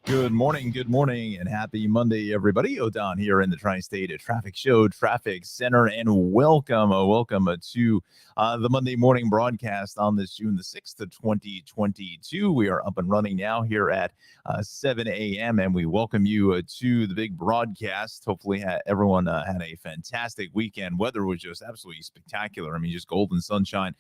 Good morning, and happy Monday, everybody. Odon here in the Tri-State Traffic Show, Traffic Center, and welcome to the Monday morning broadcast on this June the 6th of 2022. We are up and running now here at 7 a.m., and we welcome you to the big broadcast. Hopefully, everyone had a fantastic weekend. Weather was just absolutely spectacular. I mean, just golden sunshine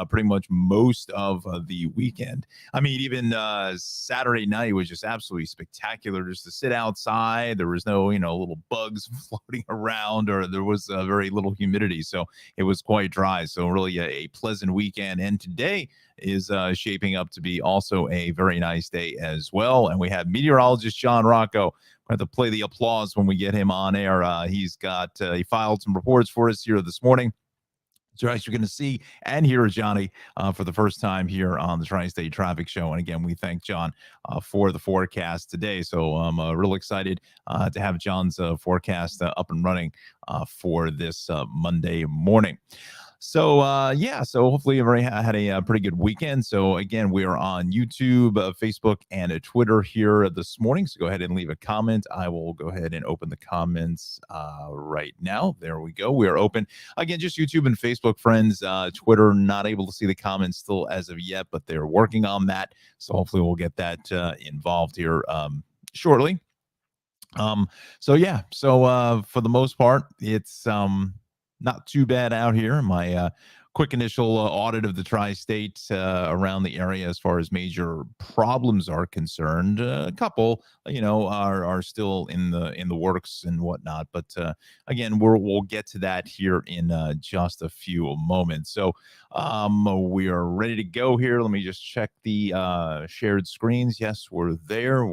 pretty much most of the weekend. I mean, even Saturday night was just absolutely spectacular just to sit outside. There was no, little bugs floating around, or there was very little humidity. So it was quite dry. So really a pleasant weekend. And today is shaping up to be also a very nice day as well. And we have meteorologist John Rocco. We have to play the applause when we get him on air. He filed some reports for us here this morning. So as you're going to see and hear Johnny for the first time here on the Tri-State Traffic Show. And again, we thank John for the forecast today. So I'm real excited to have John's forecast up and running for this Monday morning. So so hopefully everybody had a pretty good weekend. So again, we are on YouTube, Facebook, and Twitter here this morning. So go ahead and leave a comment. I will go ahead and open the comments right now. There we go. We are open. Again, just YouTube and Facebook, friends. Twitter, not able to see the comments still as of yet, but they're working on that. So hopefully we'll get that involved here shortly. So for the most part, it's not too bad out here. My quick initial audit of the tri-state around the area as far as major problems are concerned. A couple, are still in the works and whatnot. But again, we'll get to that here in just a few moments. So we are ready to go here. Let me just check the shared screens. Yes, we're there.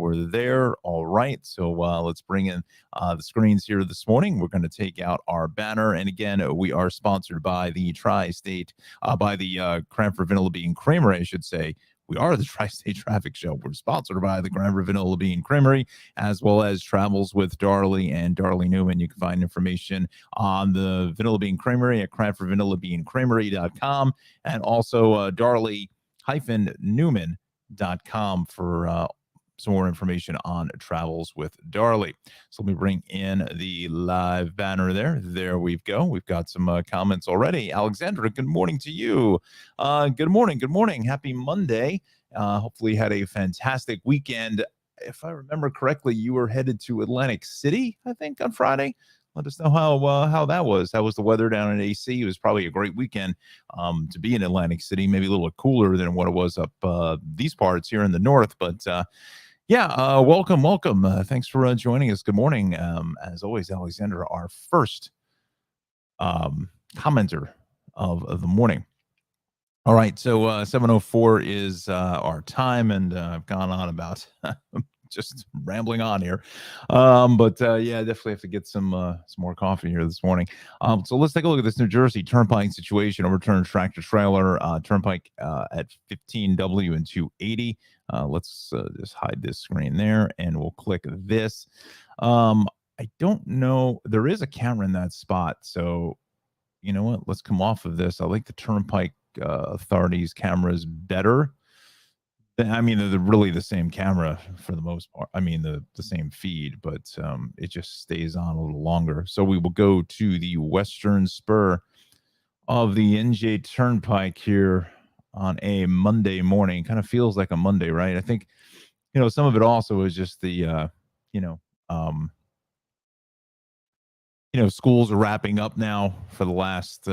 All right. So let's bring in the screens here this morning. We're going to take out our banner. And again, we are sponsored by the Tri-State, by the Cranford Vanilla Bean Creamery, I should say. We are the Tri-State Traffic Show. We're sponsored by the Cranford Vanilla Bean Creamery, as well as Travels with Darley and Darley Newman. You can find information on the Vanilla Bean Creamery at CranfordVanillaBeanCreamery.com, and also Darley-Newman.com for some more information on Travels with Darley. So let me bring in the live banner there. There we go. We've got some comments already. Alexandra, good morning to you. Good morning. Happy Monday. Hopefully you had a fantastic weekend. If I remember correctly, you were headed to Atlantic City, I think, on Friday. Let us know how that was. How was the weather down in AC? It was probably a great weekend to be in Atlantic City, maybe a little cooler than what it was up these parts here in the north. But welcome. Thanks for joining us. Good morning. As always, Alexander, our first commenter of the morning. All right, so 7:04 is our time, and I've gone on about just rambling on here. Definitely have to get some more coffee here this morning. So let's take a look at this New Jersey Turnpike situation. Overturned tractor trailer Turnpike at 15W and 280. Let's just hide this screen there, and we'll click this. I don't know. There is a camera in that spot, so you know what? Let's come off of this. I like the Turnpike authorities cameras better. I mean, they're really the same camera for the most part. I mean, the same feed, but it just stays on a little longer. So we will go to the western spur of the NJ Turnpike here on a Monday morning. Kind of feels like a Monday, right? I think, some of it also is just the, schools are wrapping up now for the last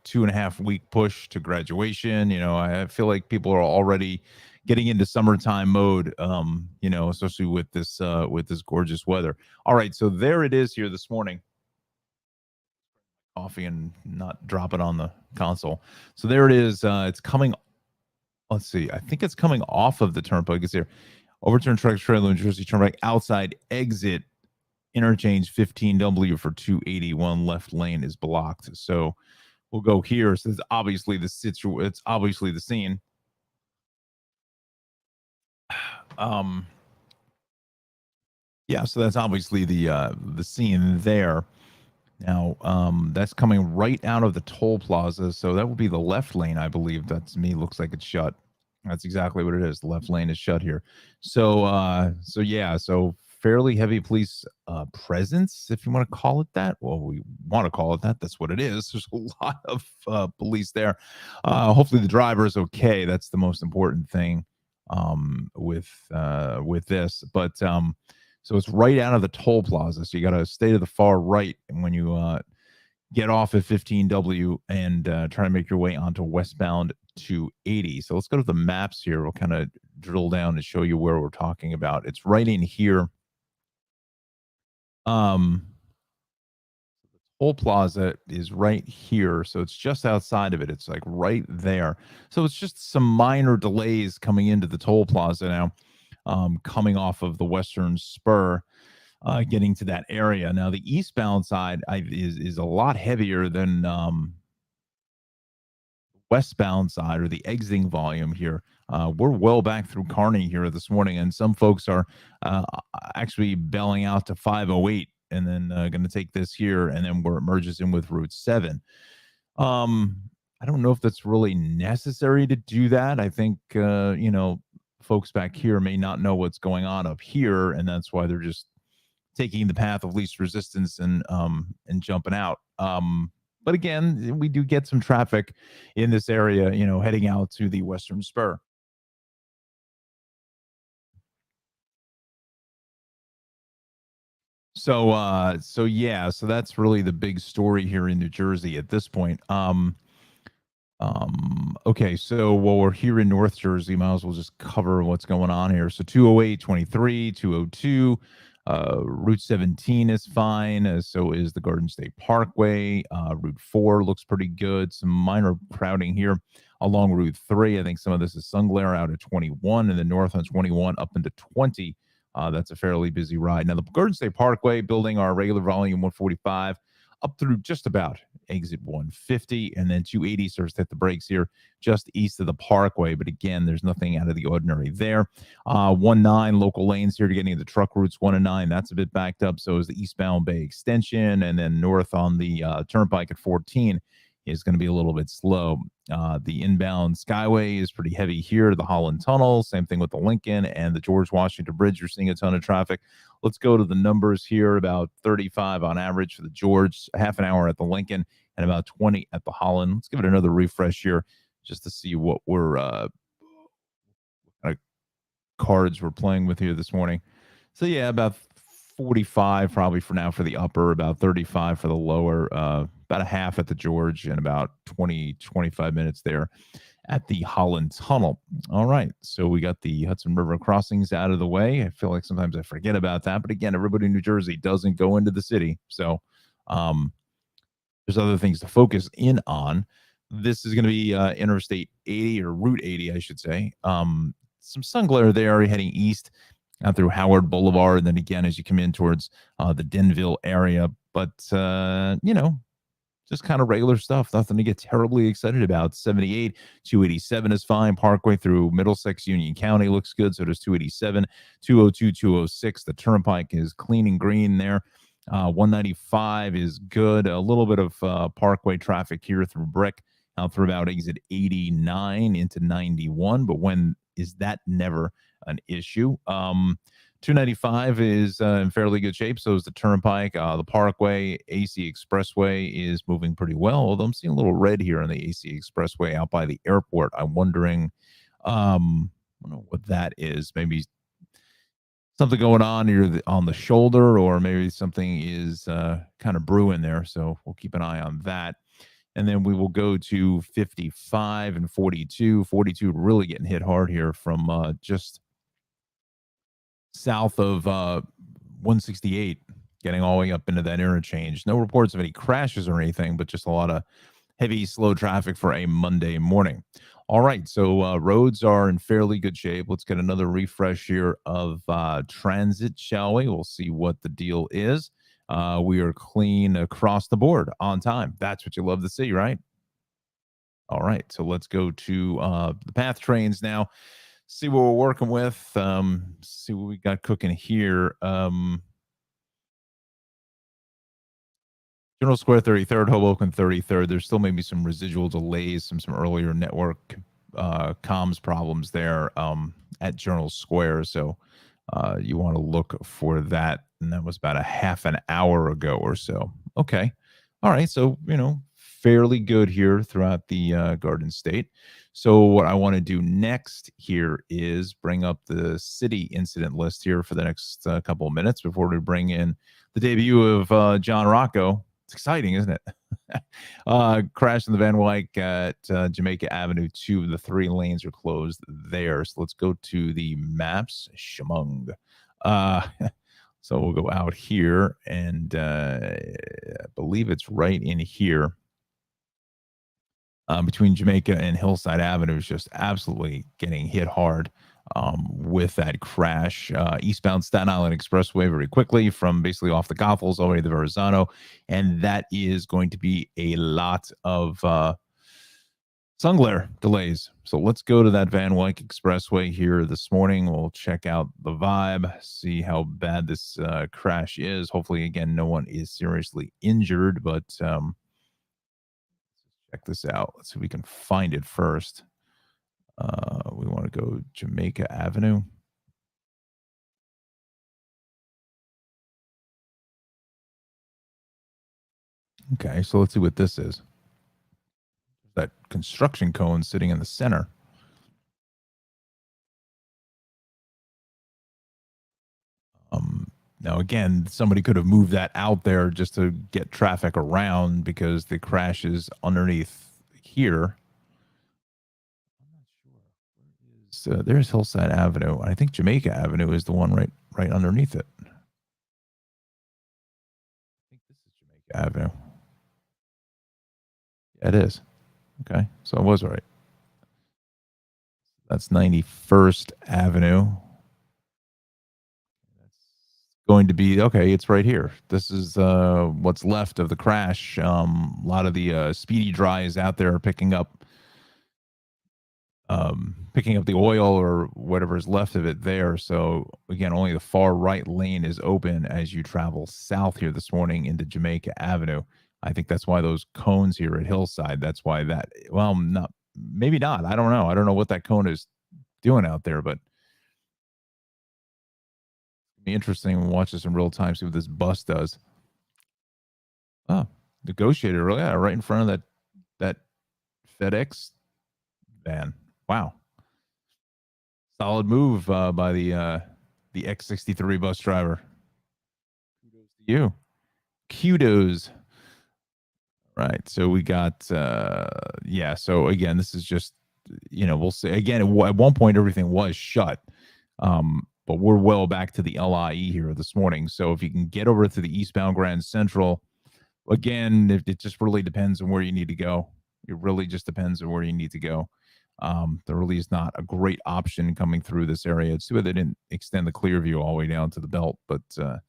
2.5 week push to graduation. I feel like people are already getting into summertime mode, especially with this gorgeous weather. All right, so there it is here this morning. Coffee and not drop it on the console. So there it is. It's coming. Let's see. I think it's coming off of the turnpike. It's here. Overturned tractor trailer New Jersey Turnpike outside exit interchange 15W for 281. Left lane is blocked. So we'll go here. So it's obviously it's obviously the scene. So that's obviously the scene there. Now, that's coming right out of the toll plaza, so that would be the left lane, I believe. That to me looks like it's shut. That's exactly what it is. The left lane is shut here. So yeah, so fairly heavy police presence, if you want to call it that. Well, we want to call it that. That's what it is. There's a lot of police there. Hopefully the driver is okay. That's the most important thing with this. But so it's right out of the toll plaza. So you got to stay to the far right, and when you get off at 15W and try to make your way onto westbound 280. So let's go to the maps here. We'll kind of drill down and show you where we're talking about. It's right in here. The toll plaza is right here. So it's just outside of it. It's like right there. So it's just some minor delays coming into the toll plaza now, coming off of the Western Spur. Getting to that area now, the eastbound side is a lot heavier than westbound side or the exiting volume here. We're well back through Kearney here this morning, and some folks are actually bailing out to 508 and then going to take this here, and then where it merges in with Route 7. I don't know if that's really necessary to do that. I think, folks back here may not know what's going on up here, and that's why they're just taking the path of least resistance and jumping out. But again, we do get some traffic in this area, heading out to the Western Spur. So yeah, so that's really the big story here in New Jersey at this point. Okay, so while we're here in North Jersey, might as well just cover what's going on here. So 208, 23, 202, Route 17 is fine. So is the Garden State Parkway. Route 4 looks pretty good. Some minor crowding here along Route 3. I think some of this is sun glare out at 21 and then north on 21 up into 20. That's a fairly busy ride. Now, the Garden State Parkway building our regular volume 145 up through just about exit 150, and then 280 starts to hit the brakes here just east of the Parkway. But again, there's nothing out of the ordinary there. 19 local lanes here to getting into truck routes 1 and 9. That's a bit backed up. So is the eastbound Bay Extension, and then north on the Turnpike at 14 is going to be a little bit slow. The inbound Skyway is pretty heavy here. The Holland Tunnel, same thing with the Lincoln and the George Washington Bridge. You're seeing a ton of traffic. Let's go to the numbers here. About 35 on average for the George, half an hour at the Lincoln, and about 20 at the Holland. Let's give it another refresh here just to see what we're kind of cards we're playing with here this morning. So yeah, about 45 probably for now for the upper, about 35 for the lower, about a half at the George, and about 20, 25 minutes there at the Holland Tunnel. All right, so we got the Hudson River crossings out of the way. I feel like sometimes I forget about that, but again, everybody in New Jersey doesn't go into the city, so there's other things to focus in on. This is going to be Interstate 80 or Route 80, I should say. Some sun glare there heading east out through Howard Boulevard, and then again as you come in towards the Denville area. But just kind of regular stuff, nothing to get terribly excited about. 78, 287 is fine. Parkway through Middlesex, Union County looks good. So does 287, 202, 206. The Turnpike is clean and green there. 195 is good. A little bit of Parkway traffic here through Brick, out through about exit 89 into 91. But when is that never an issue? 295 is in fairly good shape. So is the Turnpike. The Parkway, AC Expressway is moving pretty well. Although I'm seeing a little red here on the AC Expressway out by the airport. I'm wondering, I don't know what that is. Maybe something going on here on the shoulder, or maybe something is kind of brewing there. So we'll keep an eye on that. And then we will go to 55 and 42. 42 really getting hit hard here from just south of 168, getting all the way up into that interchange. No reports of any crashes or anything, but just a lot of heavy, slow traffic for a Monday morning. All right, so roads are in fairly good shape. Let's get another refresh here of transit, shall we? We'll see what the deal is. We are clean across the board on time. That's what you love to see, right? All right, so let's go to the PATH trains now. See what we're working with. See what we got cooking here. General Square 33rd, Hoboken 33rd. There's still maybe some residual delays, some earlier network comms problems there at Journal Square. So you want to look for that. And that was about a half an hour ago or so. Okay. All right. So, fairly good here throughout the Garden State. So what I want to do next here is bring up the city incident list here for the next couple of minutes before we bring in the debut of John Rocco. It's exciting, isn't it? Crash in the Van Wyck at Jamaica Avenue 2. The 3 lanes are closed there. So let's go to the maps. Shamung. So we'll go out here, and I believe it's right in here. Between Jamaica and Hillside Avenue is just absolutely getting hit hard with that crash. Eastbound Staten Island Expressway very quickly from basically off the Goethals all the way to the Verrazano. And that is going to be a lot of sun glare delays. So let's go to that Van Wyck Expressway here this morning. We'll check out the vibe, see how bad this crash is. Hopefully, again, no one is seriously injured, but check this out. Let's see if we can find it first. We want to go Jamaica Avenue. Okay, so let's see what this is. That construction cone sitting in the center. Now, again, somebody could have moved that out there just to get traffic around because the crash is underneath here. So there's Hillside Avenue. I think Jamaica Avenue is the one right underneath it. I think this is Jamaica Avenue. Yeah, it is. Okay, so I was right. That's 91st Avenue. That's going to be, okay, it's right here. This is what's left of the crash. A lot of the speedy dries out there are picking up the oil or whatever is left of it there. So again, only the far right lane is open as you travel south here this morning into Jamaica Avenue. I think that's why those cones here at Hillside, that's why that, well, not, maybe not. I don't know. I don't know what that cone is doing out there, but it'll be interesting to watch this in real time, see what this bus does. Oh, negotiator, yeah, right in front of that FedEx van. Wow. Solid move by the X63 bus driver. Kudos to you. Kudos. Right. So we got, yeah. So again, this is just, we'll say again, at one point, everything was shut. But we're well back to the LIE here this morning. So if you can get over to the eastbound Grand Central, again, it just really depends on where you need to go. It really just depends on where you need to go. There really is not a great option coming through this area. It's too bad they didn't extend the clear view all the way down to the belt, but I'm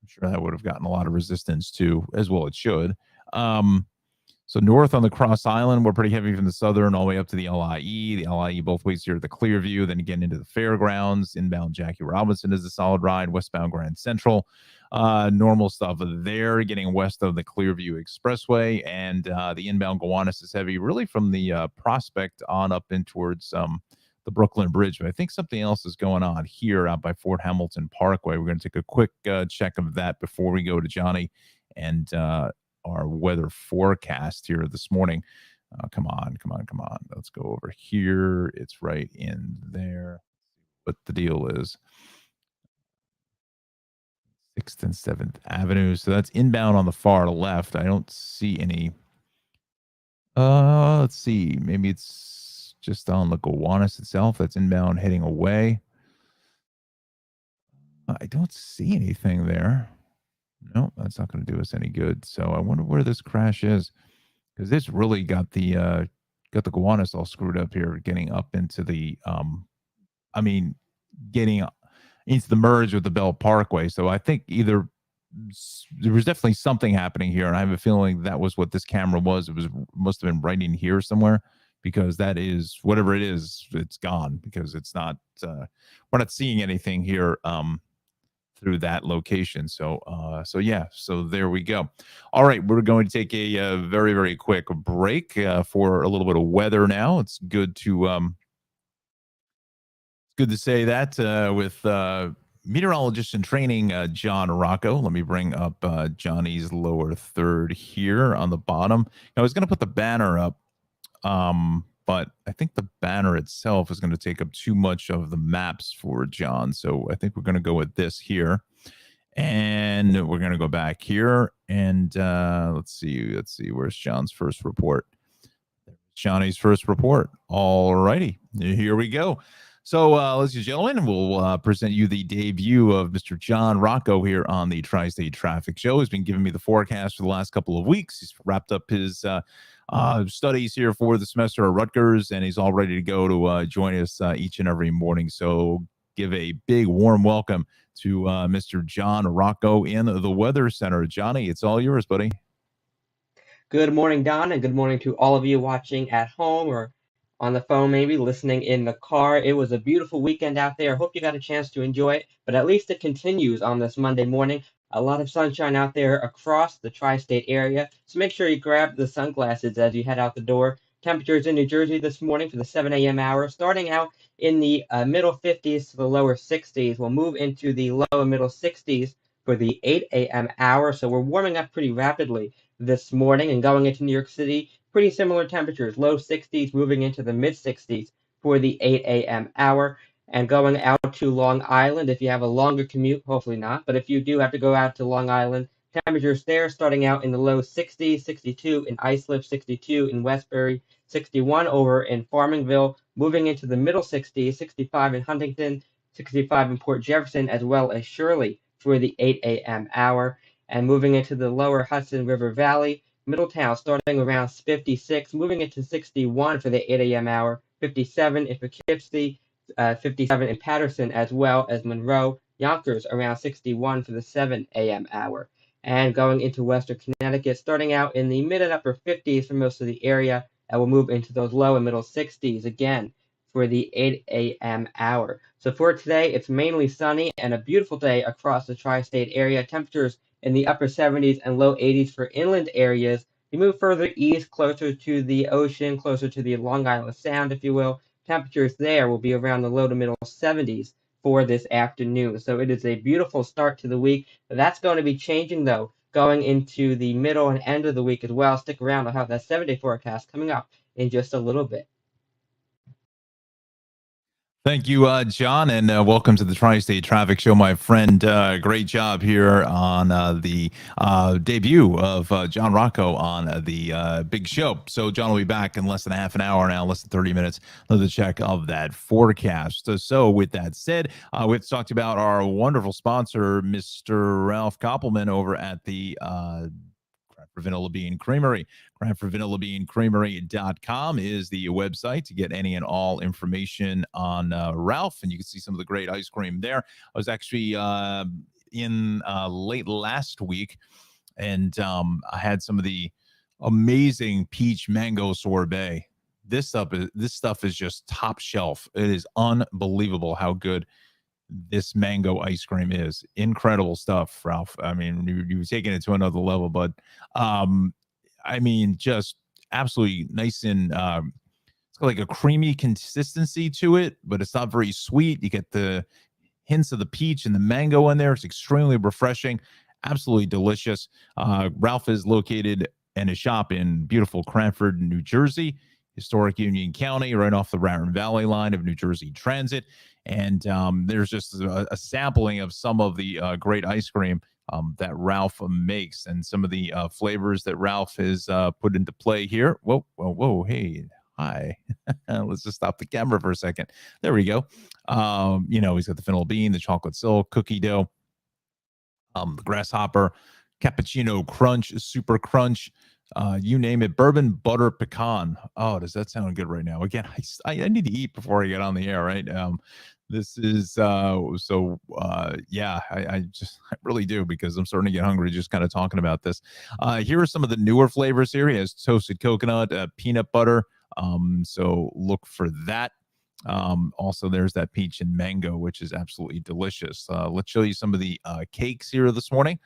sure that would have gotten a lot of resistance too, as well it should. So north on the Cross Island, we're pretty heavy from the southern all the way up to the LIE. The LIE both ways here at the Clearview, then again into the fairgrounds. Inbound Jackie Robinson is a solid ride. Westbound Grand Central, normal stuff there, getting west of the Clearview Expressway. And the inbound Gowanus is heavy, really from the Prospect on up in towards the Brooklyn Bridge. But I think something else is going on here out by Fort Hamilton Parkway. We're going to take a quick check of that before we go to Johnny and our weather forecast here this morning. Come on. Let's go over here. It's right in there. What the deal is. 6th and 7th Avenue. So that's inbound on the far left. I don't see any. Let's see. Maybe it's just on the Gowanus itself. That's inbound heading away. I don't see anything there. No, that's not going to do us any good. So I wonder where this crash is, because it's really got the Gowanus all screwed up here, getting up into the getting into the merge with the Bell Parkway. So I think either there was definitely something happening here, and I have a feeling that was what this camera was. Must have been right in here somewhere, because that is whatever it is. It's gone because it's not. We're not seeing anything here. through that location. So yeah, so there we go. All right, we're going to take a very, very quick break for a little bit of weather now. It's good to say that with meteorologist in training, John Rocco. Let me bring up Johnny's lower third here on the bottom. I was going to put the banner up, but I think the banner itself is going to take up too much of the maps for John. So I think we're going to go with this here. And we're going to go back here. And let's see. Where's John's first report? Johnny's first report. All righty. Here we go. So, ladies and gentlemen, we'll present you the debut of Mr. John Rocco here on the Tri-State Traffic Show. He's been giving me the forecast for the last couple of weeks. He's wrapped up his studies here for the semester at Rutgers, and he's all ready to go to join us each and every morning. So give a big, warm welcome to Mr. John Rocco in the Weather Center. Johnny, it's all yours, buddy. Good morning, Don, and good morning to all of you watching at home or on the phone, maybe listening in the car. It was a beautiful weekend out there. Hope you got a chance to enjoy it, but at least it continues on this Monday morning. A lot of sunshine out there across the tri-state area, so make sure you grab the sunglasses as you head out the door. Temperatures in New Jersey this morning for the 7 a.m. hour, starting out in the middle 50s to the lower 60s. We'll move into the lower middle 60s for the 8 a.m. hour, so we're warming up pretty rapidly this morning, and going into New York City, pretty similar temperatures, low 60s, moving into the mid 60s for the 8 a.m. hour. And going out to Long Island, if you have a longer commute, hopefully not, but if you do have to go out to Long Island, temperatures there starting out in the low 60s, 62 in Islip, 62 in Westbury, 61 over in Farmingville, moving into the middle 60s, 65 in Huntington, 65 in Port Jefferson, as well as Shirley for the 8 a.m. hour. And moving into the lower Hudson River Valley, Middletown starting around 56, moving into 61 for the 8 a.m. hour, 57 in Poughkeepsie, 57 in Patterson, as well as Monroe, Yonkers around 61 for the 7 a.m. hour. And going into Western Connecticut, starting out in the mid and upper 50s for most of the area, and we'll move into those low and middle 60s again for the 8 a.m. hour. So for today, it's mainly sunny and a beautiful day across the tri-state area. Temperatures in the upper 70s and low 80s for inland areas. You move further east, closer to the ocean, closer to the Long Island Sound, if you will. Temperatures there will be around the low to middle 70s for this afternoon. So it is a beautiful start to the week. That's going to be changing, though, going into the middle and end of the week as well. Stick around. I'll have that 7-day forecast coming up in just a little bit. Thank you, John, and welcome to the Tri-State Traffic Show, my friend. Great job here on the debut of John Rocco on the big show. So John will be back in less than a half an hour now, less than 30 minutes. Another check of that forecast. So with that said, we've talked about our wonderful sponsor, Mr. Ralph Koppelman, over at the for Vanilla Bean Creamery. CranfordVanillaBeanCreamery.com is the website to get any and all information on Ralph, and you can see some of the great ice cream there. I was actually in late last week, and I had some of the amazing peach mango sorbet. This stuff is just top shelf. It is unbelievable how good this mango ice cream is. Incredible stuff, Ralph. I mean, you've taken it to another level, but I mean, just absolutely nice and it's got like a creamy consistency to it, but it's not very sweet. You get the hints of the peach and the mango in there. It's extremely refreshing, absolutely delicious. Ralph is located in a shop in beautiful Cranford, New Jersey, historic Union County, right off the Raritan Valley line of New Jersey Transit. And there's just a sampling of some of the great ice cream that Ralph makes, and some of the flavors that Ralph has put into play here. Whoa, hey, hi. Let's just stop the camera for a second. There we go. He's got the fennel bean, the chocolate silk, cookie dough, the grasshopper, cappuccino crunch, super crunch, you name it, bourbon butter pecan. Oh, does that sound good right now? Again, I need to eat before I get on the air, right? This is I really do, because I'm starting to get hungry just kind of talking about this. Here are some of the newer flavors here. He has toasted coconut, peanut butter. So look for that. Also, there's that peach and mango, which is absolutely delicious. Let's show you some of the cakes here this morning.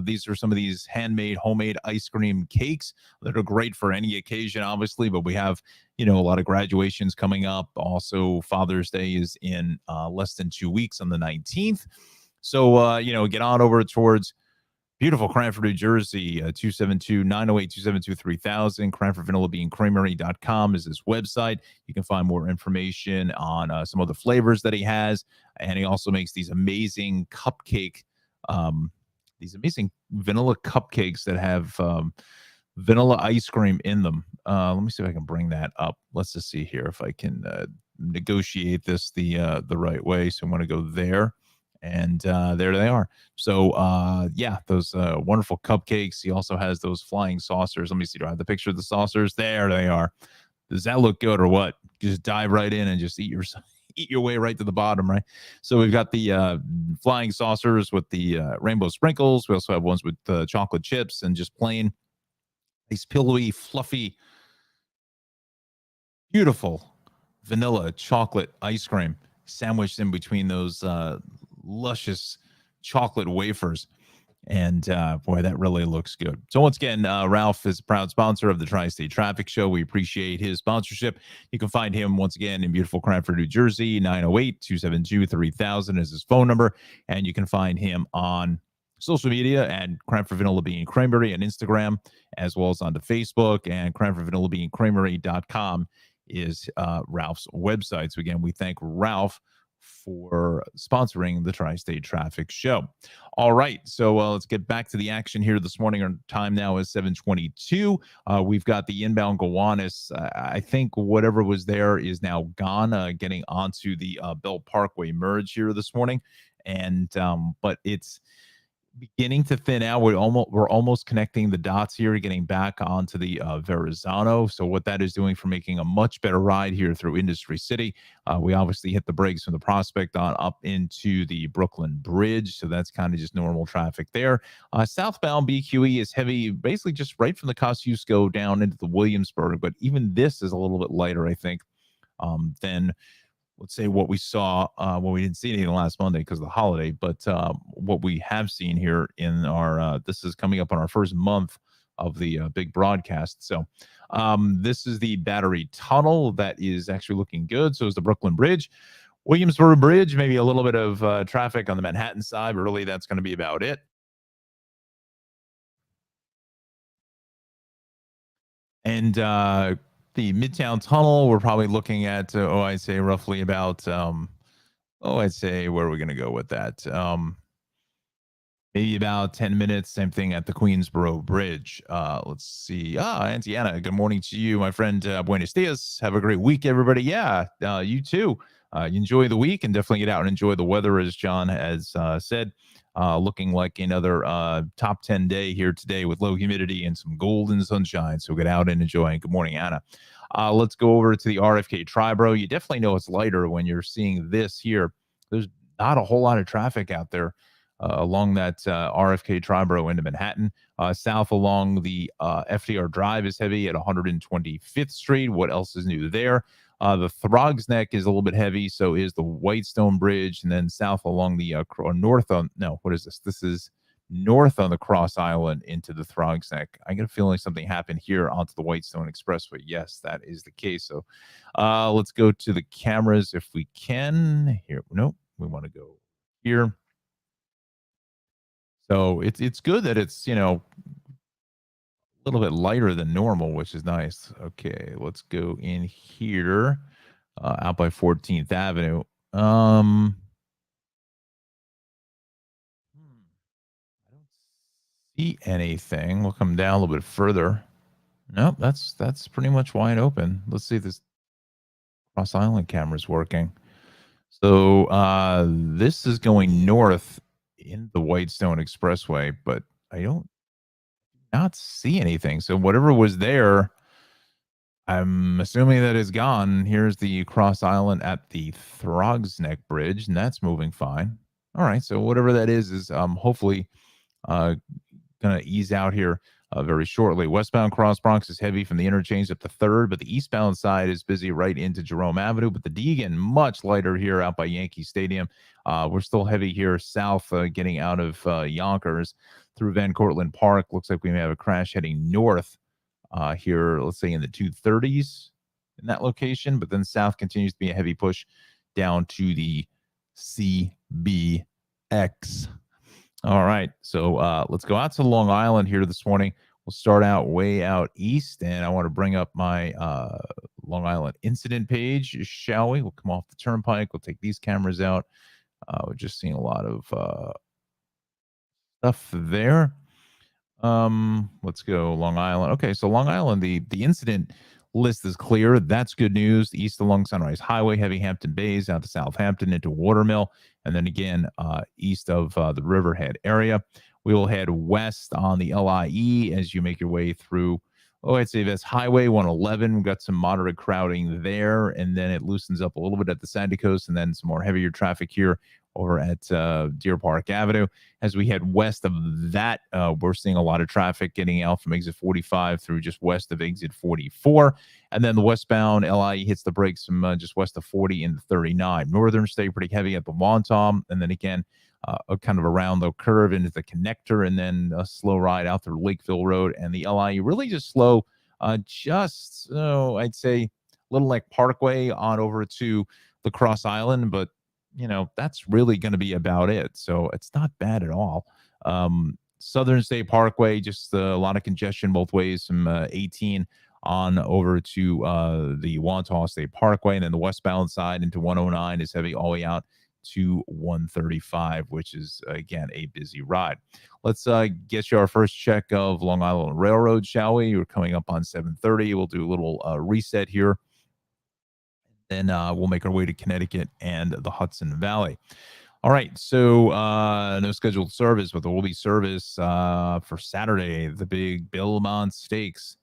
These are some of these handmade, homemade ice cream cakes that are great for any occasion, obviously. But we have, a lot of graduations coming up. Also, Father's Day is in less than 2 weeks on the 19th. So, get on over towards beautiful Cranford, New Jersey, 272-908-272-3000. Cranford Vanilla Bean Creamery.com is his website. You can find more information on some of the flavors that he has. And he also makes these amazing these amazing vanilla cupcakes that have vanilla ice cream in them. Let me see if I can bring that up. Let's just see here if I can negotiate this the right way. So I'm going to go there. And there they are. So, those wonderful cupcakes. He also has those flying saucers. Let me see. Do I have the picture of the saucers? There they are. Does that look good or what? Just dive right in and just eat your way right to the bottom, right? So we've got the flying saucers with the rainbow sprinkles. We also have ones with chocolate chips and just plain these pillowy, fluffy, beautiful vanilla chocolate ice cream sandwiched in between those luscious chocolate wafers. And boy, that really looks good. So once again, Ralph is a proud sponsor of the Tri-State Traffic Show. We appreciate his sponsorship. You can find him once again in beautiful Cranford, New Jersey. 908-272-3000 is his phone number. And you can find him on social media at Cranford Vanilla Bean Creamery on Instagram, as well as onto Facebook. And Cranford Vanilla Bean Creamery.com is Ralph's website. So again, we thank Ralph for sponsoring the Tri-State Traffic Show. All right, so let's get back to the action here this morning. Our time now is 7:22. We've got the inbound Gowanus. I think whatever was there is now gone, getting onto the Bell Parkway merge here this morning. And but it's beginning to thin out. We're almost connecting the dots here, getting back onto the Verrazano. So what that is doing for making a much better ride here through Industry City. We obviously hit the brakes from the Prospect on up into the Brooklyn Bridge. So that's kind of just normal traffic there. Southbound BQE is heavy, basically just right from the Kosciuszko down into the Williamsburg. But even this is a little bit lighter, I think, than let's say what we saw we didn't see anything last Monday because of the holiday, but what we have seen here in our this is coming up on our first month of the big broadcast. So this is the Battery Tunnel that is actually looking good. So is the Brooklyn Bridge. Williamsburg Bridge, maybe a little bit of traffic on the Manhattan side, but really that's going to be about it. And the Midtown Tunnel, we're probably looking at, I'd say roughly about, I'd say, where are we going to go with that? Maybe about 10 minutes. Same thing at the Queensboro Bridge. Let's see. Antiana, good morning to you, my friend. Buenos dias. Have a great week, everybody. Yeah, you too. You enjoy the week and definitely get out and enjoy the weather, as John has said. Looking like another top 10 day here today with low humidity and some golden sunshine. So get out and enjoy. Good morning, Anna. Let's go over to the RFK Triborough. You definitely know it's lighter when you're seeing this here. There's not a whole lot of traffic out there along that RFK Triborough into Manhattan. South along the FDR Drive is heavy at 125th Street. What else is new there? The Throgs Neck is a little bit heavy, so is the Whitestone Bridge, and then south along the north on what is this? This is north on the Cross Island into the Throgs Neck. I get a feeling something happened here onto the Whitestone Expressway. Yes, that is the case. So let's go to the cameras if we can. Here, nope, we want to go here. So it's good that it's a little bit lighter than normal, which is nice. Okay, let's go in here, out by 14th Avenue. I don't see anything. We'll come down a little bit further. Nope, that's pretty much wide open. Let's see if this Cross Island camera is working. So this is going north in the Whitestone Expressway, but I don't not see anything. So whatever was there, I'm assuming that is gone. Here's the Cross Island at the Throgs Neck Bridge, and that's moving fine. All right, so whatever that is hopefully going to ease out here. very shortly. Westbound cross Bronx is heavy from the interchange up to 3rd, but the eastbound side is busy right into Jerome Avenue. But the Deegan, much lighter here out by Yankee Stadium. We're still heavy here south, getting out of Yonkers through Van Cortlandt Park. Looks like we may have a crash heading north here, let's say in the 230s in that location. But then south continues to be a heavy push down to the CBX. All right, so let's go out to Long Island here this morning. We'll start out way out east, and I want to bring up my Long Island incident page, shall we? We'll come off the turnpike. We'll take these cameras out. We're just seeing a lot of stuff there. Let's go Long Island. Okay, so Long Island, the incident list is clear. That's good news. East along Sunrise Highway, heavy Hampton Bays out to Southampton into Watermill, and then again east of the Riverhead area. We will head west on the LIE as you make your way through, I'd say that's Highway 111. We've got some moderate crowding there, and then it loosens up a little bit at the Sandy Coast, and then some more heavier traffic here over at Deer Park Avenue. As we head west of that, we're seeing a lot of traffic getting out from exit 45 through just west of exit 44. And then the westbound LIE hits the brakes from just west of 40 into 39. Northern stay pretty heavy at the Wonton, and then again, kind of around the curve into the connector, and then a slow ride out through Lakeville Road. And the LIE really just slow, I'd say a little like Parkway on over to the Cross Island, but that's really going to be about it. So it's not bad at all. Southern State Parkway, just a lot of congestion both ways from 18 on over to the Wantagh State Parkway. And then the westbound side into 109 is heavy all the way out to 135, which is, again, a busy ride. Let's get you our first check of Long Island Railroad, shall we? We're coming up on 7:30. We'll do a little reset here. Then we'll make our way to Connecticut and the Hudson Valley. All right, so no scheduled service, but there will be service for Saturday, the big Belmont Stakes.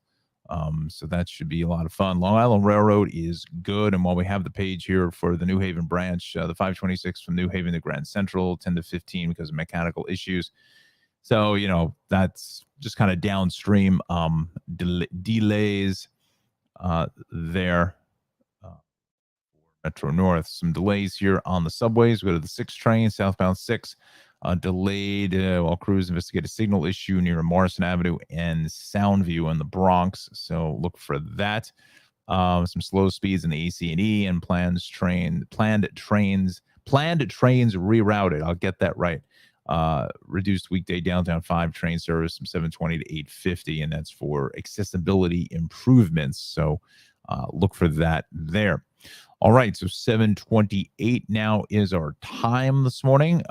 So that should be a lot of fun. Long Island Railroad is good, and while we have the page here for the New Haven branch, the 526 from New Haven to Grand Central, 10 to 15 because of mechanical issues. So, that's just kind of downstream delays there. Metro North. Some delays here on the subways. We go to the 6 train, southbound 6, delayed while crews investigate a signal issue near Morrison Avenue and Soundview in the Bronx. So look for that. Some slow speeds in the AC&E and planned trains rerouted. I'll get that right. Reduced weekday downtown 5 train service from 7:20 to 8:50, and that's for accessibility improvements. So look for that there. All right, so 7:28 now is our time this morning.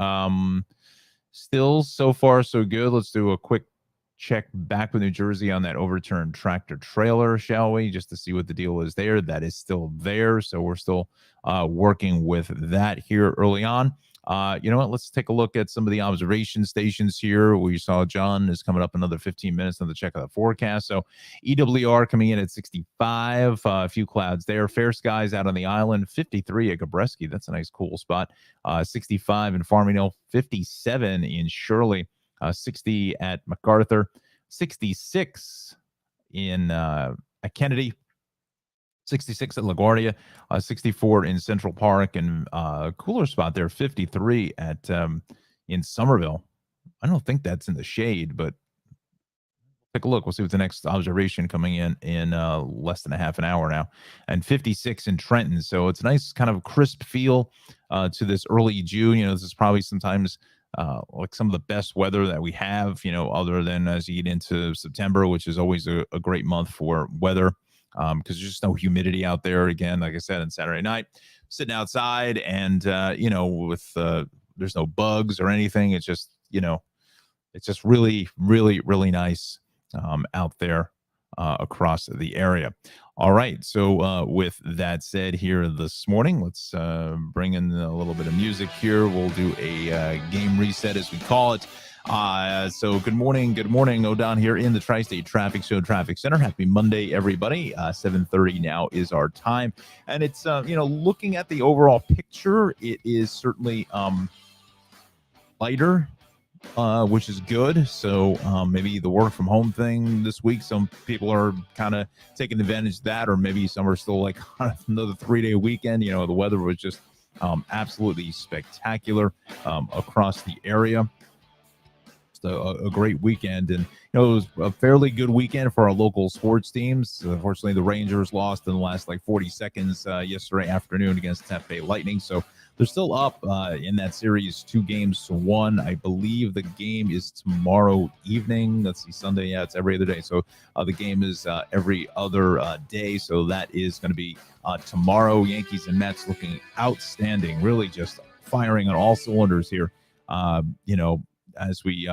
Still, so far, so good. Let's do a quick check back with New Jersey on that overturned tractor trailer, shall we? Just to see what the deal is there. That is still there, so we're still working with that here early on. You know what? Let's take a look at some of the observation stations here. We saw John is coming up another 15 minutes on the check of the forecast. So EWR coming in at 65, a few clouds there. Fair skies out on the island, 53 at Gabreski. That's a nice, cool spot. 65 in Farmingdale, 57 in Shirley, 60 at MacArthur, 66 in at Kennedy, 66 at LaGuardia, 64 in Central Park, and cooler spot there, 53 at in Somerville. I don't think that's in the shade, but take a look. We'll see what the next observation coming in less than a half an hour now, and 56 in Trenton. So it's a nice kind of crisp feel to this early June. This is probably sometimes like some of the best weather that we have, other than as you get into September, which is always a great month for weather. Because there's just no humidity out there. Again, like I said, on Saturday night, sitting outside and, with there's no bugs or anything. It's just, it's just really, really, really nice out there across the area. All right. So with that said here this morning, let's bring in a little bit of music here. We'll do a game reset, as we call it. So good morning. O'Don here in the Tri-State Traffic Show Traffic Center. Happy Monday, everybody. 7:30 now is our time. And it's, looking at the overall picture, it is certainly lighter which is good. So maybe the work from home thing this week, some people are kind of taking advantage of that, or maybe some are still like on another 3-day weekend. The weather was just absolutely spectacular across the area. A great weekend, and it was a fairly good weekend for our local sports teams. Unfortunately, the Rangers lost in the last 40 seconds yesterday afternoon against Tampa Bay Lightning, so they're still up in that series 2-1. I believe the game is tomorrow evening. Let's see, Sunday. Yeah, it's every other day. So the game is every other day. So that is going to be tomorrow. Yankees and Mets looking outstanding. Really just firing on all cylinders here. As we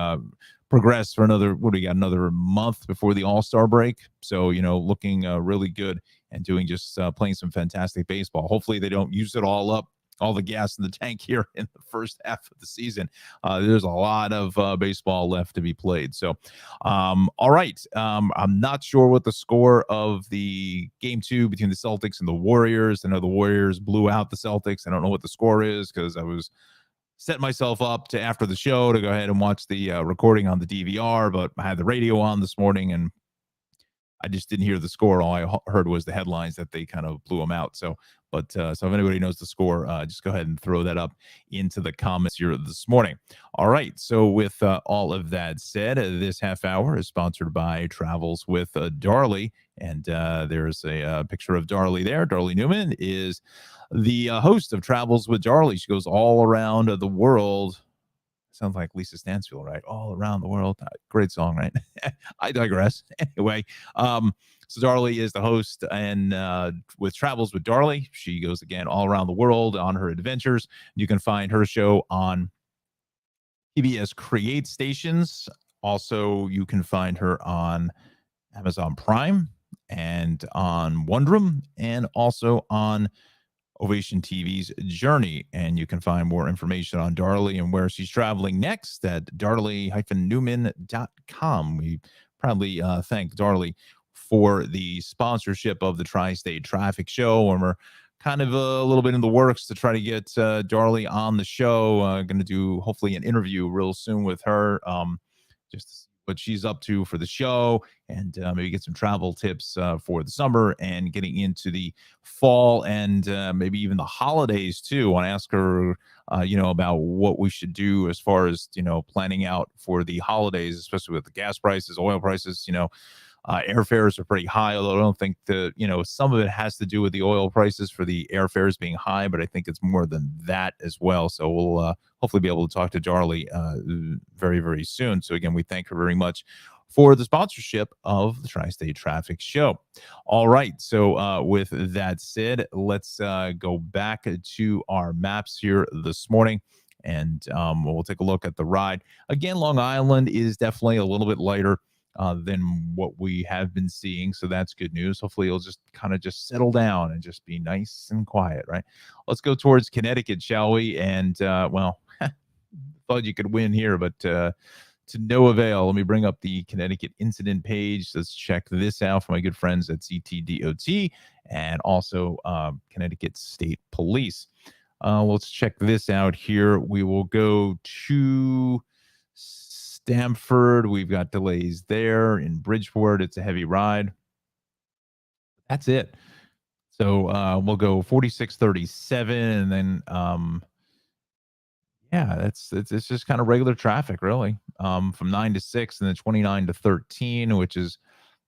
progress for another, what do we got? Another month before the All-Star break. So, looking really good and doing just playing some fantastic baseball. Hopefully they don't use it all up, all the gas in the tank here in the first half of the season. There's a lot of baseball left to be played. So, all right. I'm not sure what the score of the game 2 between the Celtics and the Warriors. I know the Warriors blew out the Celtics. I don't know what the score is because I was set myself up to after the show to go ahead and watch the recording on the DVR, but I had the radio on this morning and I just didn't hear the score. All I heard was the headlines that they kind of blew them out. So if anybody knows the score, just go ahead and throw that up into the comments here this morning. All right. So with all of that said, this half hour is sponsored by Travels with Darley. And there's a picture of Darley there. Darley Newman is the host of Travels with Darley. She goes all around the world. Sounds like Lisa Stansfield, right? All around the world. Great song, right? I digress. Anyway, so Darley is the host, and with Travels with Darley, she goes again all around the world on her adventures. You can find her show on PBS Create stations. Also, you can find her on Amazon Prime and on Wondrum, and also on Ovation TV's Journey. And you can find more information on Darley and where she's traveling next at darley-newman.com. We proudly thank Darley for the sponsorship of the Tri-State Traffic Show, and we're kind of a little bit in the works to try to get Darley on the show. Going to do hopefully an interview real soon with her, just to see what she's up to for the show, and maybe get some travel tips for the summer and getting into the fall, and maybe even the holidays too. I want to ask her, about what we should do as far as, planning out for the holidays, especially with the gas prices, oil prices. Airfares are pretty high, although I don't think some of it has to do with the oil prices for the airfares being high, but I think it's more than that as well. So we'll hopefully be able to talk to Darley very, very soon. So again, we thank her very much for the sponsorship of the Tri-State Traffic Show. All right. So with that said, let's go back to our maps here this morning. And we'll take a look at the ride. Again, Long Island is definitely a little bit lighter than what we have been seeing. So that's good news. Hopefully it'll just kind of just settle down and just be nice and quiet, right? Let's go towards Connecticut, shall we? And thought you could win here, but to no avail. Let me bring up the Connecticut incident page. Let's check this out from my good friends at CTDOT and also Connecticut State Police. Let's check this out here. We will go to Stamford. We've got delays there. In Bridgeport, it's a heavy ride. That's it. So we'll go 4637, and then it's just kind of regular traffic, really, from 9 to 6, and then 29 to 13, which is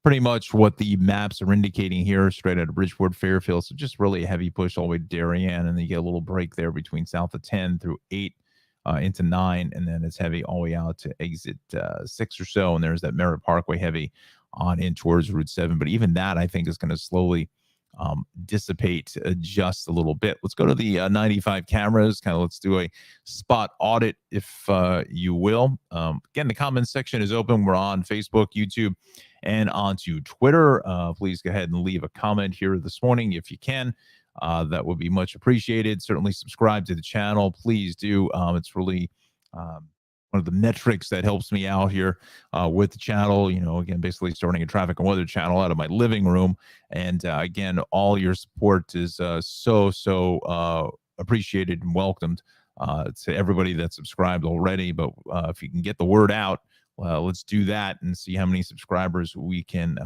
pretty much what the maps are indicating here, straight out of Bridgeport, Fairfield. So just really a heavy push all the way to Darien, and then you get a little break there between south of 10 through 8. Into 9, and then it's heavy all the way out to exit 6 or so, and there's that Merritt Parkway heavy on in towards Route 7. But even that, I think, is going to slowly dissipate just a little bit. Let's go to the 95 cameras. Let's do a spot audit, if you will. Again, the comments section is open. We're on Facebook, YouTube, and onto Twitter. Please go ahead and leave a comment here this morning if you can. That would be much appreciated. Certainly subscribe to the channel. Please do. It's really one of the metrics that helps me out here with the channel. Again, basically starting a traffic and weather channel out of my living room. And again, all your support is so appreciated and welcomed. to everybody that's subscribed already. But if you can get the word out, let's do that and see how many subscribers we can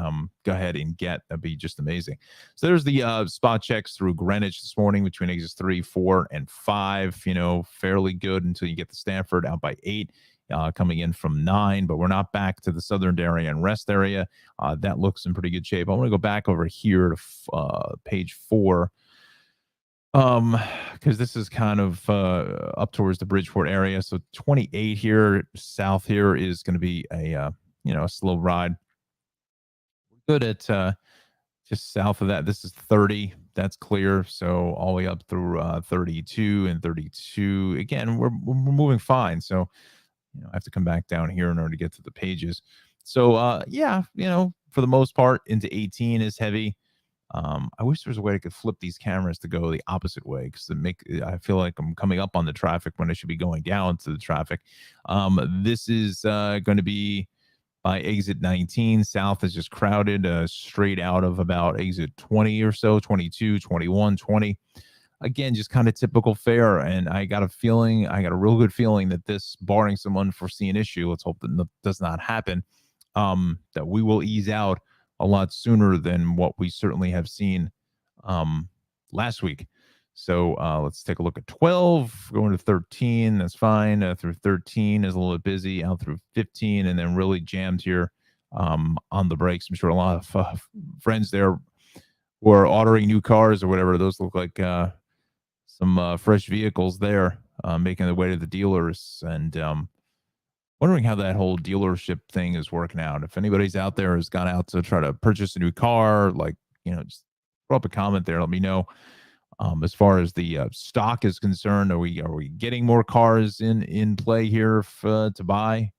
go ahead and get. That'd be just amazing. So there's the spot checks through Greenwich this morning between exits 3, 4, and 5. Fairly good until you get to Stanford out by 8. Coming in from 9, but we're not back to the southern area and rest area. That looks in pretty good shape. I want to go back over here to page 4. Because this is kind of up towards the Bridgeport area. So 28 here, south here is going to be a slow ride. We're good at just south of that. This is 30. That's clear. So all the way up through 32 and 32. Again, we're moving fine. So I have to come back down here in order to get to the pages. So for the most part, into 18 is heavy. I wish there was a way I could flip these cameras to go the opposite way, because I feel like I'm coming up on the traffic when I should be going down to the traffic. This is going to be by exit 19. South is just crowded straight out of about exit 20 or so, 22, 21, 20. Again, just kind of typical fare. And I got a real good feeling that this, barring some unforeseen issue, let's hope that does not happen, that we will ease out a lot sooner than what we certainly have seen last week. So let's take a look at 12, going to 13. That's fine. Through 13 is a little bit busy, out through 15, and then really jammed here on the brakes. I'm sure a lot of friends there who are ordering new cars or whatever. Those look like some fresh vehicles there making their way to the dealers, and wondering how that whole dealership thing is working out. If anybody's out there has gone out to try to purchase a new car, just throw up a comment there. Let me know. As far as the stock is concerned, are we getting more cars in play here to buy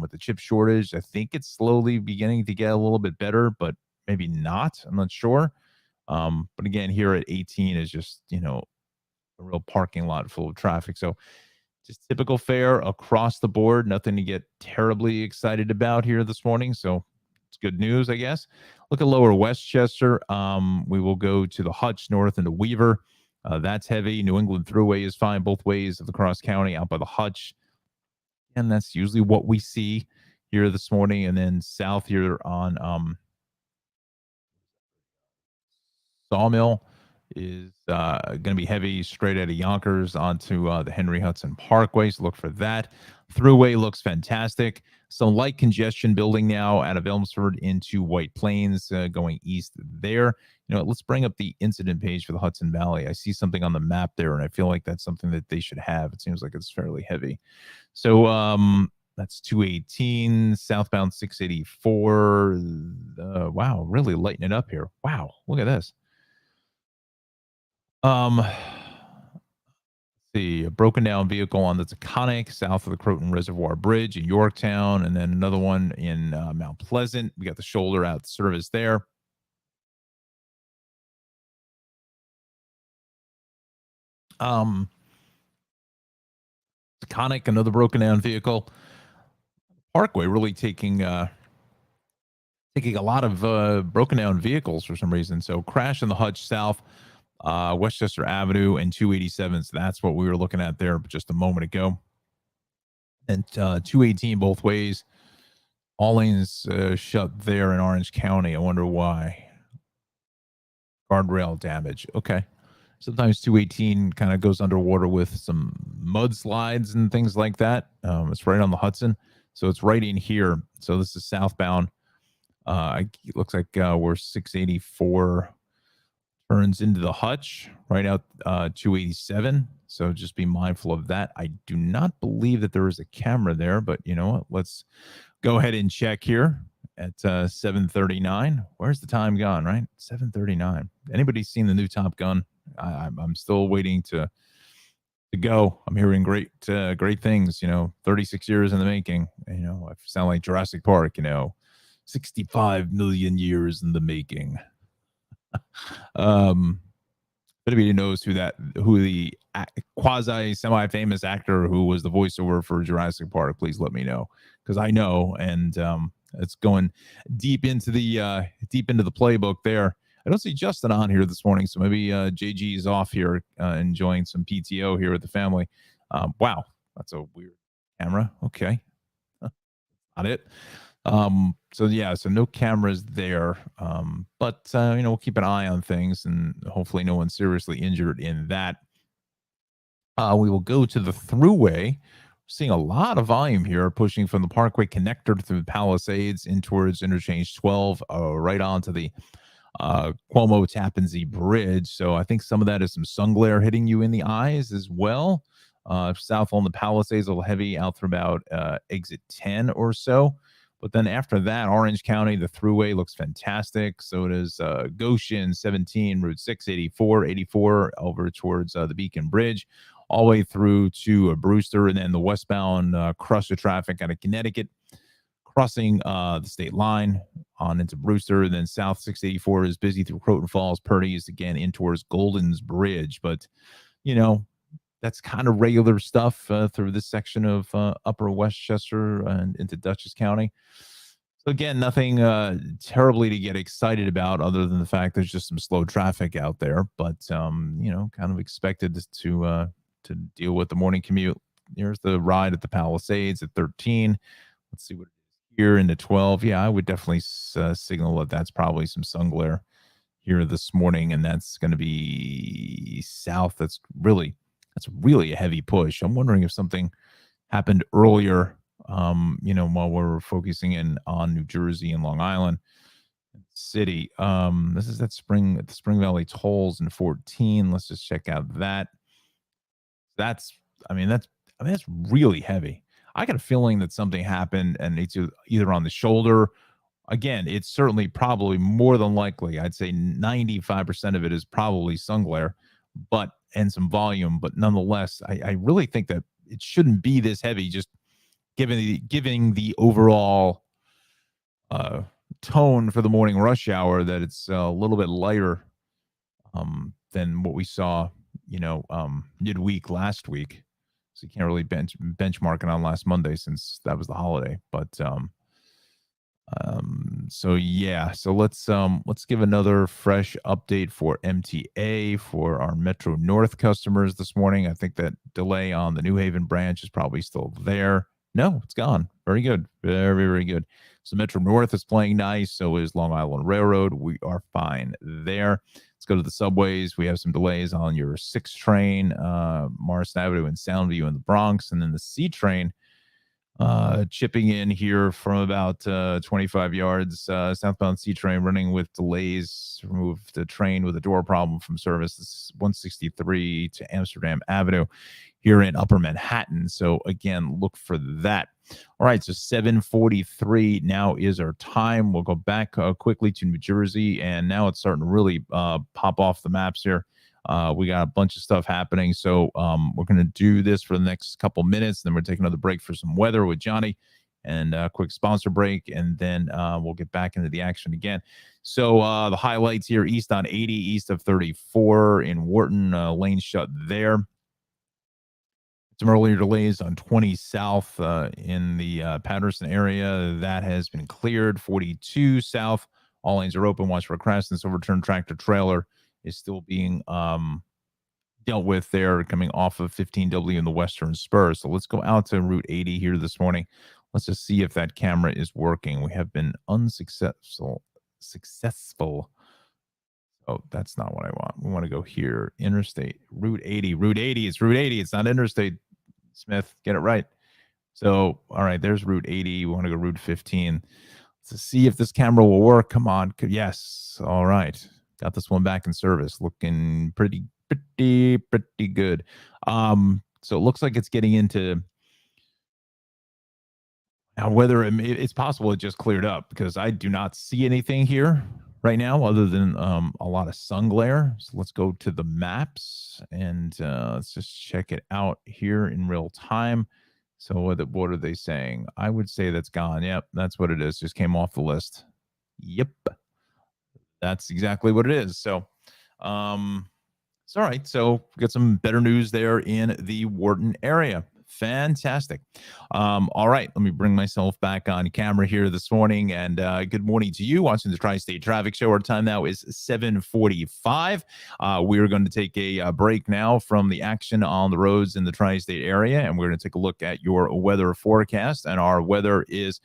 with the chip shortage? I think it's slowly beginning to get a little bit better, but maybe not. I'm not sure. But again, here at 18 is just a real parking lot full of traffic. So just typical fare across the board. Nothing to get terribly excited about here this morning. So it's good news, I guess. Look at lower Westchester. We will go to the Hutch north into Weaver. That's heavy. New England Thruway is fine both ways of the cross county out by the Hutch. And that's usually what we see here this morning. And then south here on Sawmill is going to be heavy straight out of Yonkers onto the Henry Hudson Parkway. So look for that. Thruway looks fantastic. Some light congestion building now out of Elmsford into White Plains going east there. Let's bring up the incident page for the Hudson Valley. I see something on the map there, and I feel like that's something that they should have. It seems like it's fairly heavy. So that's 218, southbound 684. Wow, really lighting it up here. Wow, look at this. See, a broken down vehicle on the Taconic south of the Croton Reservoir Bridge in Yorktown, and then another one in Mount Pleasant. We got the shoulder out service there. Taconic, another broken down vehicle. Parkway really taking a lot of broken down vehicles for some reason. So crash in the Hutch south. Westchester Avenue and 287. So that's what we were looking at there just a moment ago. And 218 both ways. All lanes shut there in Orange County. I wonder why. Guardrail damage. Okay. Sometimes 218 kind of goes underwater with some mudslides and things like that. It's right on the Hudson. So it's right in here. So this is southbound. It looks like we're 684 turns into the Hutch, right out 287. So just be mindful of that. I do not believe that there is a camera there, but you know what? Let's go ahead and check here at 7:39. Where's the time gone, right? 7:39. Anybody seen the new Top Gun? I'm still waiting to go. I'm hearing great things, 36 years in the making. I sound like Jurassic Park, 65 million years in the making. Anybody knows who the quasi semi-famous actor who was the voiceover for Jurassic Park, please let me know, because I know, and it's going deep into the playbook there. I don't see Justin on here this morning, so maybe JG is off here enjoying some PTO here with the family. Wow, that's a weird camera. Okay, not it. So yeah, so no cameras there. But we'll keep an eye on things, and hopefully no one's seriously injured in that. We will go to the Thruway. Seeing a lot of volume here, pushing from the Parkway connector through the Palisades in towards Interchange 12, right onto the Cuomo Tappan Zee Bridge. So I think some of that is some sun glare hitting you in the eyes as well. South on the Palisades, a little heavy out through about exit 10 or so. But then after that, Orange County, the Thruway looks fantastic. So does Goshen, 17, Route 6, 84, 84 over towards the Beacon Bridge, all the way through to Brewster, and then the westbound crush of traffic out of Connecticut, crossing the state line on into Brewster, and then South 684 is busy through Croton Falls, Purdy's again in towards Golden's Bridge. But, that's kind of regular stuff through this section of Upper Westchester and into Dutchess County. So again, nothing terribly to get excited about other than the fact there's just some slow traffic out there. But, kind of expected to deal with the morning commute. Here's the ride at the Palisades at 13. Let's see what it is here into 12. Yeah, I would definitely signal that that's probably some sun glare here this morning, and that's going to be south. That's really a heavy push. I'm wondering if something happened earlier, while we're focusing in on New Jersey and Long Island City. This is the Spring Valley tolls in 14. Let's just check out that. That's really heavy. I got a feeling that something happened and it's either on the shoulder. Again, it's certainly probably more than likely, I'd say 95% of it is probably sun glare, and some volume. But nonetheless, I really think that it shouldn't be this heavy, just giving the overall tone for the morning rush hour, that it's a little bit lighter than what we saw, midweek last week. So you can't really benchmark it on last Monday since that was the holiday. But so let's give another fresh update for MTA for our Metro North customers this morning. I think that delay on the New Haven branch is probably still there. No, it's gone. Very good. Very, very good. So Metro North is playing nice. So is Long Island Railroad. We are fine there. Let's go to the subways. We have some delays on your 6 train, Morrison Avenue and Soundview in the Bronx, and then the C train chipping in here from about 25 yards. Southbound C train running with delays. Removed the train with a door problem from service. This is 163 to Amsterdam Avenue here in Upper Manhattan. So again, look for that. All right, so 7:43 now is our time. We'll go back quickly to New Jersey, and now it's starting to really pop off the maps here. We got a bunch of stuff happening. So we're going to do this for the next couple minutes. Then we're taking another break for some weather with Johnny and a quick sponsor break. And then we'll get back into the action again. So the highlights here: east on 80, east of 34 in Wharton, lane shut there. Some earlier delays on 20 south in the Patterson area. That has been cleared. 42 south, all lanes are open. Watch for a crash. This overturned tractor trailer is still being dealt with there, coming off of 15W in the Western Spur. So let's go out to Route 80 here this morning. Let's just see if that camera is working. We have been unsuccessful. Oh, that's not what I want. We want to go here. Interstate, Route 80. Route 80. It's Route 80. It's not Interstate, Smith. Get it right. So, all right, there's Route 80. We want to go Route 15 to see if this camera will work. Come on. Yes. All right. Got this one back in service. Looking pretty good. So it looks like it's getting into now whether it's possible it just cleared up, because I do not see anything here right now other than a lot of sun glare. So let's go to the maps and let's just check it out here in real time. So what are they saying? I would say that's gone. Yep, that's what it is. Just came off the list. Yep, that's exactly what it is. So it's all right. So we got some better news there in the Wharton area. Fantastic. All right, let me bring myself back on camera here this morning. And good morning to you watching the Tri-State Traffic Show. Our time now is 7:45. We're going to take a break now from the action on the roads in the Tri-State area, and we're going to take a look at your weather forecast. And our weather is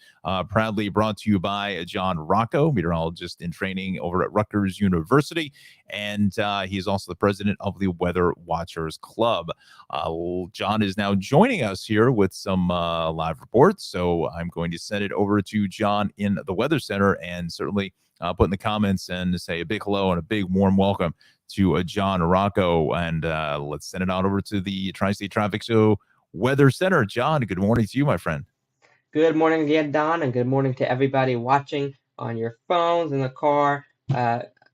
proudly brought to you by John Rocco, meteorologist in training over at Rutgers University. And he is also the president of the Weather Watchers Club. John is now joining us here with some live reports. So I'm going to send it over to John in the Weather Center, and certainly put in the comments and say a big hello and a big warm welcome to John Rocco. And let's send it out over to the Tri-State Traffic Show Weather Center. John, good morning to you, my friend. Good morning again, Don, and good morning to everybody watching on your phones, in the car,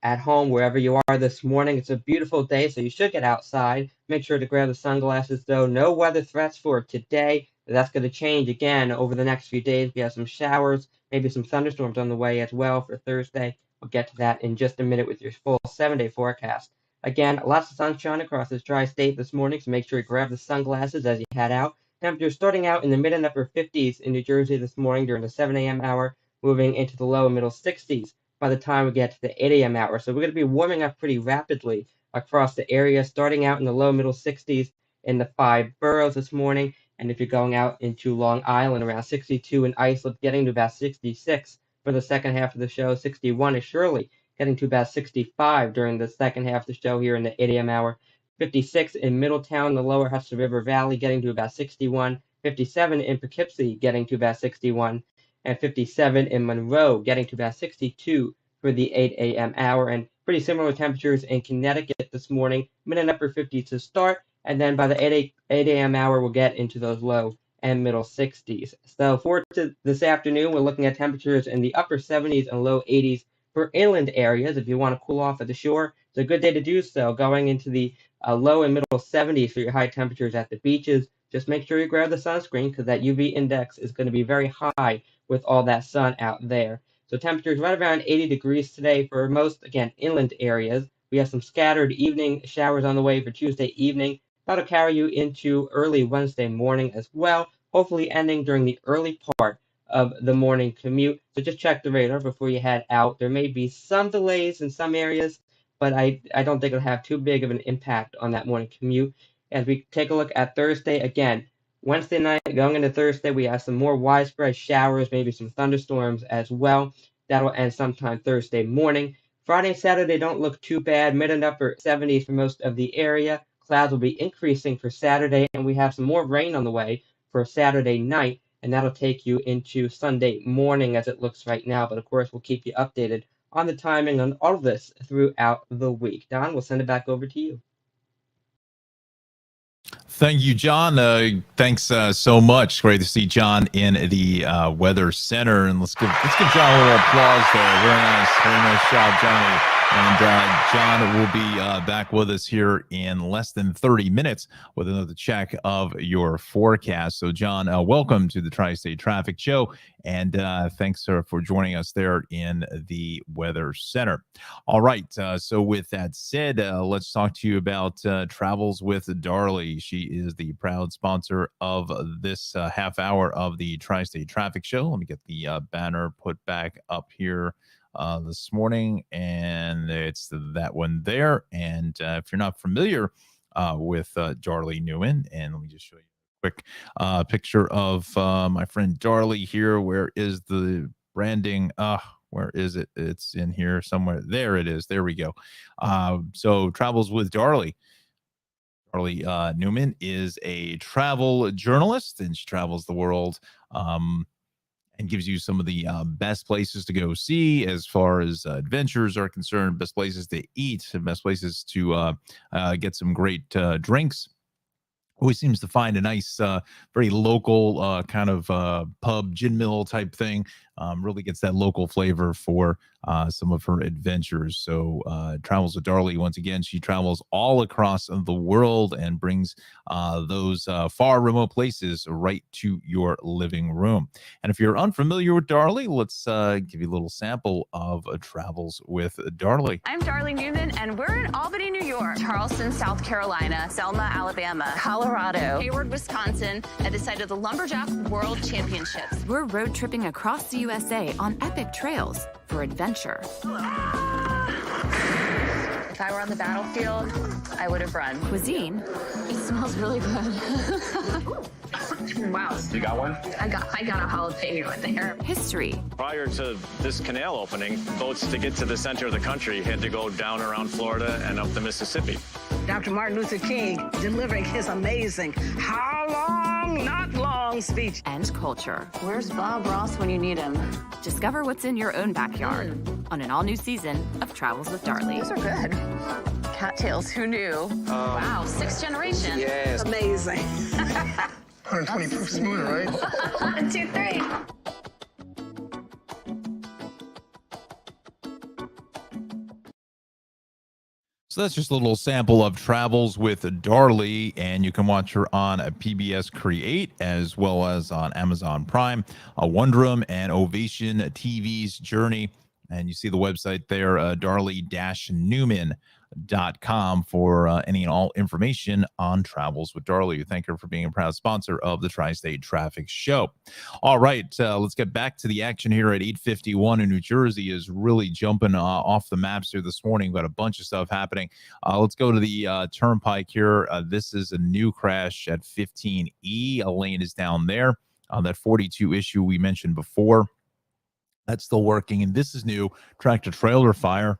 at home, wherever you are this morning. It's a beautiful day, so you should get outside. Make sure to grab the sunglasses, though. No weather threats for today. That's going to change again over the next few days. We have some showers, maybe some thunderstorms on the way as well for Thursday. We'll get to that in just a minute with your full 7-day forecast. Again, lots of sunshine across this tri-state this morning, so make sure you grab the sunglasses as you head out. Temperatures starting out in the mid and upper 50s in New Jersey this morning during the 7 a.m. hour, moving into the low and middle 60s by the time we get to the 8 a.m. hour. So we're going to be warming up pretty rapidly across the area, starting out in the low middle 60s in the 5 boroughs this morning. And if you're going out into Long Island, around 62 in Islip, getting to about 66 for the second half of the show. 61 is Shirley, getting to about 65 during the second half of the show here in the 8 a.m. hour. 56 in Middletown, the lower Hudson River Valley, getting to about 61. 57 in Poughkeepsie, getting to about 61. And 57 in Monroe, getting to about 62 for the 8 a.m. hour. And pretty similar temperatures in Connecticut this morning, mid and upper 50s to start. And then by the 8 a.m. hour, we'll get into those low and middle 60s. So for this afternoon, we're looking at temperatures in the upper 70s and low 80s for inland areas. If you want to cool off at the shore, it's a good day to do so. Going into the low and middle 70s for your high temperatures at the beaches. Just make sure you grab the sunscreen because that UV index is going to be very high with all that sun out there. So temperatures right around 80 degrees today for most, again, inland areas. We have some scattered evening showers on the way for Tuesday evening. That'll carry you into early Wednesday morning as well, hopefully ending during the early part of the morning commute. So just check the radar before you head out. There may be some delays in some areas, but I don't think it'll have too big of an impact on that morning commute. As we take a look at Thursday, again, Wednesday night going into Thursday, we have some more widespread showers, maybe some thunderstorms as well. That'll end sometime Thursday morning. Friday and Saturday don't look too bad, mid and upper 70s for most of the area. Clouds will be increasing for Saturday, and we have some more rain on the way for Saturday night, and that'll take you into Sunday morning as it looks right now. But of course, we'll keep you updated on the timing on all of this throughout the week. Don, we'll send it back over to you. Thank you, John. Thanks so much. Great to see John in the Weather Center, and let's give John a little applause there. Very nice job, Johnny. And John will be back with us here in less than 30 minutes with another check of your forecast. So, John, welcome to the Tri-State Traffic Show, and thanks for joining us there in the Weather Center. All right, so with that said, let's talk to you about Travels with Darley. She is the proud sponsor of this half hour of the Tri-State Traffic Show. Let me get the banner put back up here this morning, and it's that one there. And if you're not familiar with Darley Newman, and let me just show you a quick picture of my friend Darley here. Where is the branding? Where is it? It's in here somewhere. There it is. There we go. So Travels with Darley. Darley Newman is a travel journalist, and she travels the world and gives you some of the best places to go see as far as adventures are concerned, best places to eat, and best places to get some great drinks. Always seems to find a nice, very local kind of pub, gin mill type thing. Really gets that local flavor for some of her adventures. So Travels with Darley, once again, she travels all across the world and brings those far remote places right to your living room. And if you're unfamiliar with Darley, let's give you a little sample of Travels with Darley. I'm Darley Newman, and we're in Albany, New York, Charleston, South Carolina, Selma, Alabama, Colorado, Colorado, Hayward, Wisconsin, at the site of the Lumberjack World Championships. We're road tripping across the USA on epic trails for adventure. If I were on the battlefield, I would have run. Cuisine. It smells really good. Wow. You got one? I got a jalapeno in there. History. Prior to this canal opening, boats to get to the center of the country had to go down around Florida and up the Mississippi. Dr. Martin Luther King delivering his amazing "How long, not long" speech. And culture. Where's Bob Ross when you need him? Discover what's in your own backyard on an all-new season of Travels with Darlie. Those are good. Cattails, who knew? Wow, 6th generation. Yes. Amazing. 120 proof smooth, right? 1, 2, 3. So that's just a little sample of Travels with Darlie, and you can watch her on a PBS Create as well as on Amazon Prime, Wonderum, and Ovation TV's Journey. And you see the website there, darlie-newman.com for any and all information on Travels with Darlie. We thank her for being a proud sponsor of the Tri-State Traffic Show. All right, let's get back to the action here at 8:51. In New Jersey is really jumping off the maps here this morning. We've got a bunch of stuff happening. Let's go to the Turnpike here. This is a new crash at 15E. A lane is down there. That 42 issue we mentioned before, that's still working. And this is new. Tractor trailer fire.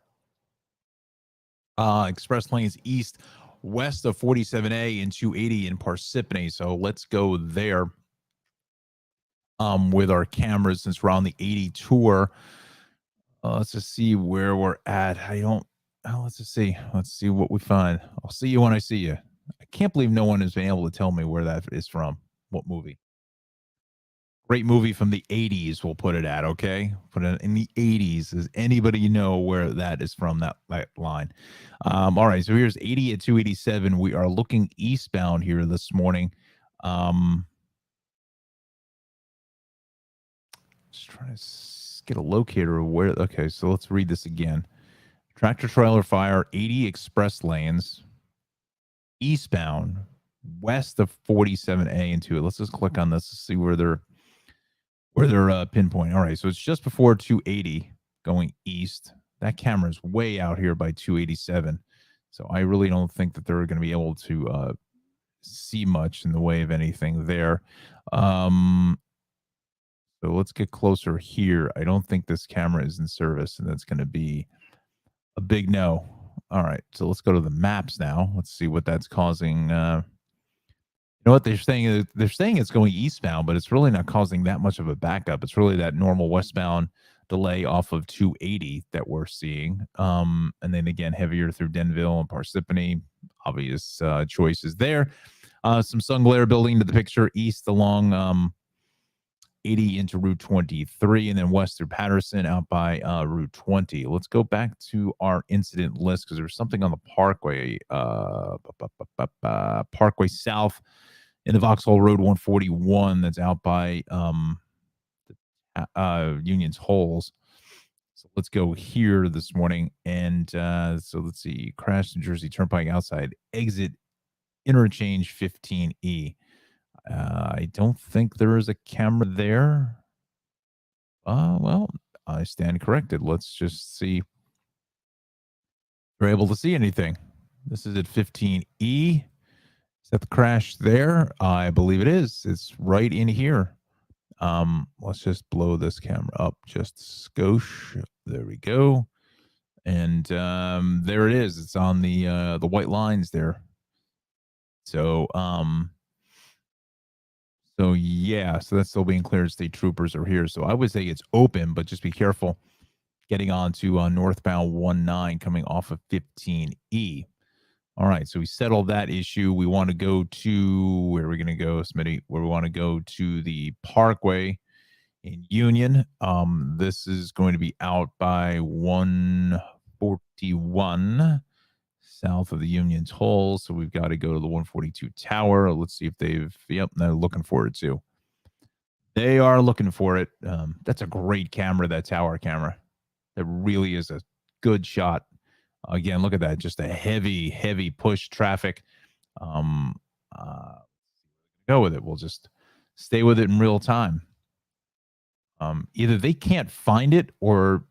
Express lanes east, west of 47A and 280 in Parsippany. So let's go there with our cameras since we're on the 80 tour. Let's just see where we're at. Let's just see. Let's see what we find. I'll see you when I see you. I can't believe no one has been able to tell me where that is from. What movie? Great movie from the 80s, we'll put it at, okay? Put it in the 80s. Does anybody know where that is from, that line? All right, so here's 80 at 287. We are looking eastbound here this morning. Just trying to get a locator of where. Okay, so let's read this again. Tractor trailer fire, 80 express lanes, eastbound, west of 47A and 2. Let's just click on this to see where they're pinpointing. All right, so it's just before 280 going east. That camera's way out here by 287. So I really don't think that they're going to be able to see much in the way of anything there. So let's get closer here. I don't think this camera is in service, and that's going to be a big no. All right, so let's go to the maps now. Let's see what that's causing. You know what they're saying? They're saying it's going eastbound, but it's really not causing that much of a backup. It's really that normal westbound delay off of 280 that we're seeing. And then again, heavier through Denville and Parsippany. Obvious choices there. Some sun glare building into the picture east along 80 into Route 23, and then west through Patterson out by Route 20. Let's go back to our incident list because there's something on the Parkway, Parkway South in the Vauxhall Road 141 that's out by Union's Holes. So let's go here this morning. And so let's see, crash New Jersey Turnpike outside exit interchange 15E. I don't think there is a camera there. Well, I stand corrected. Let's just see if we're able to see anything. This is at 15E. Is that the crash there? I believe it is. It's right in here. Let's just blow this camera up just skosh. There we go. And there it is. It's on the white lines there. So yeah, so that's still being cleared. State troopers are here. So I would say it's open, but just be careful getting on to northbound 19 coming off of 15E. All right, so we settled that issue. We want to go to, where are we going to go, Smitty? Where we want to go to the Parkway in Union. This is going to be out by 141 south of the Union's Hole. So we've got to go to the 142 Tower. Let's see if they've, yep, they're looking for it too. They are looking for it. That's a great camera, that tower camera. That really is a good shot. Again, look at that. Just a heavy, heavy push traffic. go with it. We'll just stay with it in real time. Either they can't find it or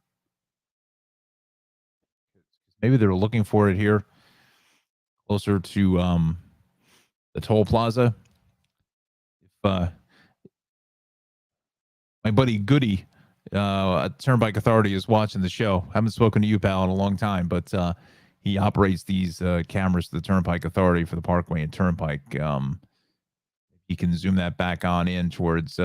maybe they're looking for it here closer to the toll plaza. If my buddy Goody at Turnpike Authority is watching the show. Haven't spoken to you, pal, in a long time, but he operates these cameras to the Turnpike Authority for the Parkway and Turnpike. He can zoom that back on in towards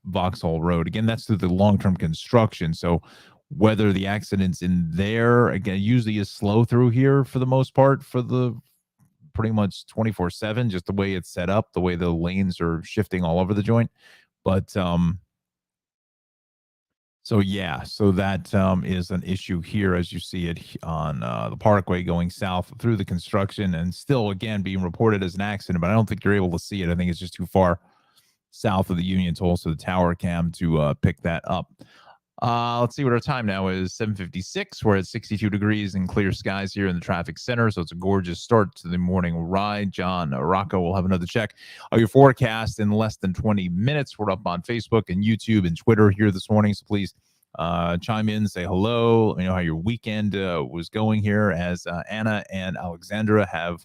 Vauxhall Road. Again, that's through the long-term construction. So whether the accident's in there, again, usually is slow through here for the most part for the pretty much 24/7, just the way it's set up, the way the lanes are shifting all over the joint. But so that is an issue here as you see it on the Parkway going south through the construction and still, again, being reported as an accident, but I don't think you're able to see it. I think it's just too far south of the Union Toll, so the tower cam to pick that up. Let's see what our time now is. 7:56. We're at 62 degrees and clear skies here in the traffic center, so it's a gorgeous start to the morning ride. John Rocco will have another check of your forecast in less than 20 minutes. We're up on Facebook and YouTube and Twitter here this morning, so please chime in, say hello. Let me know how your weekend was going here, as Anna and Alexandra have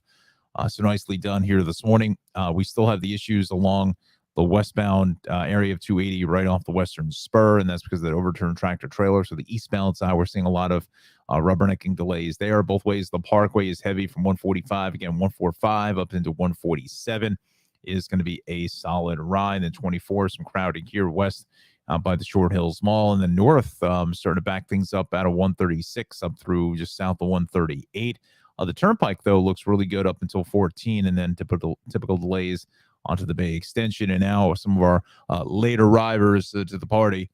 so nicely done here this morning. We still have the issues along the westbound area of 280 right off the western spur, and that's because of that overturned tractor trailer. So the eastbound side, we're seeing a lot of rubbernecking delays there both ways. The Parkway is heavy from 145, again, 145 up into 147 is going to be a solid ride. Then 24, some crowding here west by the Short Hills Mall, and then north starting to back things up out of 136 up through just south of 138. The Turnpike, though, looks really good up until 14, and then typical delays onto the Bay Extension. And now some of our later arrivers to the party,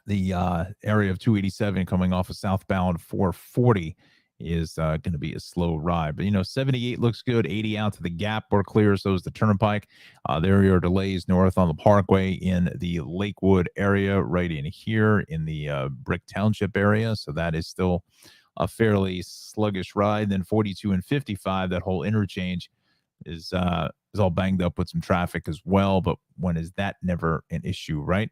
the area of 287 coming off of southbound 440 is going to be a slow ride. But, 78 looks good. 80 out to the Gap. We're clear. So is the Turnpike. There are delays north on the Parkway in the Lakewood area, right in here in the Brick Township area. So that is still a fairly sluggish ride. Then 42 and 55, that whole interchange is all banged up with some traffic as well. But when is that never an issue, right?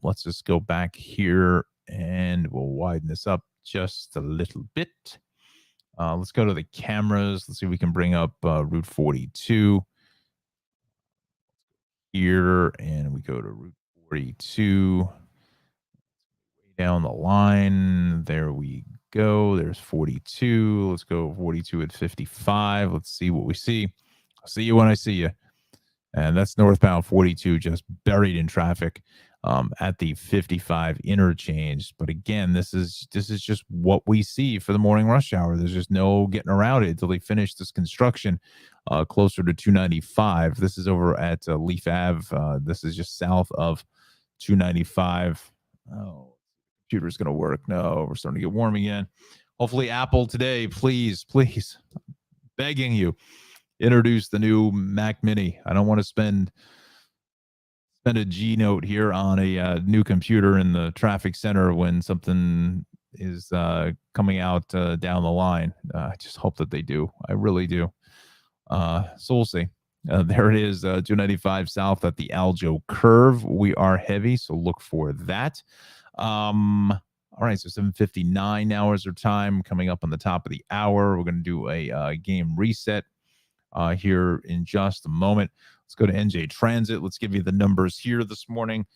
Let's just go back here and we'll widen this up just a little bit. Let's go to the cameras. Let's see if we can bring up Route 42 here, and we go to Route 42 down the line. There we go. There's 42. Let's go 42 at 55. Let's see what we see. I'll see you when I see you. And that's northbound 42 just buried in traffic at the 55 interchange. But again, this is just what we see for the morning rush hour. There's just no getting around it until they finish this construction closer to 295. This is over at Leaf Ave. This is just south of 295. Oh, computer's going to work. No, we're starting to get warm again. Hopefully Apple today, please, begging you, introduce the new Mac Mini. I don't want to spend a G note here on a new computer in the traffic center when something is coming out down the line. I just hope that they do. I really do. So we'll see. There it is, 295 south at the Aljo curve. We are heavy, so look for that. All right, so 7:59 now is our time. Coming up on the top of the hour, we're going to do a game reset here in just a moment. Let's go to NJ Transit. Let's give you the numbers here this morning.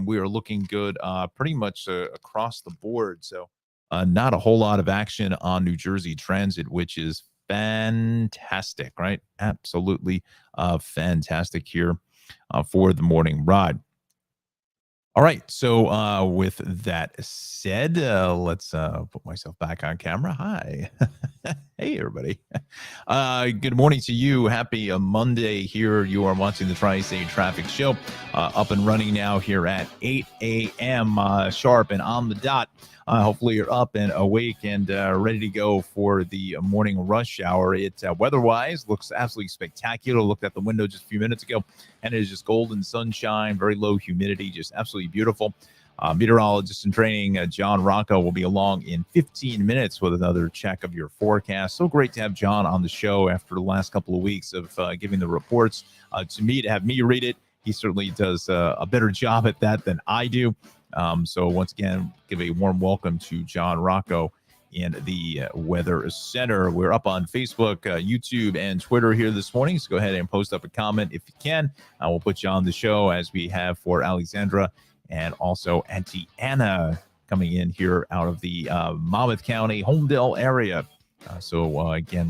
We are looking good pretty much across the board. So not a whole lot of action on New Jersey Transit, which is fantastic, right? Absolutely fantastic here for the morning ride. All right, so with that said, let's put myself back on camera. Hi. Hey, everybody. Good morning to you. Happy Monday here. You are watching the Tri-State Traffic Show, up and running now here at 8 a.m. Sharp and on the dot. Hopefully you're up and awake and ready to go for the morning rush hour. It weather-wise looks absolutely spectacular. Looked at the window just a few minutes ago, and it is just golden sunshine, very low humidity, just absolutely beautiful. Meteorologist in training, John Rocco, will be along in 15 minutes with another check of your forecast. So great to have John on the show after the last couple of weeks of giving the reports to me, to have me read it. He certainly does a better job at that than I do. So once again, give a warm welcome to John Rocco in the Weather Center. We're up on Facebook, YouTube, and Twitter here this morning. So go ahead and post up a comment if you can. We'll put you on the show as we have for Alexandra and also Auntie Anna coming in here out of the Monmouth County, Homedale area.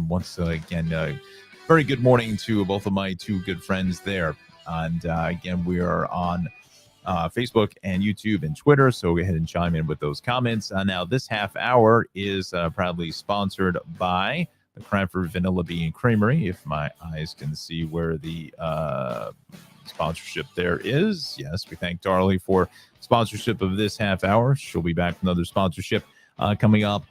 Once again, very good morning to both of my two good friends there. And again, we are on Facebook and YouTube and Twitter, so go ahead and chime in with those comments. Now, this half hour is proudly sponsored by the Cranford Vanilla Bean Creamery. If my eyes can see where the sponsorship there is. Yes, we thank Darlie for sponsorship of this half hour. She'll be back with another sponsorship coming up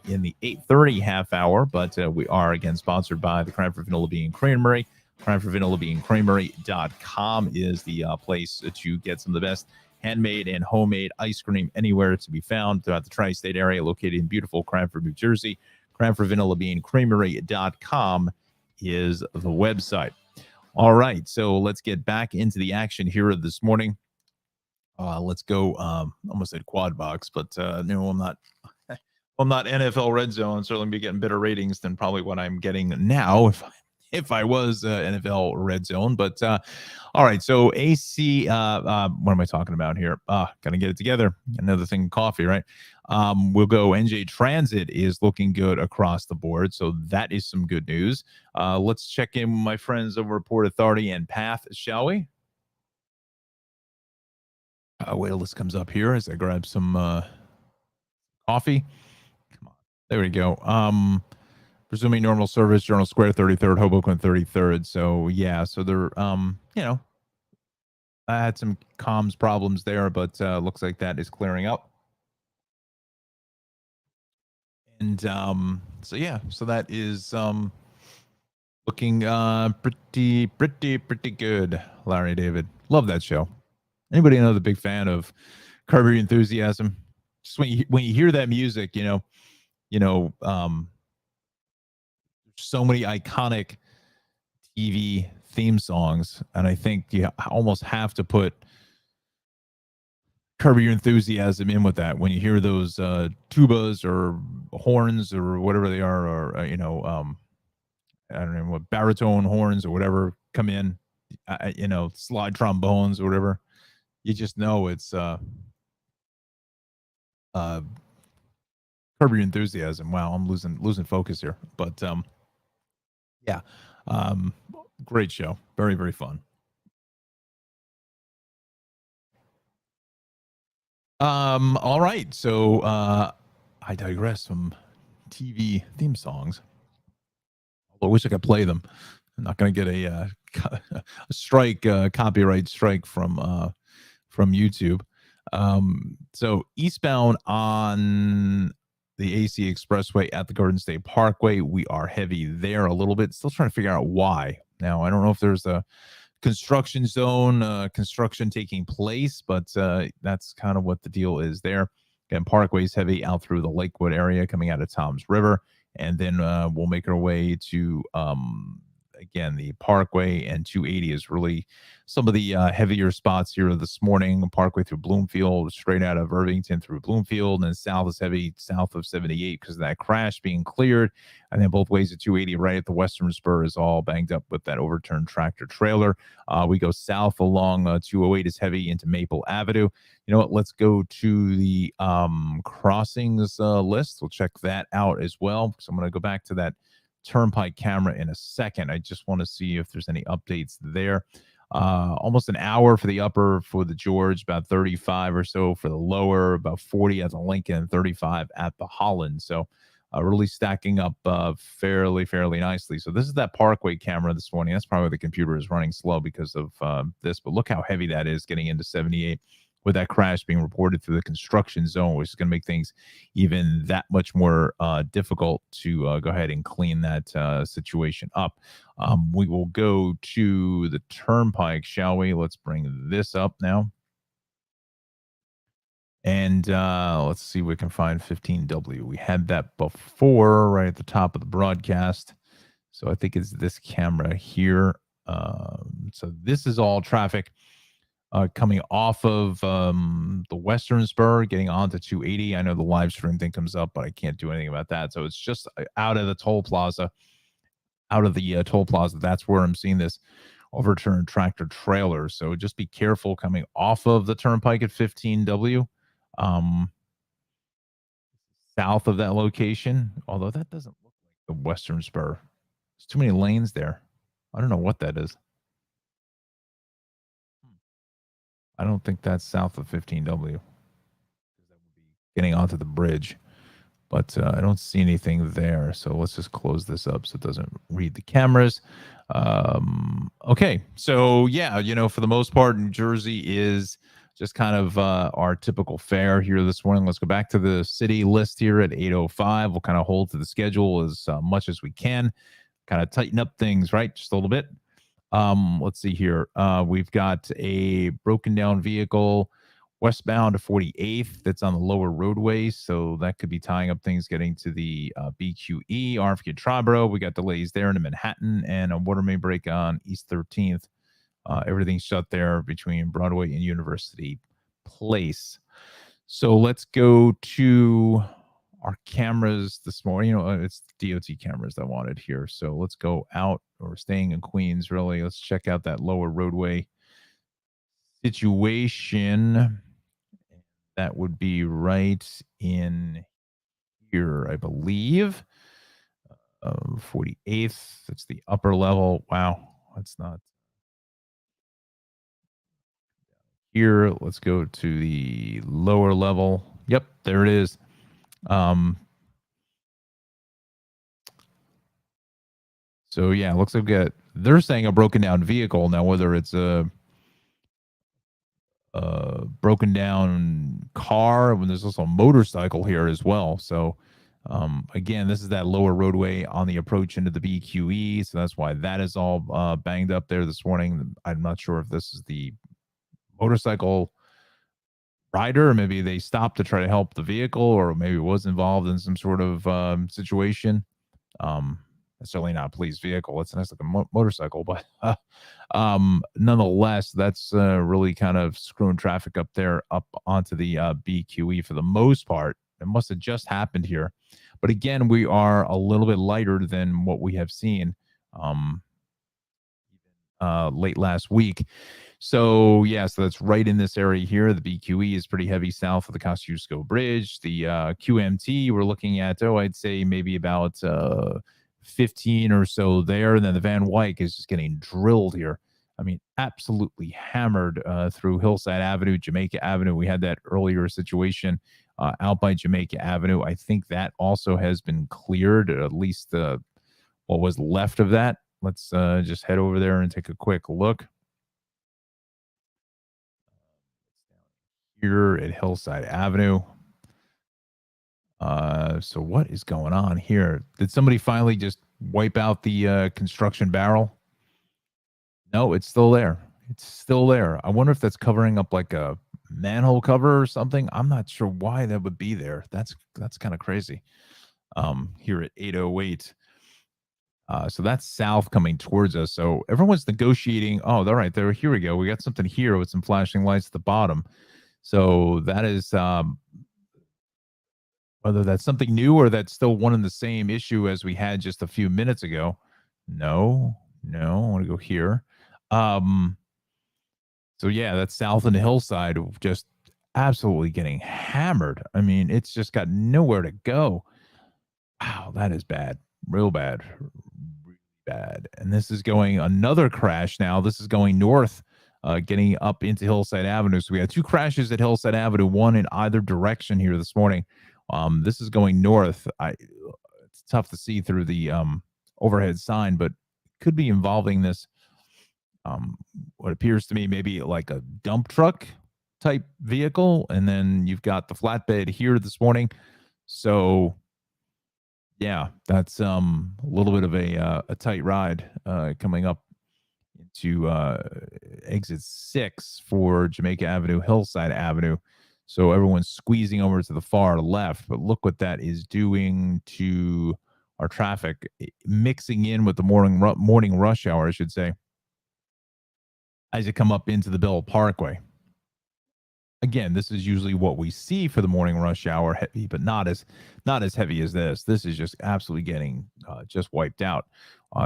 in the 8:30 half hour, but we are again sponsored by the Cranford Vanilla Bean Creamery. CranfordVanillaBeanCreamery.com is the place to get some of the best handmade and homemade ice cream anywhere to be found throughout the tri-state area, located in beautiful Cranford, New Jersey. CranfordVanillaBeanCreamery.com is the website. All right, so let's get back into the action here this morning. Let's go. Almost said quad box, but no, I'm not. I'm not NFL Red Zone. Certainly be getting better ratings than probably what I'm getting now if I was NFL Red Zone. But all right, so AC. What am I talking about here? Gotta get it together. Another thing, coffee, right? We'll go. NJ Transit is looking good across the board, so that is some good news. Let's check in with my friends over at Port Authority and Path, shall we? Wait till this comes up here as I grab some coffee. Come on, there we go. Presuming normal service, Journal Square 33rd, Hoboken 33rd. So yeah, so they're I had some comms problems there, but looks like that is clearing up. And so that is looking pretty good. Larry David, love that show. Anybody another big fan of Curb Your Enthusiasm? Just when you hear that music, so many iconic TV theme songs, and I think you almost have to put Curb Your Enthusiasm in with that when you hear those tubas or horns or whatever they are, or I don't know what, baritone horns or whatever come in, slide trombones or whatever. You just know it's Curb Your Enthusiasm. Wow, I'm losing focus here, but great show, very, very fun. All right, so I digress from TV theme songs. Although I wish I could play them. I'm not going to get a strike, copyright strike from YouTube. So eastbound on the AC Expressway at the Garden State Parkway, we are heavy there a little bit. Still trying to figure out why. Now, I don't know if there's a construction zone, construction taking place, but that's kind of what the deal is there. Again, Parkway's heavy out through the Lakewood area coming out of Toms River. And then we'll make our way to, again, the Parkway, and 280 is really some of the heavier spots here this morning. Parkway through Bloomfield, straight out of Irvington through Bloomfield, and south is heavy south of 78 because of that crash being cleared. And then both ways at 280 right at the western spur is all banged up with that overturned tractor trailer. We go south along 208 is heavy into Maple Avenue. You know what? Let's go to the crossings list. We'll check that out as well. So I'm going to go back to that Turnpike camera in a second. I just want to see if there's any updates there. Almost an hour for the upper for the George, about 35 or so for the lower, about 40 at the Lincoln, 35 at the Holland. So really stacking up fairly nicely. So this is that Parkway camera this morning. That's probably the computer is running slow because of this, but look how heavy that is getting into 78 with that crash being reported through the construction zone, which is going to make things even that much more difficult to go ahead and clean that situation up. We will go to the Turnpike, shall we? Let's bring this up now. And let's see if we can find 15W. We had that before right at the top of the broadcast. So I think it's this camera here. So this is all traffic coming off of the Western Spur, getting onto 280. I know the live stream thing comes up, but I can't do anything about that. So it's just out of the toll plaza. That's where I'm seeing this overturned tractor trailer. So just be careful coming off of the turnpike at 15W. South of that location, although that doesn't look like the Western Spur. There's too many lanes there. I don't know what that is. I don't think that's south of 15W. Getting onto the bridge, but I don't see anything there. So let's just close this up so it doesn't read the cameras. Okay, so yeah, for the most part, New Jersey is just kind of our typical fare here this morning. Let's go back to the city list here at 8:05. We'll kind of hold to the schedule as much as we can, kind of tighten up things, right? Just a little bit. Let's see here. We've got a broken down vehicle westbound to 48th that's on the lower roadway, so that could be tying up things getting to the BQE, RFK Triborough. We got delays there in Manhattan, and a water main break on East 13th. Everything's shut there between Broadway and University Place. So let's go to our cameras this morning. It's DOT cameras I wanted here. So let's go out, or staying in Queens, really. Let's check out that lower roadway situation. That would be right in here, I believe. 48th. That's the upper level. Wow, that's not here. Let's go to the lower level. Yep, there it is. So yeah, it looks like they're saying a broken down vehicle. Now, whether it's a broken down car, when there's also a motorcycle here as well. So again, this is that lower roadway on the approach into the BQE. So that's why that is all banged up there this morning. I'm not sure if this is the motorcycle rider, or maybe they stopped to try to help the vehicle, or maybe was involved in some sort of situation. It's certainly not a police vehicle. It's nice like a motorcycle, but nonetheless, that's really kind of screwing traffic up there, up onto the BQE for the most part. It must have just happened here. But again, we are a little bit lighter than what we have seen late last week. So yeah, so that's right in this area here. The BQE is pretty heavy south of the Kosciuszko Bridge. The QMT, we're looking at, I'd say maybe about 15 or so there. And then the Van Wyck is just getting drilled here. I mean, absolutely hammered through Hillside Avenue, Jamaica Avenue. We had that earlier situation out by Jamaica Avenue. I think that also has been cleared, at least what was left of that. Let's just head over there and take a quick look. Here at Hillside Avenue. So what is going on here? Did somebody finally just wipe out the construction barrel? No, it's still there. It's still there. I wonder if that's covering up like a manhole cover or something. I'm not sure why that would be there. That's kind of crazy. Here at 808. So that's south coming towards us. So everyone's negotiating. Oh, all right, there. Here we go. We got something here with some flashing lights at the bottom. So that is whether that's something new or that's still one and the same issue as we had just a few minutes ago. No, I want to go here. So yeah, that's south in the Hillside, just absolutely getting hammered. I mean, it's just got nowhere to go. Wow, that is bad. Real bad. Really bad. And this is going another crash now. This is going north, getting up into Hillside Avenue. So we had two crashes at Hillside Avenue, one in either direction here this morning. This is going north. It's tough to see through the overhead sign, but could be involving this what appears to me maybe like a dump truck type vehicle, and then you've got the flatbed here this morning. So yeah, that's a little bit of a tight ride coming up into exit 6 for Jamaica Avenue, Hillside Avenue. So everyone's squeezing over to the far left. But look what that is doing to our traffic, mixing in with the morning rush hour, I should say, as you come up into the Bell Parkway. Again, this is usually what we see for the morning rush hour, heavy, but not as heavy as this. This is just absolutely getting just wiped out.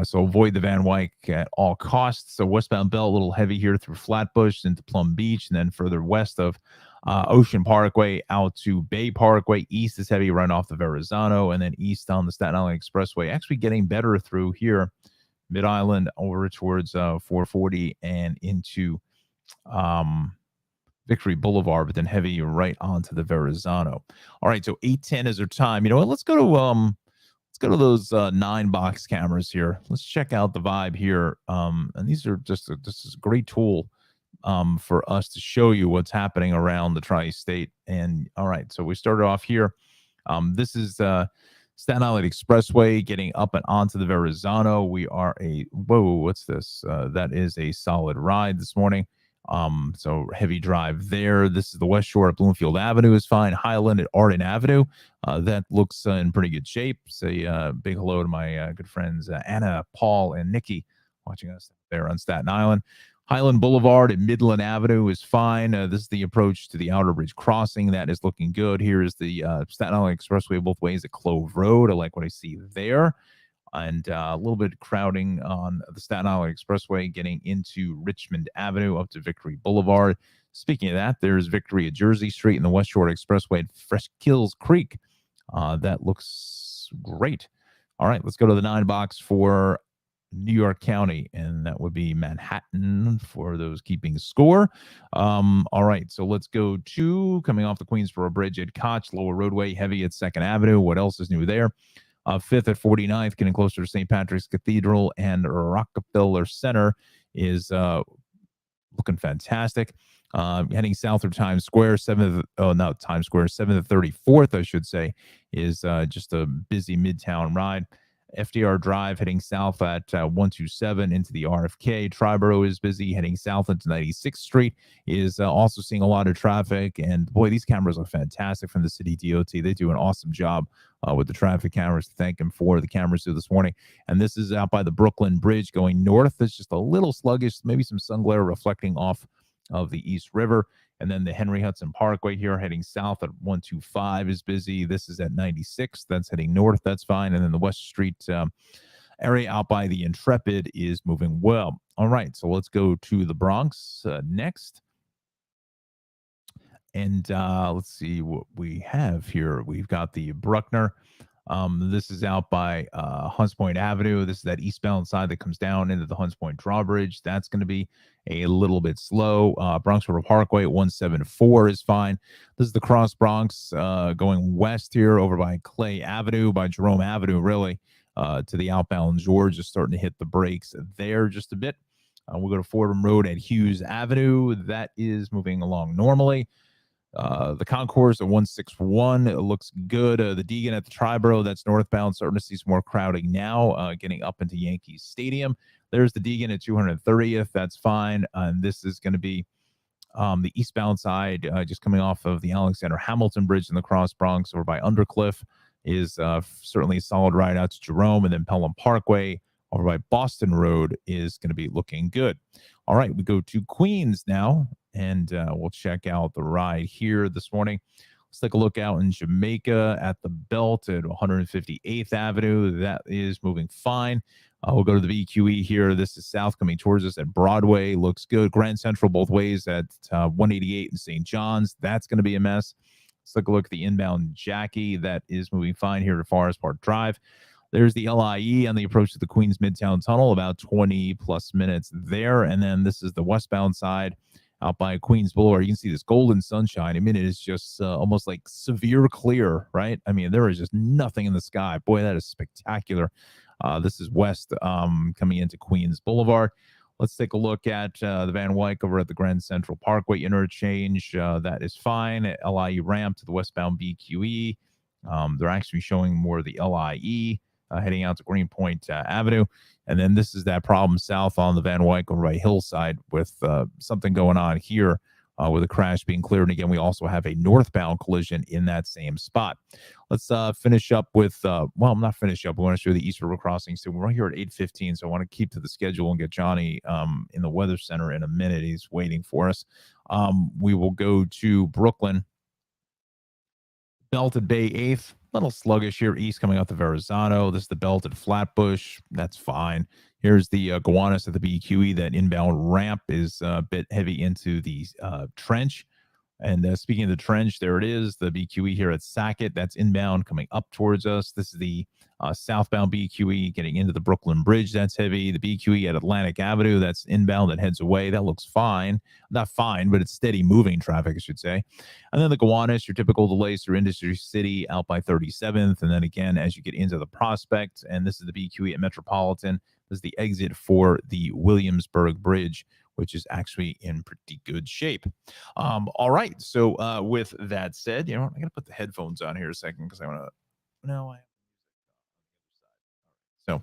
So avoid the Van Wyck at all costs. So westbound Bell, a little heavy here through Flatbush into Plum Beach, and then further west of Ocean Parkway out to Bay Parkway. East is heavy right off the Verrazano, and then east on the Staten Island Expressway. Actually getting better through here, Mid-Island over towards 440 and into Victory Boulevard, but then heavy right onto the Verrazano. All right, so 8:10 is our time. You know what? Let's go to those 9-box cameras here. Let's check out the vibe here. And these are just this is a great tool for us to show you what's happening around the tri-state. And all right, so we started off here. This is Staten Island Expressway getting up and onto the Verrazano. We are what's this? That is a solid ride this morning. So heavy drive there. This is the West Shore at Bloomfield Avenue is fine. Highland at Arden Avenue. That looks in pretty good shape. Say big hello to my good friends Anna, Paul, and Nikki watching us there on Staten Island. Highland Boulevard at Midland Avenue is fine. This is the approach to the Outer Bridge Crossing. That is looking good. Here is the Staten Island Expressway both ways at Clove Road. I like what I see there. And a little bit crowding on the Staten Island Expressway getting into Richmond Avenue up to Victory Boulevard. Speaking of that, there's Victory at Jersey Street and the West Shore Expressway at Fresh Kills Creek. That looks great. All right, let's go to the 9-box for New York County, and that would be Manhattan for those keeping score. All right, so let's go to coming off the Queensboro Bridge at Koch, Lower Roadway, heavy at 2nd Avenue. What else is new there? 5th at 49th, getting closer to St. Patrick's Cathedral, and Rockefeller Center is looking fantastic. Heading south through Times Square, 7th at 34th, I should say, is just a busy Midtown ride. FDR Drive heading south at 127 into the RFK. Triborough is busy. Heading south into 96th Street is also seeing a lot of traffic. And boy, these cameras are fantastic from the city DOT. They do an awesome job with the traffic cameras. Thank them for the cameras do this morning. And this is out by the Brooklyn Bridge going north. It's just a little sluggish, maybe some sun glare reflecting off of the East River. And then the Henry Hudson Parkway here heading south at 125 is busy. This is at 96. That's heading north. That's fine. And then the West Street area out by the Intrepid is moving well. All right, so let's go to the Bronx next. And let's see what we have here. We've got the Bruckner. This is out by Hunts Point Avenue. This is that eastbound side that comes down into the Hunts Point drawbridge. That's going to be a little bit slow. Bronx River Parkway at 174 is fine. This is the Cross Bronx going west here over by Clay Avenue, by Jerome Avenue, really, to the outbound George is starting to hit the brakes there just a bit. We'll go to Fordham Road at Hughes Avenue. That is moving along normally. The Concourse at 161, it looks good. The Deegan at the Triborough, that's northbound, starting to see some more crowding now, getting up into Yankee Stadium. There's the Deegan at 230th, that's fine. And this is going to be the eastbound side, just coming off of the Alexander Hamilton Bridge in the Cross Bronx over by Undercliff is certainly a solid ride out to Jerome. And then Pelham Parkway over by Boston Road is going to be looking good. All right, we go to Queens now, and we'll check out the ride here this morning. Let's take a look out in Jamaica at the Belt at 158th Avenue. That is moving fine. We'll go to the BQE here. This is south coming towards us at Broadway. Looks good. Grand Central both ways at 188 and St. John's. That's going to be a mess. Let's take a look at the inbound Jackie. That is moving fine here to Forest Park Drive. There's the LIE on the approach to the Queens Midtown Tunnel, about 20 plus minutes there. And then this is the westbound side out by Queens Boulevard. You can see this golden sunshine. I mean, it is just almost like severe clear, right? I mean, there is just nothing in the sky. Boy, that is spectacular. This is west coming into Queens Boulevard. Let's take a look at the Van Wyck over at the Grand Central Parkway interchange. That is fine. LIE ramp to the westbound BQE. They're actually showing more of the LIE. Heading out to Greenpoint Avenue. And then this is that problem south on the Van Wyck over by Hillside with something going on here with a crash being cleared. And again, we also have a northbound collision in that same spot. Let's finish up with, well, I'm not finished up. We want to show the East River Crossing. So we're right here at 8:15. So I want to keep to the schedule and get Johnny in the Weather Center in a minute. He's waiting for us. We will go to Brooklyn. Belted Bay 8th, little sluggish here east coming out the Verrazano. This is the Belted Flatbush. That's fine. Here's the Gowanus at the BQE. That inbound ramp is a bit heavy into the trench. And speaking of the trench, there it is, the BQE here at Sackett. That's inbound coming up towards us. This is the southbound BQE getting into the Brooklyn Bridge. That's heavy. The BQE at Atlantic Avenue, that's inbound that heads away. That looks fine. Not fine, but it's steady moving traffic, I should say. And then the Gowanus, your typical delays through Industry City out by 37th. And then again, as you get into the Prospect, and this is the BQE at Metropolitan. This is the exit for the Williamsburg Bridge, which is actually in pretty good shape. All right. So with that said, I'm going to put the headphones on here a second because I want to, no, so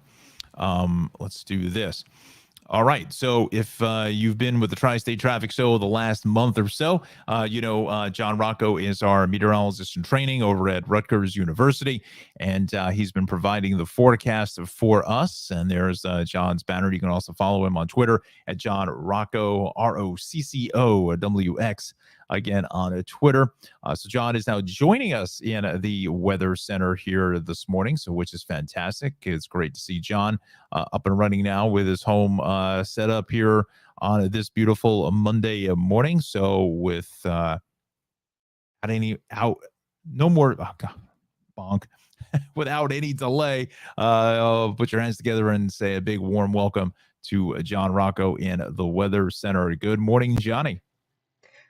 let's do this. All right. So if you've been with the Tri-State Traffic Show the last month or so, John Rocco is our meteorologist in training over at Rutgers University, and he's been providing the forecast for us. And there's John's banner. You can also follow him on Twitter at John Rocco, ROCCOWX. Again on Twitter. So John is now joining us in the Weather Center here this morning, so which is fantastic. It's great to see John up and running now with his home set up here on this beautiful Monday morning. So with no more bonk. Without any delay, put your hands together and say a big warm welcome to John Rocco in the Weather Center. Good morning, Johnny.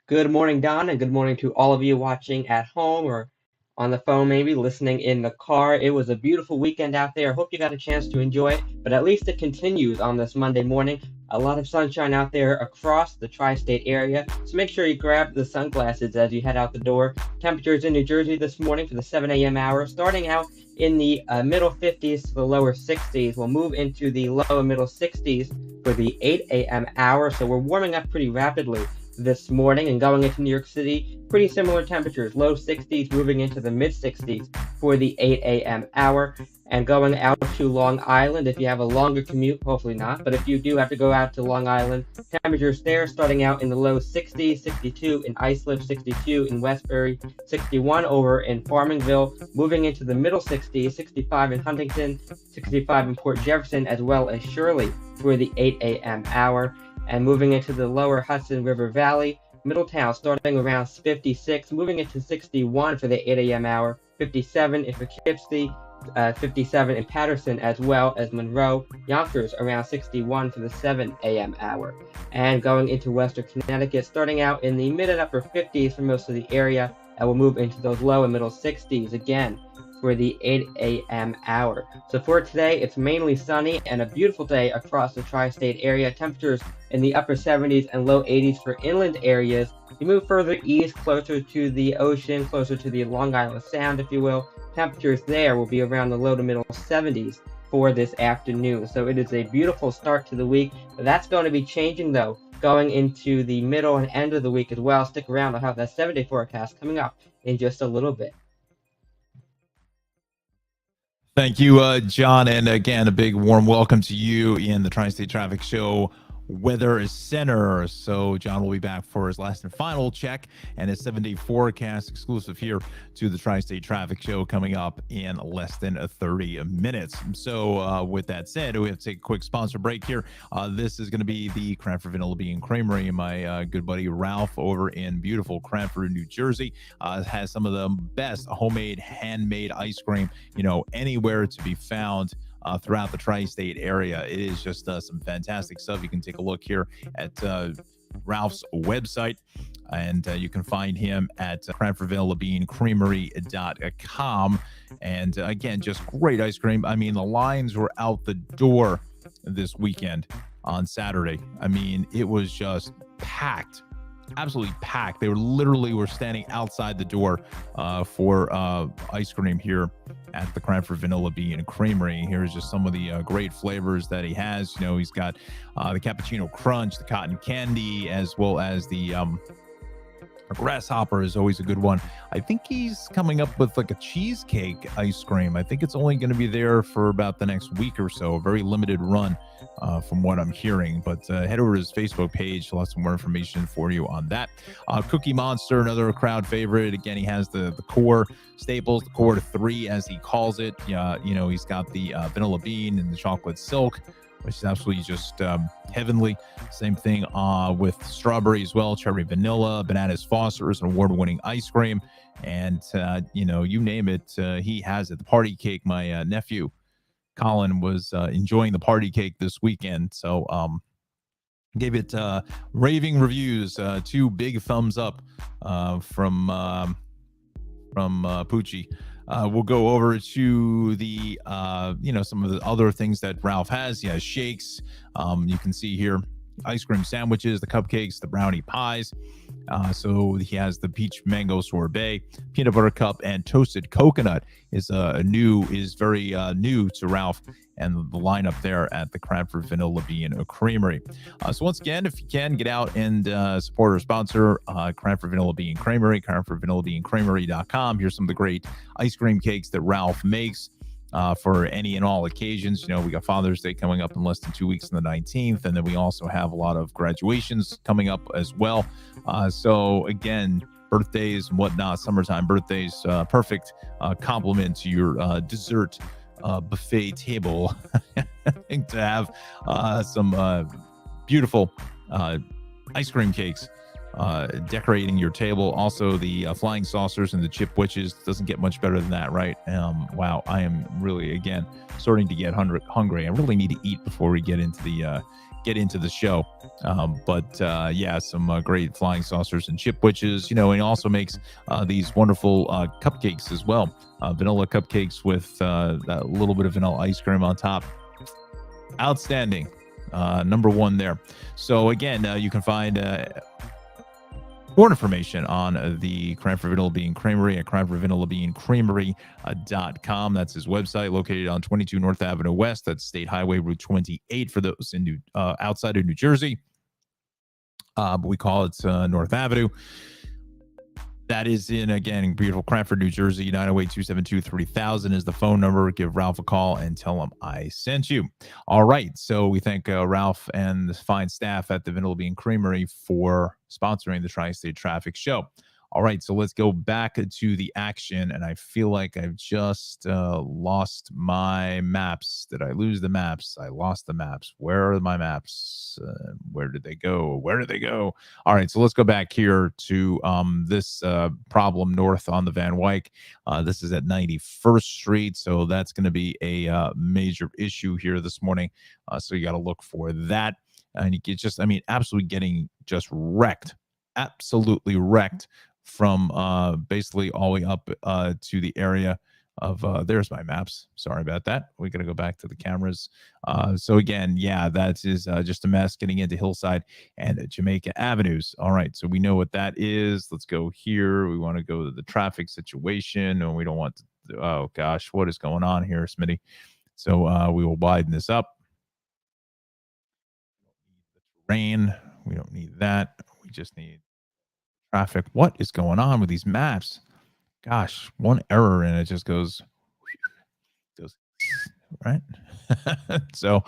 Good morning, Don, and good morning to all of you watching at home or on the phone, maybe listening in the car. It was a beautiful weekend out there. I hope you got a chance to enjoy it, but at least it continues on this Monday morning. A lot of sunshine out there across the tri-state area, so make sure you grab the sunglasses as you head out the door. Temperatures in New Jersey this morning for the 7 a.m. hour, starting out in the middle 50s to the lower 60s. We'll move into the low and middle 60s for the 8 a.m. hour, so we're warming up pretty rapidly this morning. And going into New York City, pretty similar temperatures, low 60s moving into the mid 60s for the 8 a.m. hour. And going out to Long Island, if you have a longer commute, hopefully not, but if you do have to go out to Long Island, temperatures there starting out in the low 60s, 62 in Islip, 62 in Westbury, 61 over in Farmingville, moving into the middle 60s, 65 in Huntington, 65 in Port Jefferson, as well as Shirley for the 8 a.m. hour. And moving into the lower Hudson River Valley, Middletown starting around 56, moving into 61 for the 8 a.m. hour, 57 in Poughkeepsie, 57 in Patterson, as well as Monroe. Yonkers around 61 for the 7 a.m. hour. And going into Western Connecticut, starting out in the mid and upper 50s for most of the area, and we'll move into those low and middle 60s again for the 8 a.m. hour. So for today, it's mainly sunny and a beautiful day across the tri-state area. Temperatures in the upper 70s and low 80s for inland areas. You move further east, closer to the ocean, closer to the Long Island Sound, if you will. Temperatures there will be around the low to middle 70s for this afternoon. So it is a beautiful start to the week. That's going to be changing, though, going into the middle and end of the week as well. Stick around. I'll have that 7-day forecast coming up in just a little bit. Thank you, John. And again, a big warm welcome to you in the Tri-State Traffic Show Weather Center. So John will be back for his last and final check and his 7-day forecast exclusive here to the Tri-State Traffic Show coming up in less than 30 minutes. So with that said, we have to take a quick sponsor break here. This is going to be the Cranford Vanilla Bean Creamery. My good buddy Ralph over in beautiful Cranford, New Jersey, has some of the best homemade, handmade ice cream, anywhere to be found throughout the tri-state area. It is just some fantastic stuff. You can take a look here at Ralph's website, and you can find him at CranfordVanillaBeanCreamery.com. And again, just great ice cream. I mean, the lines were out the door this weekend on Saturday. I mean, it was just packed. Absolutely packed. They were standing outside the door for ice cream here at the Cranford Vanilla Bean Creamery. Here's just some of the great flavors that he has. He's got the cappuccino crunch, the cotton candy, as well as the A grasshopper is always a good one. I think he's coming up with like a cheesecake ice cream. I think it's only going to be there for about the next week or so. A very limited run from what I'm hearing. But head over to his Facebook page. He'll have some more information for you on that. Cookie Monster, another crowd favorite. Again, he has the core staples, the core to 3, as he calls it. He's got the vanilla bean and the chocolate silk, which is absolutely just heavenly. Same thing with strawberry as well, cherry vanilla, Bananas Foster's, an award-winning ice cream. And, you name it, he has it. The party cake, my nephew, Colin, was enjoying the party cake this weekend. So gave it raving reviews, 2 big thumbs up from Poochie. We'll go over to the, some of the other things that Ralph has. He has shakes. You can see here, ice cream sandwiches, the cupcakes, the brownie pies. So he has the peach mango sorbet, peanut butter cup, and toasted coconut is very new to Ralph and the lineup there at the Cranford Vanilla Bean Creamery. So once again, if you can, get out and support our sponsor, Cranford Vanilla Bean Creamery, CranfordVanillaBeanCreamery.com. Here's some of the great ice cream cakes that Ralph makes for any and all occasions. We got Father's Day coming up in less than 2 weeks on the 19th, and then we also have a lot of graduations coming up as well. So again, birthdays and whatnot, summertime birthdays, perfect complement to your dessert buffet table. I think to have some beautiful ice cream cakes decorating your table. Also, the flying saucers and the chip witches. Doesn't get much better than that, right? Wow, I am really, again, starting to get hungry. I really need to eat before we get into the show. But some great flying saucers and chip witches. And he also makes these wonderful cupcakes as well. Vanilla cupcakes with that little bit of vanilla ice cream on top. Outstanding. Number 1 there. So again, you can find more information on the Cranford Vanilla Bean Creamery at CranfordVanillaBeanCreamery.com. That's his website, located on 22 North Avenue West. That's State Highway Route 28 for those in outside of New Jersey. But we call it North Avenue. That is in, again, beautiful Cranford, New Jersey. 908-272-3000 is the phone number. Give Ralph a call and tell him I sent you. All right. So we thank Ralph and the fine staff at the Vanilla Bean Creamery for sponsoring the Tri-State Traffic Show. All right, so let's go back to the action, and I feel like I've just lost my maps. Did I lose the maps? I lost the maps. Where are my maps? Where did they go? Where did they go? All right, so let's go back here to this problem north on the Van Wyck. This is at 91st Street, so that's going to be a major issue here this morning. So you got to look for that. And you get just, absolutely getting just wrecked. Absolutely wrecked from basically all the way up to the area of there's my maps. Sorry about that. We got to go back to the cameras. So again, yeah, that is just a mess getting into Hillside and Jamaica Avenues. All right, so we know what that is. Let's go here. We want to go to the traffic situation, and we don't want to, oh gosh, what is going on here, Smitty? So we will widen this up. Rain, we don't need that. We just need traffic. What is going on with these maps? Gosh, one error and it just goes right. So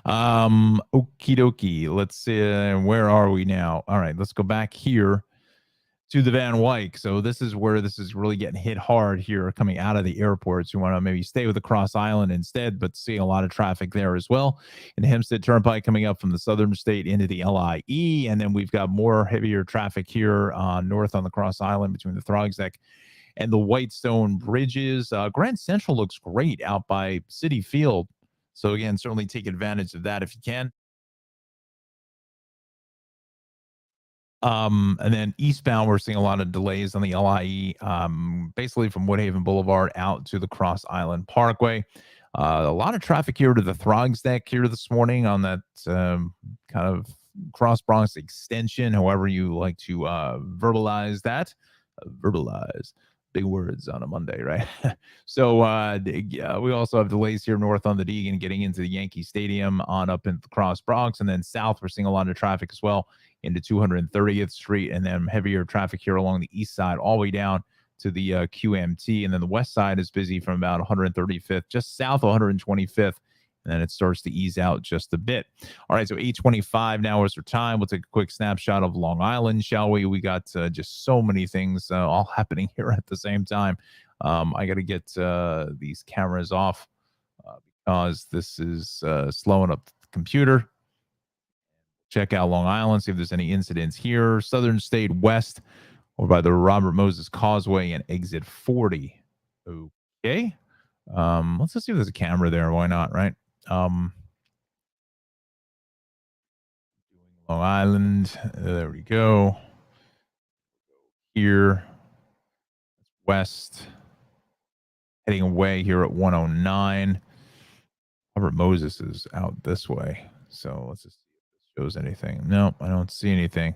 okie dokie, let's see, where are we now? All right, let's go back here to the Van Wyck. So this is where this is really getting hit hard here coming out of the airports. You want to maybe stay with the Cross Island instead, but seeing a lot of traffic there as well. And Hempstead Turnpike coming up from the southern state into the LIE. And then we've got more heavier traffic here north on the Cross Island between the Throgs Neck and the Whitestone Bridges. Grand Central looks great out by City Field. So again, certainly take advantage of that if you can. And then eastbound, we're seeing a lot of delays on the LIE, basically from Woodhaven Boulevard out to the Cross Island Parkway. A lot of traffic here to the Throgs Neck here this morning on that kind of Cross Bronx extension, however you like to verbalize that. Verbalize. Big words on a Monday, right? So we also have delays here north on the Deegan getting into the Yankee Stadium on up in the Cross Bronx. And then south, we're seeing a lot of traffic as well into 230th Street, and then heavier traffic here along the east side, all the way down to the QMT. And then the west side is busy from about 135th, just south of 125th. And then it starts to ease out just a bit. All right, so 8:25 now is our time. We'll take a quick snapshot of Long Island, shall we? We got just so many things all happening here at the same time. I got to get these cameras off because this is slowing up the computer. Check out Long Island, see if there's any incidents here. Southern State West, or by the Robert Moses Causeway and exit 40. Okay. Let's just see if there's a camera there. Why not, right? Long Island. There we go. Here. West. Heading away here at 109. Robert Moses is out this way. So let's just see if this shows anything. No, I don't see anything.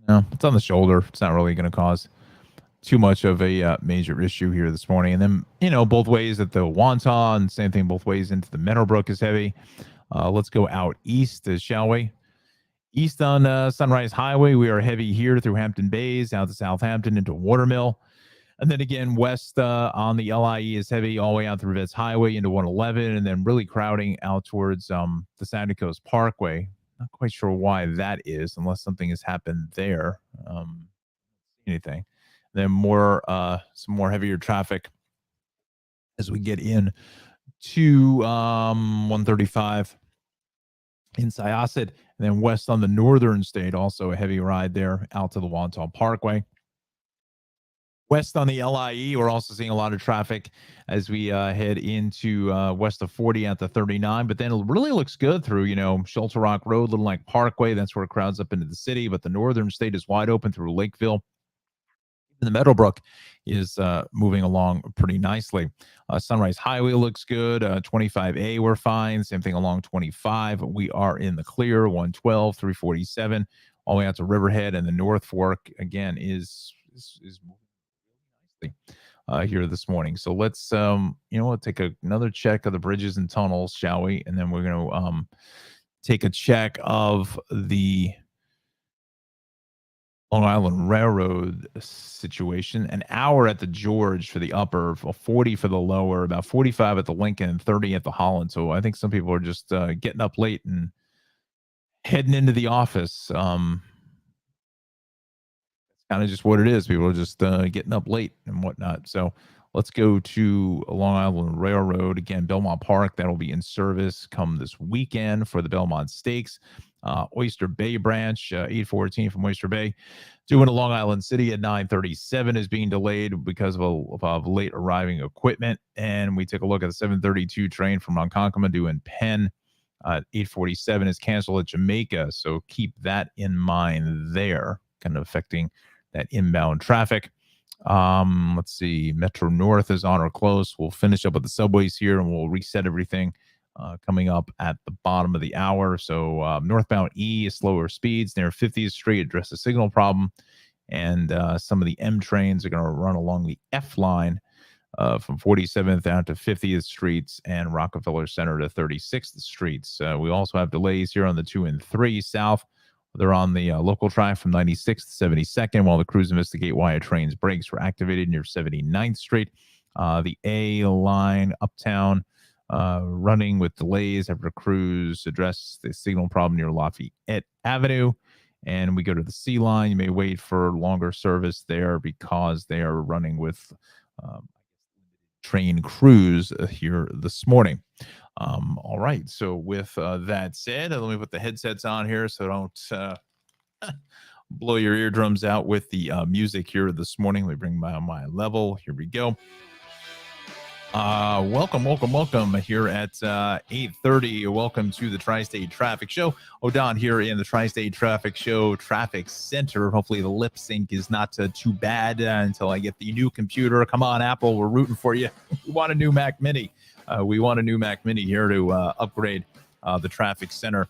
No, it's on the shoulder. It's not really going to cause too much of a major issue here this morning. And then, both ways at the Wonton, same thing both ways into the Meadowbrook is heavy. Let's go out east, shall we? East on Sunrise Highway, we are heavy here through Hampton Bays, out to Southampton into Watermill. And then again, west on the LIE is heavy all the way out through Vets Highway into 111, and then really crowding out towards the Santa Coast Parkway. Not quite sure why that is, unless something has happened there. Anything. Then some more heavier traffic as we get in to 135 in Syosset, and then west on the northern state, also a heavy ride there out to the Wonton Parkway. West on the LIE, we're also seeing a lot of traffic as we head into west of 40 at the 39, but then it really looks good through, Shelter Rock Road, Little Neck Parkway. That's where it crowds up into the city, but the northern state is wide open through Lakeville. The Meadowbrook is moving along pretty nicely. Sunrise Highway looks good. 25A, we're fine. Same thing along 25. We are in the clear. 112, 347, all the way out to Riverhead, and the North Fork again is moving nicely here this morning. So let's take another check of the bridges and tunnels, shall we? And then we're going to take a check of the Long Island Railroad situation. An hour at the George for the upper, 40 for the lower, about 45 at the Lincoln, and 30 at the Holland. So I think some people are just getting up late and heading into the office. It's kind of just what it is. People are just getting up late and whatnot. So let's go to Long Island Railroad. Again, Belmont Park, that'll be in service come this weekend for the Belmont Stakes. Oyster Bay branch, 814 from Oyster Bay. Doing to Long Island City at 9:37 is being delayed because of late arriving equipment. And we take a look at the 732 train from Ronkonkoma doing Penn. 847 is canceled at Jamaica. So keep that in mind there, kind of affecting that inbound traffic. Let's see. Metro North is on or close. We'll finish up with the subways here and we'll reset everything coming up at the bottom of the hour. So northbound E is slower speeds near 50th Street, address the signal problem. And some of the M trains are going to run along the F line from 47th down to 50th Streets and Rockefeller Center to 36th Streets. We also have delays here on the 2 and 3 south. They're on the local track from 96th to 72nd, while the crews investigate why a train's brakes were activated near 79th Street. The A line uptown running with delays after crews address the signal problem near Lafayette Avenue. And we go to the C line. You may wait for longer service there because they are running with train crews here this morning. All right. So with that said, let me put the headsets on here so don't blow your eardrums out with the music here this morning. Let me bring my level. Here we go. Welcome here at 8:30. Welcome to the Tri-State Traffic Show. Don here in the Tri-State Traffic Show Traffic Center. Hopefully the lip sync is not too bad until I get the new computer. Come on, Apple, we're rooting for you. We want a new Mac Mini. We want a new Mac Mini here to upgrade the Traffic Center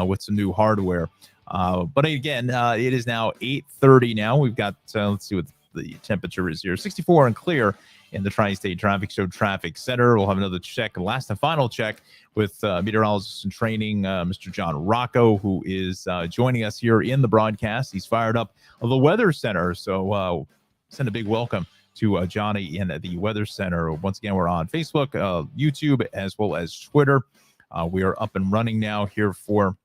with some new hardware. But again, it is now 8:30 now. We've got, let's see what the temperature is here. 64 and clear. in the Tri-State Traffic Show Traffic Center. We'll have another check, last and final check, with meteorologist in training, Mr. John Rocco, who is joining us here in the broadcast. He's fired up the Weather Center. So send a big welcome to Johnny in the Weather Center. Once again, we're on Facebook, YouTube, as well as Twitter. We are up and running now here for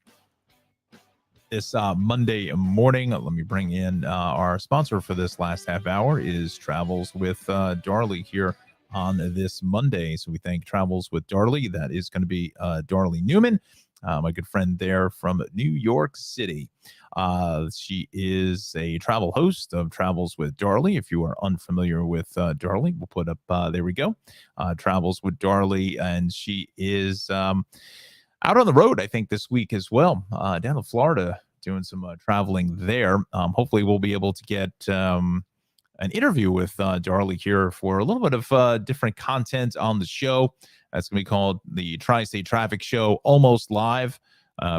this Monday morning. Let me bring in our sponsor for this last half hour is Travels with Darley here on this Monday. So we thank Travels with Darley. That is going to be Darley Newman, my good friend there from New York City. She is a travel host of Travels with Darley. If you are unfamiliar with Darley, we'll put up, there we go, Travels with Darley. And she is out on the road, I think, this week as well, down to Florida, doing some traveling there. Hopefully we'll be able to get an interview with Darley here for a little bit of different content on the show. That's going to be called the Tri-State Traffic Show Almost Live,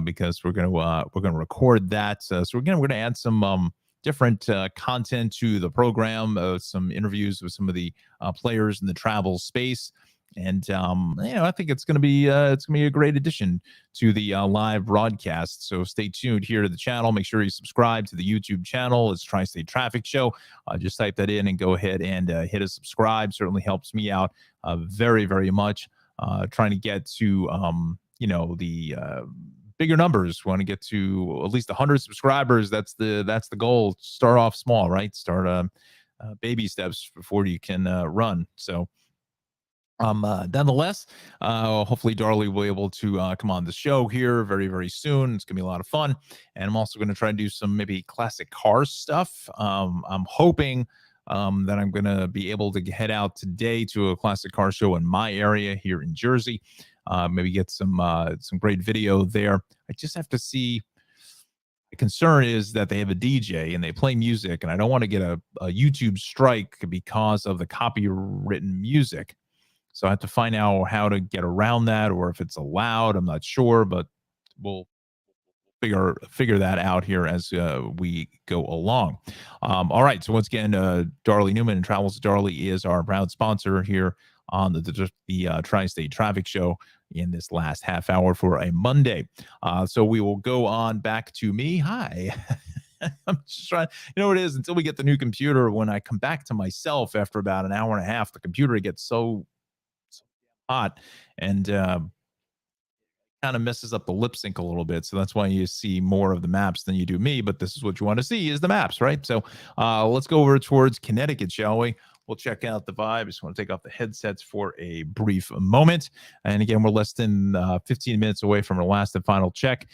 because we're going to record that. So we're going to add some different content to the program, some interviews with some of the players in the travel space. And I think it's going to be a great addition to the live broadcast. So stay tuned here to the channel. Make sure you subscribe to the YouTube channel. It's Tri-State Traffic Show. Just type that in and go ahead and hit a subscribe. Certainly helps me out very, very much. Trying to get to the bigger numbers. Want to get to at least 100 subscribers. That's the goal. Start off small, right? Start baby steps before you can run. So. Nonetheless, hopefully Darley will be able to come on the show here very, very soon. It's gonna be a lot of fun, and I'm also going to try and do some maybe classic car stuff. I'm hoping that I'm going to be able to head out today to a classic car show in my area here in Jersey. Maybe get some great video there. I just have to see. The concern is that they have a DJ and they play music, and I don't want to get a YouTube strike because of the copywritten music. So I have to find out how to get around that, or if it's allowed. I'm not sure, but we'll figure that out here as we go along. All right. So once again, Darley Newman and Travels with Darley is our proud sponsor here on the Tri-State Traffic Show in this last half hour for a Monday. So we will go on back to me. Hi. I'm just trying, what it is, until we get the new computer, when I come back to myself after about an hour and a half, the computer gets so hot and kind of messes up the lip sync a little bit. So that's why you see more of the maps than you do me, but this is what you want to see, is the maps, right? So let's go over towards Connecticut, shall we? We'll check out the vibe. I just want to take off the headsets for a brief moment. And again, we're less than 15 minutes away from our last and final check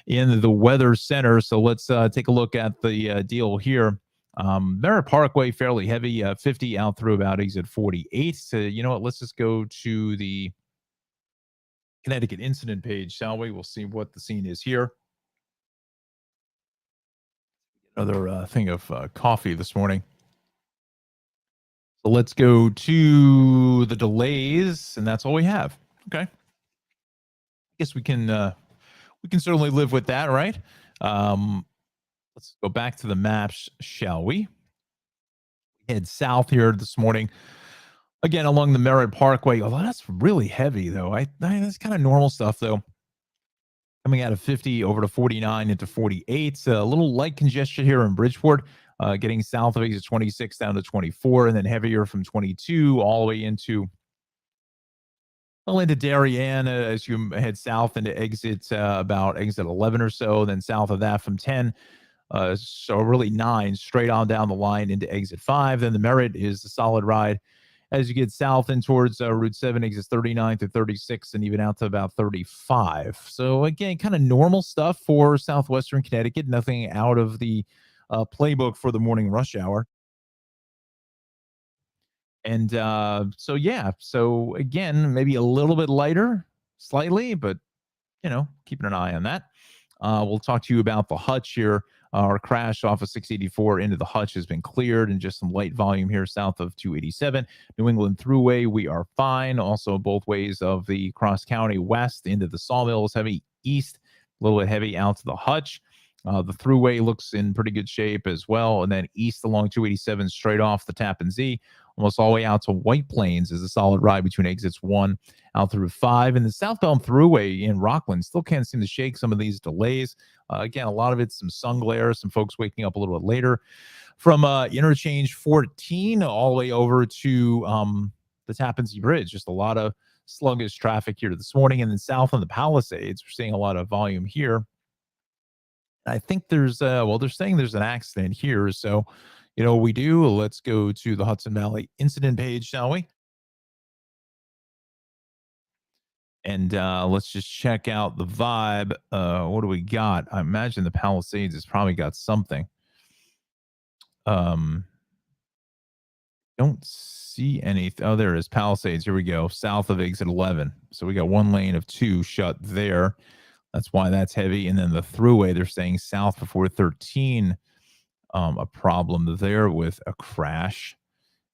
in the Weather Center. So let's take a look at the deal here. Merritt Parkway, fairly heavy, 50 out through about exit 48. So, you know what? Let's just go to the Connecticut incident page, shall we? We'll see what the scene is here. Another thing of coffee this morning. So let's go to the delays, and that's all we have. Okay. I guess we can certainly live with that, right? Let's go back to the maps, shall we? Head south here this morning. Again, along the Merritt Parkway. Oh, that's really heavy, though. That's kind of normal stuff, though. Coming out of 50 over to 49 into 48. A little light congestion here in Bridgeport. Getting south of exit 26 down to 24, and then heavier from 22 all the way into Darien as you head south into exit about exit 11 or so. Then south of that from 10. So really 9 straight on down the line into exit 5. Then the Merritt is a solid ride as you get south and towards Route 7, exits 39 to 36, and even out to about 35. So again, kind of normal stuff for southwestern Connecticut. Nothing out of the playbook for the morning rush hour. And so again, maybe a little bit lighter, slightly, but keeping an eye on that. We'll talk to you about the Hutch here. Our crash off of 684 into the Hutch has been cleared, and just some light volume here south of 287. New England Thruway, we are fine. Also, both ways of the cross county west into the Sawmills, heavy east, a little bit heavy out to the Hutch. The Thruway looks in pretty good shape as well. And then east along 287 straight off the Tappan Zee almost all the way out to White Plains is a solid ride between exits 1 out through 5. And the southbound thruway in Rockland still can't seem to shake some of these delays. Again, a lot of it's some sun glare, some folks waking up a little bit later. From interchange 14 all the way over to the Tappan Zee Bridge, just a lot of sluggish traffic here this morning. And then south on the Palisades, we're seeing a lot of volume here. I think there's they're saying there's an accident here. So, you know what we do? Let's go to the Hudson Valley incident page, shall we? And let's just check out the vibe. What do we got? I imagine the Palisades has probably got something. Don't see anything. Oh, there is Palisades. Here we go. South of exit 11. So we got one lane of 2 shut there. That's why that's heavy. And then the thruway, they're saying south before 13, a problem there with a crash.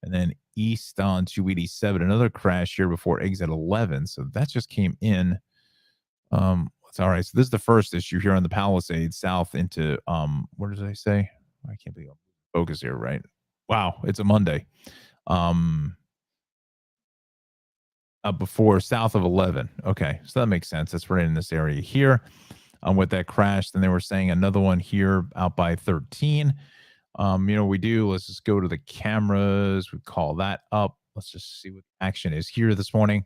And then east on 287, another crash here before exit 11. So that just came in. It's all right. So this is the first issue here on the Palisades south into, what did I say? I can't believe I'm focused here, right? Wow, it's a Monday. Before south of 11. Okay, so that makes sense. That's right in this area here. With that crash, then they were saying another one here out by 13. You know what we do? Let's just go to the cameras. We call that up. Let's just see what action is here this morning.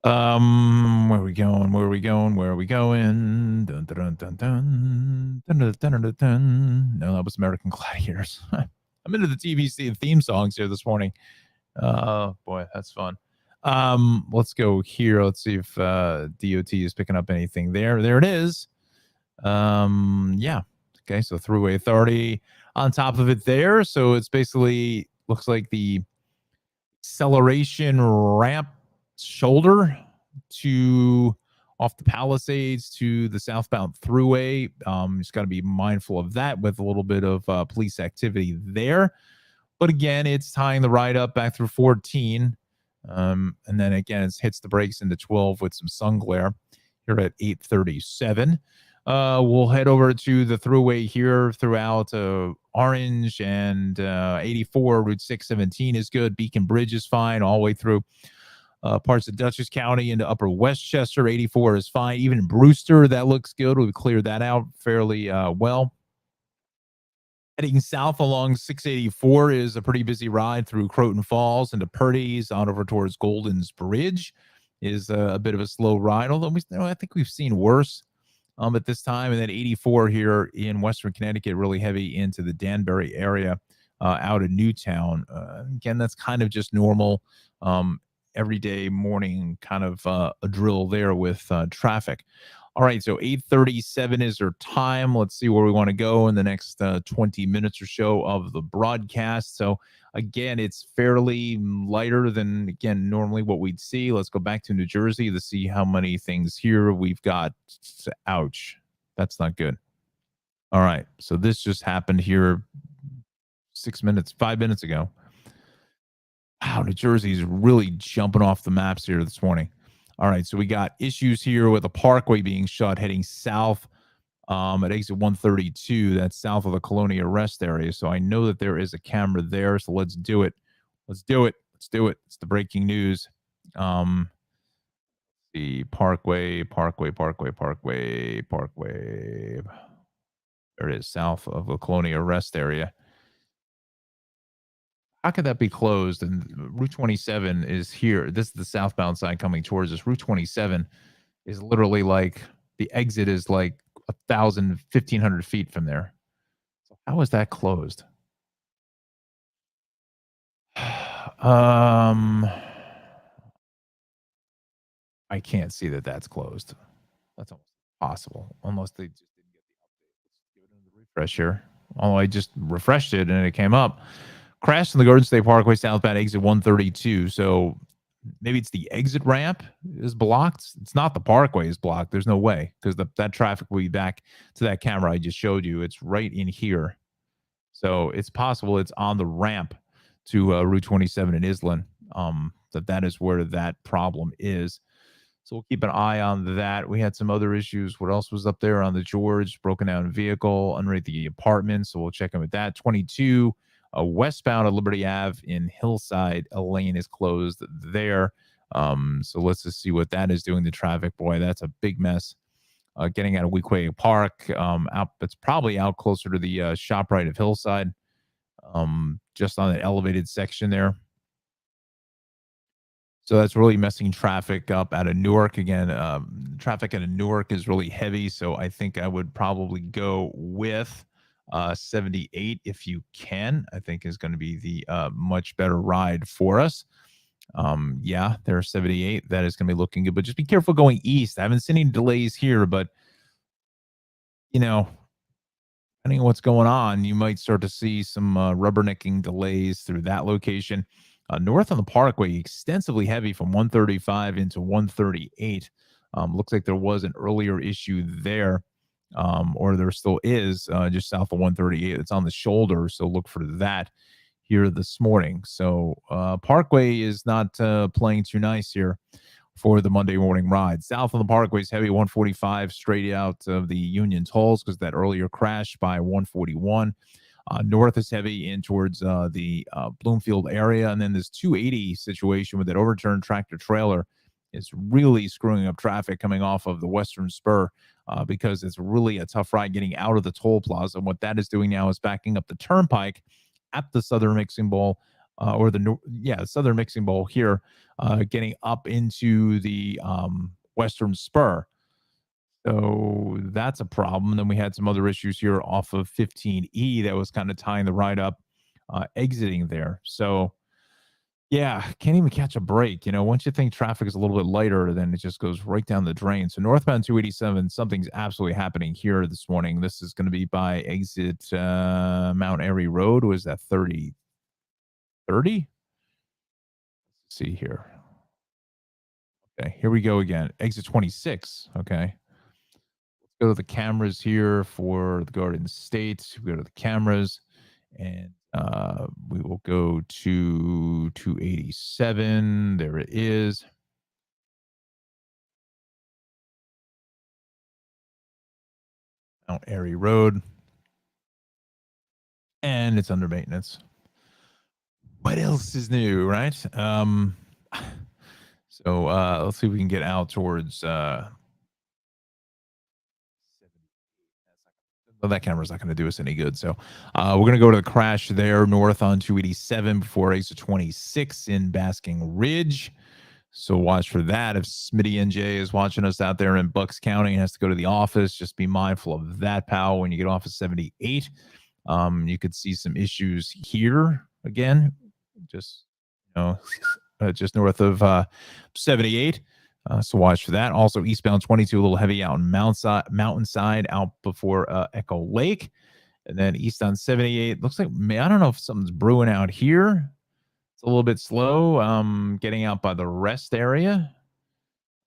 Where are we going? Where are we going? Where are we going? Dun, dun, dun, dun, dun, dun, dun, dun, dun. No, that was American Gladiators. I'm into the TVC theme songs here this morning. Oh boy, that's fun. Let's go here. Let's see if DOT is picking up anything there. There it is. Yeah. Okay, so Thruway Authority on top of it there. So it's basically looks like the acceleration ramp shoulder to off the Palisades to the southbound thruway. Just got to be mindful of that with a little bit of police activity there. But again, it's tying the ride up back through 14. And then again, it hits the brakes into 12 with some sun glare here at 8:37. We'll head over to the thruway here throughout Orange and 84. Route 617 is good. Beacon Bridge is fine all the way through parts of Dutchess County into Upper Westchester. 84 is fine. Even Brewster, that looks good. We cleared that out fairly well. Heading south along 684 is a pretty busy ride through Croton Falls into Purdy's on over towards Golden's Bridge is a bit of a slow ride, although I think we've seen worse at this time. And then 84 here in Western Connecticut, really heavy into the Danbury area out of Newtown. Again, that's kind of just normal everyday morning kind of a drill there with traffic. All right, so 8:37 is our time. Let's see where we want to go in the next 20 minutes or so of the broadcast. So again, it's fairly lighter than, again, normally what we'd see. Let's go back to New Jersey to see how many things here we've got. Ouch, that's not good. All right, so this just happened here 5 minutes ago. Wow, New Jersey's really jumping off the maps here this morning. All right, so we got issues here with a parkway being shut heading south at exit 132. That's south of the Colonia Rest area. So I know that there is a camera there. So let's do it. Let's do it. Let's do it. It's the breaking news. The parkway. There it is, south of the Colonia Rest area. How could that be closed? And Route 27 is here. This is the southbound side coming towards us. Route 27 is literally like the exit is like 1,500 feet from there. So how is that closed? I can't see that that's closed. That's almost impossible unless they just didn't get the update. Let's give it another refresh here. Although I just refreshed it and it came up. Crashed in the Garden State Parkway southbound exit 132. So maybe it's the exit ramp is blocked. It's not the parkway is blocked. There's no way because that traffic will be back to that camera I just showed you. It's right in here. So it's possible it's on the ramp to Route 27 in Island. That is where that problem is. So we'll keep an eye on that. We had some other issues. What else was up there on the George? Broken down vehicle underneath the apartment. So we'll check in with that. 22 Westbound at Liberty Ave in Hillside, a lane is closed there. So let's just see what that is doing to traffic. Boy, that's a big mess. Getting out of Weequahic Park, it's probably out closer to the ShopRite of Hillside, just on the elevated section there. So that's really messing traffic up out of Newark. Again, traffic out of Newark is really heavy, so I think I would probably go with 78 if you can. I think is going to be the much better ride for us. Yeah, there's 78. That is going to be looking good, but just be careful going east. I haven't seen any delays here, but depending on what's going on, you might start to see some rubbernecking delays through that location. North on the Parkway, extensively heavy from 135 into 138. Looks like there was an earlier issue there, or there still is, just south of 138. It's on the shoulder, so look for that here this morning. So Parkway is not playing too nice here for the Monday morning ride. South on the Parkway is heavy 145 straight out of the Union tolls because that earlier crash by 141. North is heavy in towards the Bloomfield area. And then this 280 situation with that overturned tractor trailer is really screwing up traffic coming off of the Western Spur because it's really a tough ride getting out of the toll plaza. And what that is doing now is backing up the turnpike at the Southern Mixing Bowl Southern Mixing Bowl here, getting up into the Western Spur. So that's a problem. Then we had some other issues here off of 15E that was kind of tying the ride up, exiting there. So, yeah, can't even catch a break. Once you think traffic is a little bit lighter, then it just goes right down the drain. So northbound 287, something's absolutely happening here this morning. This is going to be by exit Mount Airy Road. Was that 30? Let's see here. Okay, here we go again. Exit 26. Okay. Go to the cameras here for the Garden State. We go to the cameras and we will go to 287. There it is. Mount Airy Road. And it's under maintenance. What else is new, right? So let's see if we can get out towards that camera's not going to do us any good. So we're going to go to the crash there north on 287 before exit 26 in Basking Ridge. So watch for that. If Smitty NJ is watching us out there in Bucks County and has to go to the office, just be mindful of that, pal. When you get off of 78, you could see some issues here again, just just north of 78. So watch for that. Also, eastbound 22, a little heavy out in Mountainside, out before Echo Lake. And then east on 78. Looks like, I don't know if something's brewing out here. It's a little bit slow. Getting out by the rest area,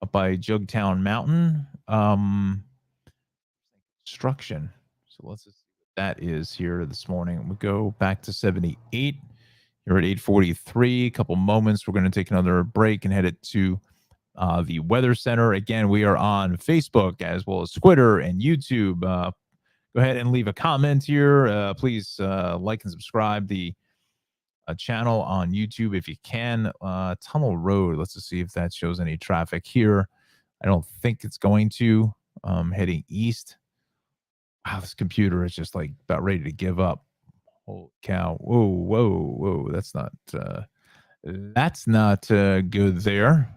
up by Jugtown Mountain. Construction. So let's just see what that is here this morning. We go back to 78. You're at 8:43. A couple moments. We're going to take another break and head it to the Weather Center. Again, we are on Facebook as well as Twitter and YouTube. Go ahead and leave a comment here. Please like and subscribe the channel on YouTube if you can. Tunnel Road. Let's just see if that shows any traffic here. I don't think it's going to. Heading east. Wow, this computer is just like about ready to give up. Holy cow. Whoa. That's not good there.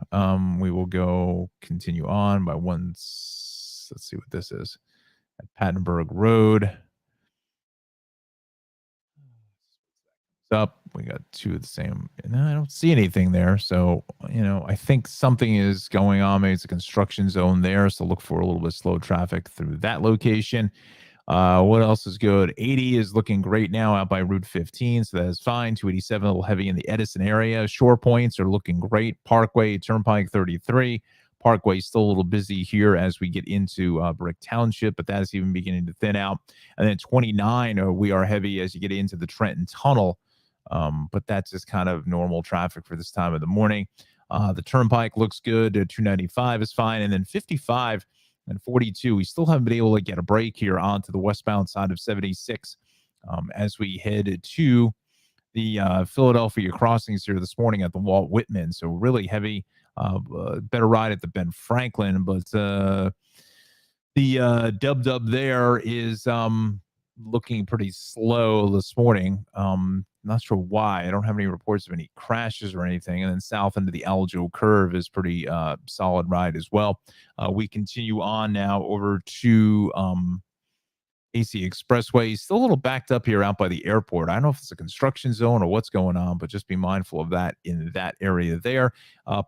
We will go continue on by let's see what this is. At Pattenberg Road. Up. We got two of the same. No, I don't see anything there. So, I think something is going on. Maybe it's a construction zone there. So look for a little bit of slow traffic through that location. What else is good? 80 is looking great now out by Route 15, so that is fine. 287 a little heavy in the Edison area. Shore points are looking great. Parkway, Turnpike 33. Parkway still a little busy here as we get into Brick Township, but that is even beginning to thin out. And then 29, we are heavy as you get into the Trenton Tunnel, but that's just kind of normal traffic for this time of the morning. The Turnpike looks good. 295 is fine, and then 55 and 42, we still haven't been able to get a break here onto the westbound side of 76 as we head to the Philadelphia crossings here this morning at the Walt Whitman. So really heavy, better ride at the Ben Franklin. But the dub there is looking pretty slow this morning. Not sure why. I don't have any reports of any crashes or anything. And then south into the Aljo curve is pretty solid ride as well. We continue on now over to AC Expressway. Still a little backed up here out by the airport. I don't know if it's a construction zone or what's going on, but just be mindful of that in that area there.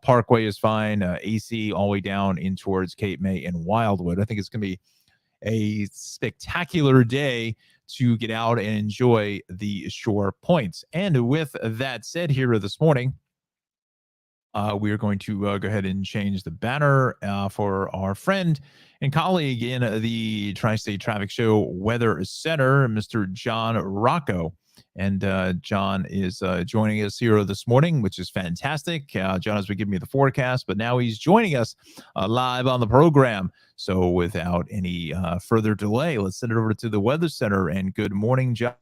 Parkway is fine. AC all the way down in towards Cape May and Wildwood. I think it's going to be a spectacular day to get out and enjoy the shore points. And with that said, here this morning, we are going to go ahead and change the banner for our friend and colleague in the Tri-State Traffic Show Weather Center, Mr. John Rocco. And John is joining us here this morning, which is fantastic. John has been giving me the forecast, but now he's joining us live on the program. So without any further delay, let's send it over to the Weather Center. And good morning, John.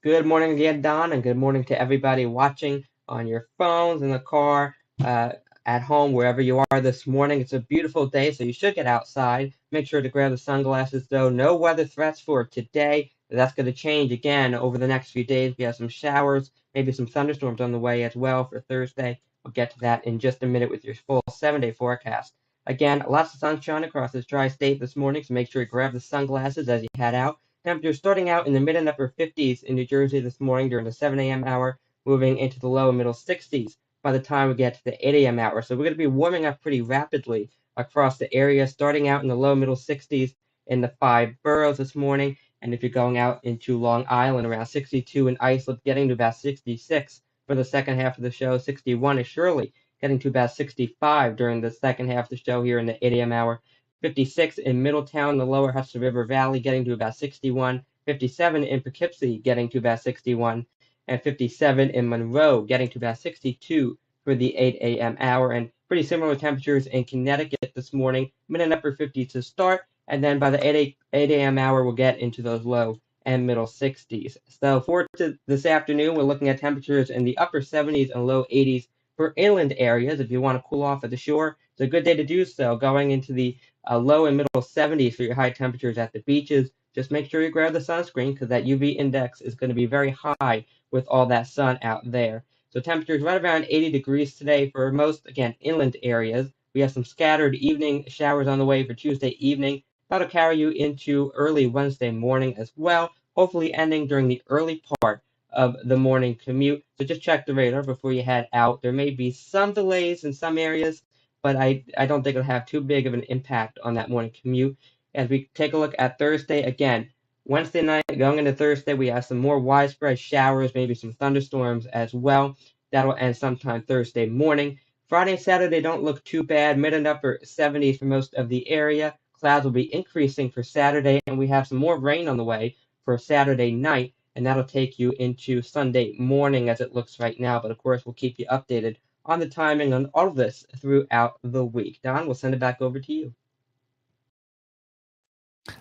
Good morning again, Don, and good morning to everybody watching on your phones, in the car, at home, wherever you are this morning. It's a beautiful day, so you should get outside. Make sure to grab the sunglasses, though. No weather threats for today. That's going to change again over the next few days. We have some showers, maybe some thunderstorms on the way as well for Thursday. We'll get to that in just a minute with your full 7-day forecast. Again, lots of sunshine across this tri-state this morning, so make sure you grab the sunglasses as you head out. Temperatures starting out in the mid and upper 50s in New Jersey this morning during the 7 a.m. hour, moving into the low and middle 60s by the time we get to the 8 a.m. hour. So we're going to be warming up pretty rapidly across the area, starting out in the low middle 60s in the 5 boroughs this morning. And if you're going out into Long Island, around 62 in Islip, getting to about 66 for the second half of the show. 61 is Shirley, getting to about 65 during the second half of the show here in the 8 a.m. hour. 56 in Middletown, the lower Hudson River Valley, getting to about 61. 57 in Poughkeepsie, getting to about 61. And 57 in Monroe, getting to about 62 for the 8 a.m. hour. And pretty similar temperatures in Connecticut this morning, mid and upper 50s to start. And then by the 8 a.m. hour, we'll get into those low and middle 60s. So for this afternoon, we're looking at temperatures in the upper 70s and low 80s for inland areas. If you want to cool off at the shore, it's a good day to do so. Going into the low and middle 70s for your high temperatures at the beaches. Just make sure you grab the sunscreen because that UV index is going to be very high with all that sun out there. So temperatures right around 80 degrees today for most, again, inland areas. We have some scattered evening showers on the way for Tuesday evening. That'll carry you into early Wednesday morning as well, hopefully ending during the early part of the morning commute. So just check the radar before you head out. There may be some delays in some areas, but I don't think it'll have too big of an impact on that morning commute. As we take a look at Thursday, again, Wednesday night going into Thursday, we have some more widespread showers, maybe some thunderstorms as well. That'll end sometime Thursday morning. Friday and Saturday don't look too bad, mid and upper 70s for most of the area. Clouds will be increasing for Saturday, and we have some more rain on the way for Saturday night, and that'll take you into Sunday morning as it looks right now. But of course, we'll keep you updated on the timing on all of this throughout the week. Don, we'll send it back over to you.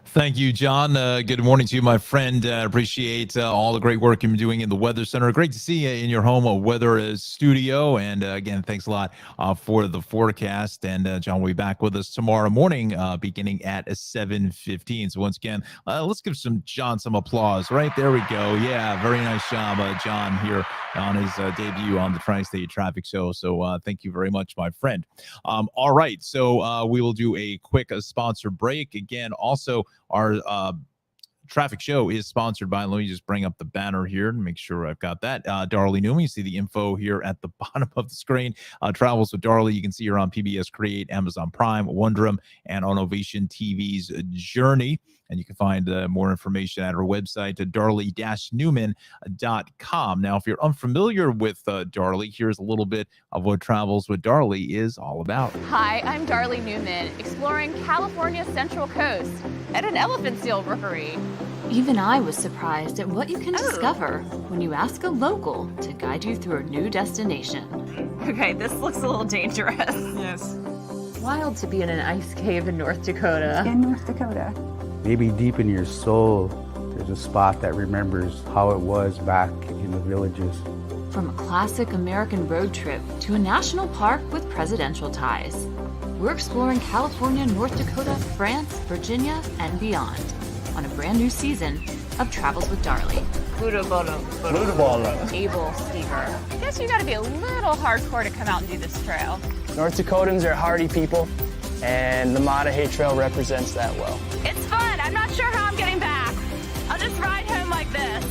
Thank you, John. Good morning to you, my friend. Appreciate all the great work you're doing in the Weather Center. Great to see you in your home weather studio. And again, thanks a lot for the forecast. And John will be back with us tomorrow morning, beginning at 7:15. So once again, let's give John some applause. Right there we go. Yeah, very nice job, John, here on his debut on the Tri-State Traffic Show. So thank you very much, my friend. All right, so we will do a quick sponsor break. Again, also our traffic show is sponsored by, let me just bring up the banner here and make sure I've got that. Darley Newman, you see the info here at the bottom of the screen. Travels with Darley, you can see her on PBS Create, Amazon Prime, Wonderum, and on Ovation TV's Journey. And you can find more information at our website at darley-newman.com. Now, if you're unfamiliar with Darley, here's a little bit of what Travels with Darley is all about. Hi, I'm Darley Newman, exploring California's Central Coast at an elephant seal rookery. Even I was surprised at what you can discover when you ask a local to guide you through a new destination. Okay, this looks a little dangerous. Yes. Wild to be in an ice cave in North Dakota. In North Dakota. Maybe deep in your soul, there's a spot that remembers how it was back in the villages. From a classic American road trip to a national park with presidential ties, we're exploring California, North Dakota, France, Virginia, and beyond on a brand new season of Travels with Darlie. Able Stever. I guess you gotta be a little hardcore to come out and do this trail. North Dakotans are hardy people, and the Mattahay Trail represents that well. It's fun. I'm not sure how I'm getting back. I'll just ride home like this.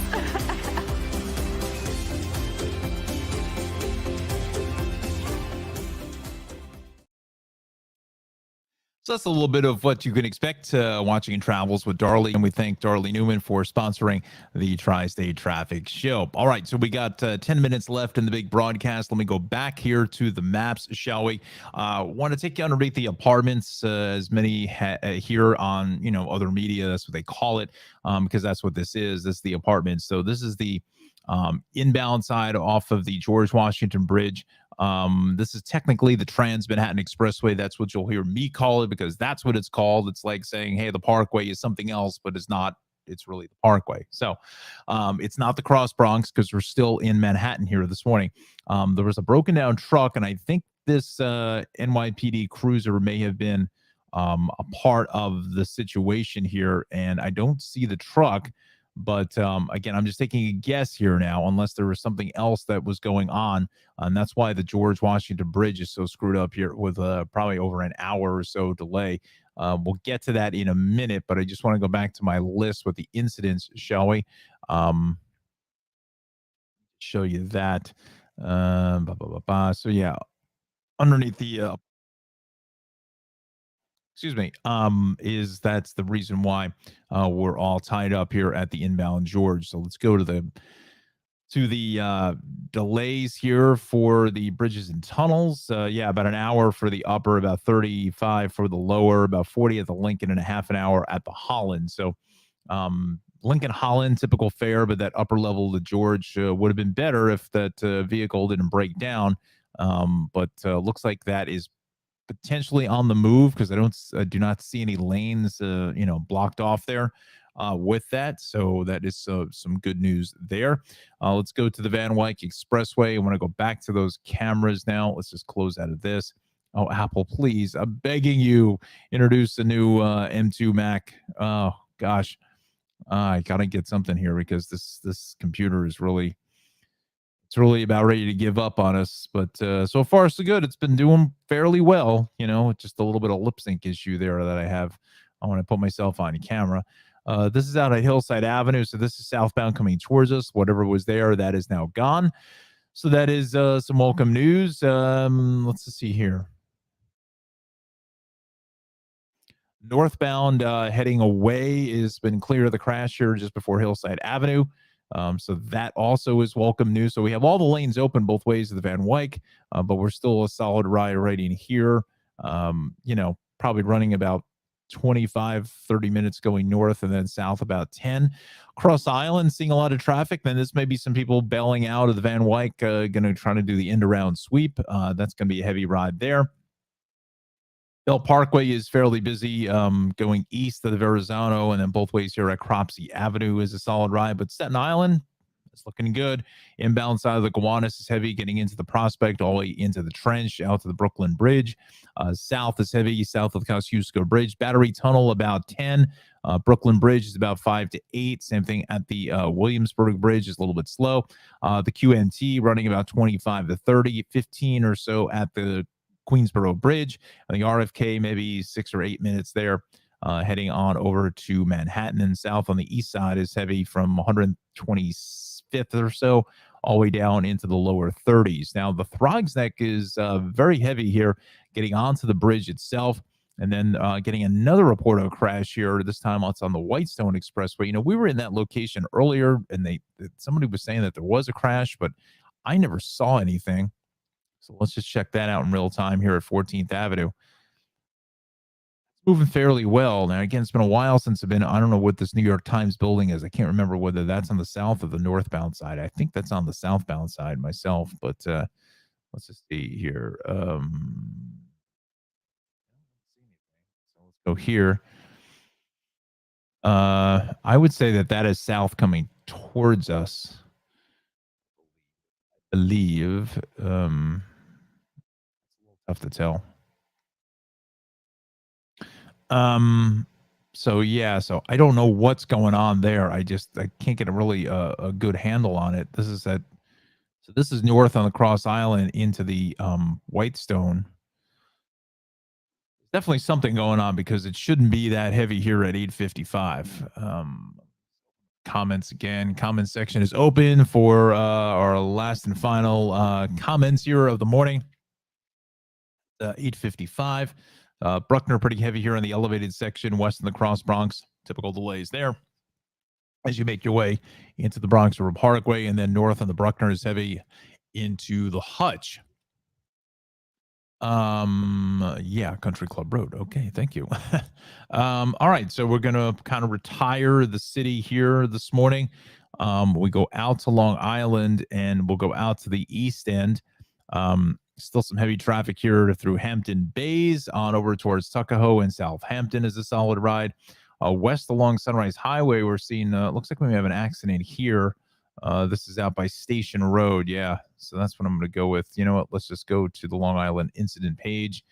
So that's a little bit of what you can expect watching Travels with Darlie. And we thank Darlie Newman for sponsoring the Tri-State Traffic Show. All right, so we got 10 minutes left in the big broadcast. Let me go back here to the maps, shall we? Want to take you underneath the apartments, as many here on, other media. That's what they call it, because that's what this is. This is the apartments. So this is the inbound side off of the George Washington Bridge. This is technically the Trans-Manhattan Expressway. That's what you'll hear me call it, because that's what it's called. It's like saying, hey, the Parkway is something else, but it's not. It's really the Parkway. So it's not the Cross Bronx, because we're still in Manhattan here this morning. There was a broken down truck, and I think this NYPD cruiser may have been a part of the situation here, and I don't see the truck. But again, I'm just taking a guess here now, unless there was something else that was going on. And that's why the George Washington Bridge is so screwed up here with probably over an hour or so delay. We'll get to that in a minute, but I just want to go back to my list with the incidents, shall we? Show you that. So, yeah, underneath the that's the reason why we're all tied up here at the inbound George. So let's go to the delays here for the bridges and tunnels. About an hour for the upper, about 35 for the lower, about 40 at the Lincoln, and a half an hour at the Holland. So Lincoln Holland, typical fare, but that upper level of the George would have been better if that vehicle didn't break down. But looks like that is potentially on the move, because I do not see any lanes blocked off there with that. So that is some good news there. Let's go to the Van Wyck Expressway. I want to go back to those cameras now. Let's just close out of this. Oh, Apple, please, I'm begging you, introduce the new M2 Mac. Oh gosh, I gotta get something here, because this computer is really about ready to give up on us. But so far so good. It's been doing fairly well, just a little bit of lip sync issue there that I have. I want to put myself on camera. This is out at Hillside Avenue. So this is southbound coming towards us. Whatever was there, that is now gone. So that is some welcome news. Let's just see here. Northbound heading away has been clear of the crash here just before Hillside Avenue. So that also is welcome news. So we have all the lanes open both ways of the Van Wyck, but we're still a solid ride right in here. Probably running about 25-30 minutes going north, and then south about 10. Cross Island, seeing a lot of traffic. Then this may be some people bailing out of the Van Wyck, going to try to do the end around sweep. That's going to be a heavy ride there. Bell Parkway is fairly busy going east of the Verrazano, and then both ways here at Cropsey Avenue is a solid ride. But Staten Island, it's looking good. Inbound side of the Gowanus is heavy, getting into the Prospect, all the way into the Trench, out to the Brooklyn Bridge. South is heavy, south of the Kosciuszko Bridge. Battery Tunnel about 10. Brooklyn Bridge is about 5 to 8. Same thing at the Williamsburg Bridge is a little bit slow. The QNT running about 25 to 30, 15 or so at the Queensboro Bridge. I think RFK maybe 6 or 8 minutes there. Heading on over to Manhattan, and south on the east side is heavy from 125th or so all the way down into the lower 30s. Now the Throgs Neck is very heavy here, getting onto the bridge itself, and then getting another report of a crash here. This time it's on the Whitestone Expressway. We were in that location earlier, and somebody was saying that there was a crash, but I never saw anything. So let's just check that out in real time here at 14th Avenue. It's moving fairly well. Now, again, it's been a while since I've been, I don't know what this New York Times building is. I can't remember whether that's on the south or the northbound side. I think that's on the southbound side myself, but let's just see here. So let's go here. I would say that is south coming towards us. believe. Tough to tell. So yeah, so I don't know what's going on there. I can't get a good handle on it. This is north on the Cross Island into the Whitestone. Definitely something going on because it shouldn't be that heavy here at 8:55. Comments again. Comment section is open for our last and final comments here of the morning. 8:55. Bruckner pretty heavy here on the elevated section west in the Cross Bronx. Typical delays there as you make your way into the Bronx River Parkway, and then north on the Bruckner is heavy into the Hutch. Yeah, Country Club Road. Okay, thank you. All right, so we're gonna kind of retire the city here this morning. We go out to Long Island and we'll go out to the East End. Still some heavy traffic here through Hampton Bays on over towards Tuckahoe and Southampton is a solid ride. West along Sunrise Highway, we're seeing, looks like we may have an accident here. This is out by Station Road. Yeah, so that's what I'm going to go with. You know what? Let's just go to the Long Island incident page.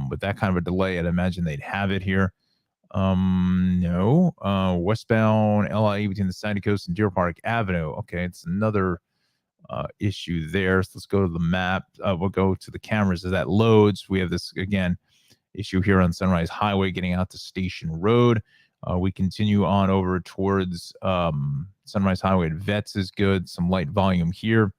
With that kind of a delay, I'd imagine they'd have it here. No. Westbound LIE between the Sandy Coast and Deer Park Avenue. Okay, it's another issue there. So let's go to the map. We'll go to the cameras as that loads. We have this, again, issue here on Sunrise Highway getting out to Station Road. We continue on over towards Sunrise Highway at Vets is good. Some light volume here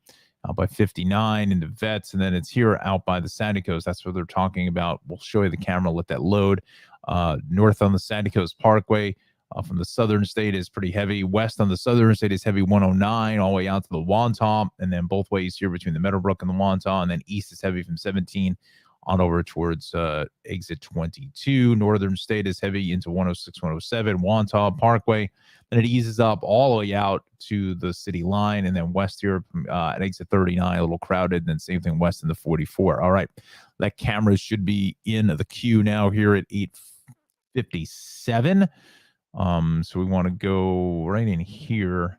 out by 59 into Vets, and then it's here out by the Sandy Coast. That's what they're talking about. We'll show you the camera, let that load. North on the Sandy Coast Parkway from the Southern State is pretty heavy. West on the Southern State is heavy 109 all the way out to the Wantagh, and then both ways here between the Meadowbrook and the Wantagh, and then east is heavy from 17 on over towards exit 22. Northern State is heavy into 106, 107, Wantagh Parkway. Then it eases up all the way out to the city line, and then west here at exit 39, a little crowded, and then same thing west in the 44. All right, that camera should be in the queue now here at 8:57. So we want to go right in here.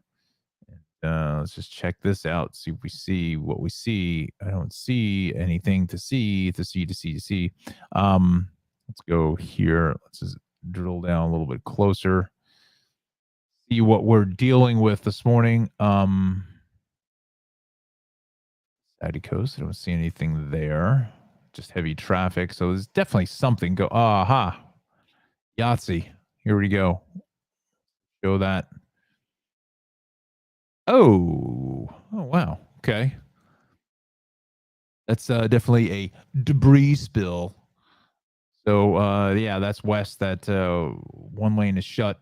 Let's just check this out, see if we see what we see. I don't see anything to see. Let's go here. Let's just drill down a little bit closer. See what we're dealing with this morning. Sandy Coast, I don't see anything there. Just heavy traffic. So there's definitely something go. Aha. Yahtzee. Here we go. Show that. Oh, wow. Okay. That's definitely a debris spill. So, yeah, that's west. That one lane is shut.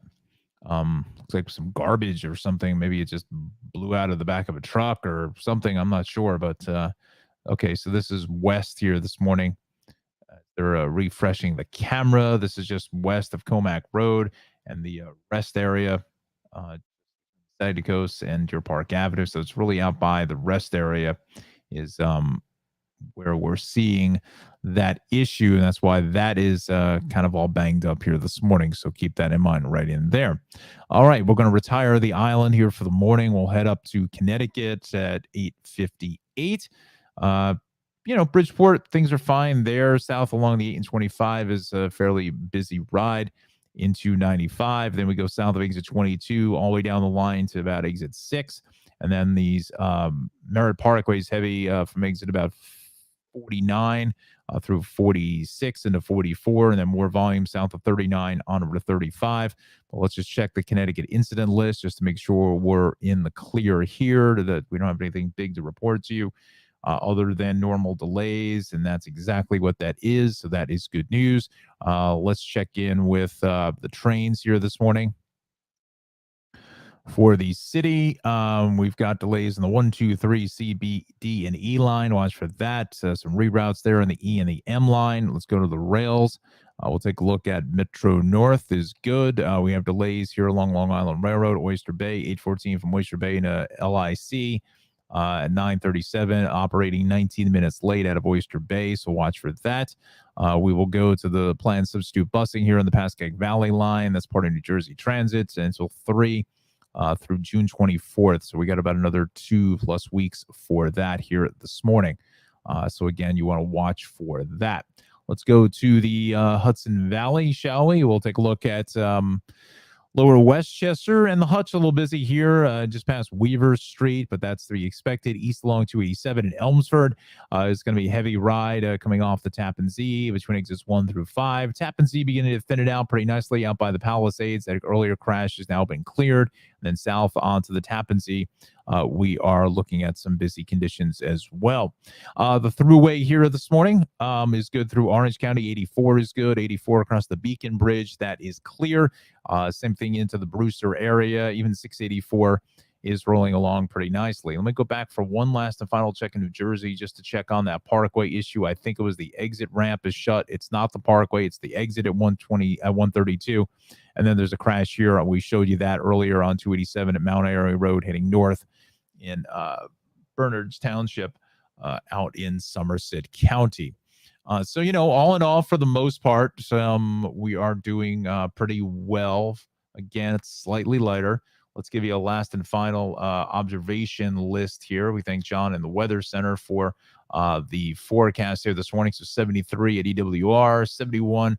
Looks like some garbage or something. Maybe it just blew out of the back of a truck or something. I'm not sure. But, okay, so this is west here this morning. They're refreshing the camera. This is just west of Comac Road and the rest area. Sandy Coast and Deer Park Avenue. So it's really out by the rest area is where we're seeing that issue. And that's why that is kind of all banged up here this morning. So keep that in mind right in there. All right, we're going to retire the island here for the morning. We'll head up to Connecticut at 8:58. Bridgeport, things are fine there. South along the 8 and 25 is a fairly busy ride into 95. Then we go south of exit 22 all the way down the line to about exit 6. And then these Merritt Parkways heavy from exit about 49 through 46 into 44, and then more volume south of 39 on over to 35. But let's just check the Connecticut incident list just to make sure we're in the clear here, that we don't have anything big to report to you other than normal delays, and that's exactly what that is. So that is good news. Let's check in with the trains here this morning. For the city, we've got delays in the 1, 2, 3, C, B, D, and E line. Watch for that. Some reroutes there in the E and the M line. Let's go to the rails. We'll take a look at Metro North is good. We have delays here along Long Island Railroad, Oyster Bay, 814 from Oyster Bay to LIC. At 9:37, operating 19 minutes late out of Oyster Bay, so watch for that. We will go to the planned substitute busing here on the Pascagoula Valley line. That's part of New Jersey Transit until 3. through June 24th. So we got about another 2+ weeks for that here this morning. So again, you want to watch for that. Let's go to the Hudson Valley, shall we? We'll take a look at Lower Westchester, and the Hutch a little busy here, just past Weaver Street, but that's to be expected. East along 287 in Elmsford. It's going to be a heavy ride coming off the Tappan Zee between exits 1 through 5. Tappan Zee beginning to thin it out pretty nicely out by the Palisades. That earlier crash has now been cleared. And then south onto the Tappan Zee, we are looking at some busy conditions as well. The throughway here this morning is good through Orange County. 84 is good. 84 across the Beacon Bridge, that is clear. Same thing into the Brewster area. Even 684 is rolling along pretty nicely. Let me go back for one last and final check in New Jersey just to check on that Parkway issue. I think it was the exit ramp is shut. It's not the Parkway. It's the exit at 132. And then there's a crash here. We showed you that earlier on 287 at Mount Airy Road heading north in Bernards Township out in Somerset County. So, all in all, for the most part, we are doing pretty well. Again, it's slightly lighter. Let's give you a last and final observation list here. We thank John and the Weather Center for the forecast here this morning. So 73 at EWR, 71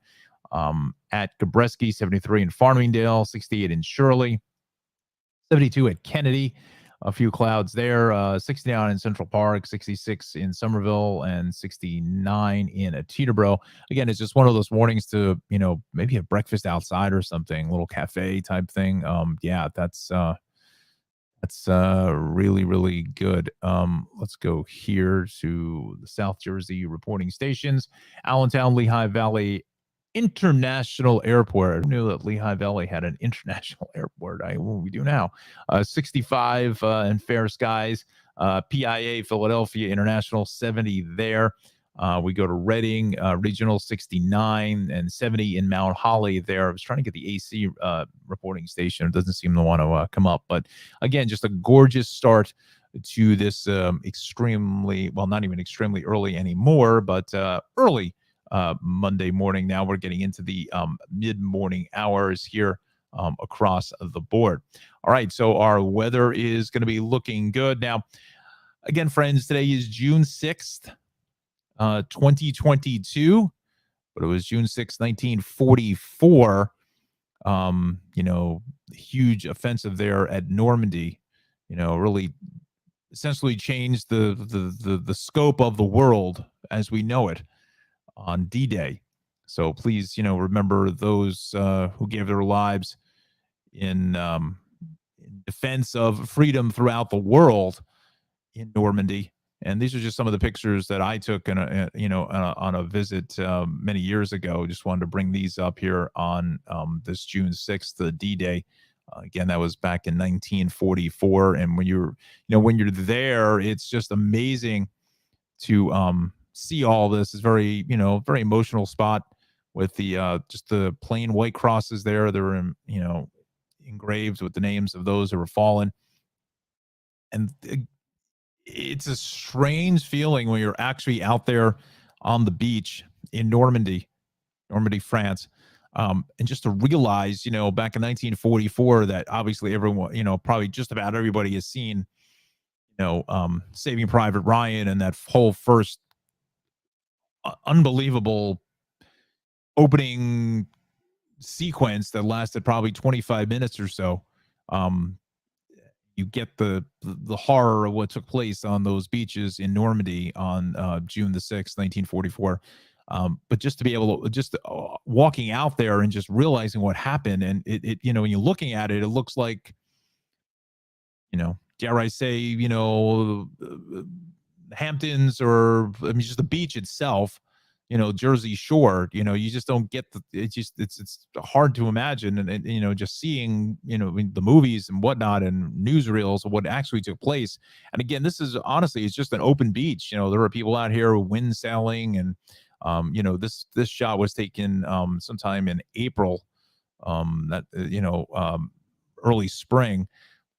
at Gabreski, 73 in Farmingdale, 68 in Shirley, 72 at Kennedy. A few clouds there, 69 in Central Park, 66 in Somerville, and 69 in Teterboro. Again, it's just one of those mornings to, maybe have breakfast outside or something, little cafe type thing. Yeah, that's really, really good. Let's go here to the South Jersey reporting stations. Allentown, Lehigh Valley International Airport. I knew that Lehigh Valley had an international airport. We do now. 65 in Fair Skies. PIA, Philadelphia International, 70 there. We go to Reading Regional, 69, and 70 in Mount Holly there. I was trying to get the AC reporting station. It doesn't seem to want to come up. But again, just a gorgeous start to this extremely, well, not even extremely early anymore, but early Monday morning. Now we're getting into the mid-morning hours here across the board. All right, so our weather is going to be looking good. Now, again, friends, today is June 6th, 2022, but it was June 6th, 1944. Huge offensive there at Normandy, really essentially changed the scope of the world as we know it on D-Day. So please, remember those who gave their lives in defense of freedom throughout the world in Normandy. And these are just some of the pictures that I took on a visit many years ago. Just wanted to bring these up here on this June 6th, the D-Day. Again, that was back in 1944. And when you're there, it's just amazing to see all this. Is very, very emotional spot with the just the plain white crosses there. They were, engraved with the names of those who were fallen. And it's a strange feeling when you're actually out there on the beach in Normandy, France. And just to realize, back in 1944, that obviously everyone, probably just about everybody has seen, Saving Private Ryan and that whole first unbelievable opening sequence that lasted probably 25 minutes or so. You get the horror of what took place on those beaches in Normandy on June the 6th, 1944. But just to be able to walking out there and just realizing what happened, and it when you're looking at it, it looks like, dare I say, Hamptons, or just the beach itself, Jersey Shore. You just don't get it's hard to imagine, and just seeing the movies and whatnot and newsreels of what actually took place. And again, this is honestly, it's just an open beach. There are people out here wind sailing, and this shot was taken sometime in April, early spring.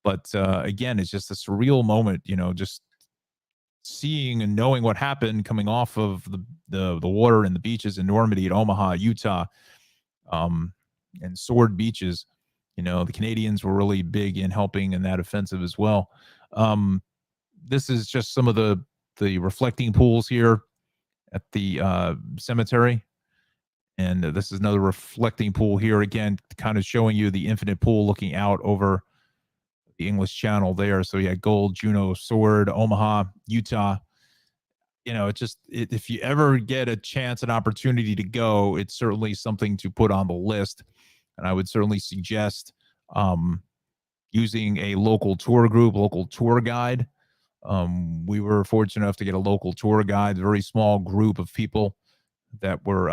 But again, it's just a surreal moment, just seeing and knowing what happened coming off of the water and the beaches in Normandy, at Omaha, Utah, and Sword beaches. The Canadians were really big in helping in that offensive as well. This is just some of the reflecting pools here at the cemetery. And this is another reflecting pool here, again, kind of showing you the infinite pool looking out over the English Channel there. So yeah, Gold, Juneau, Sword, Omaha, Utah. If you ever get a chance, an opportunity to go, it's certainly something to put on the list. And I would certainly suggest using a local tour group, local tour guide. We were fortunate enough to get a local tour guide, a very small group of people that were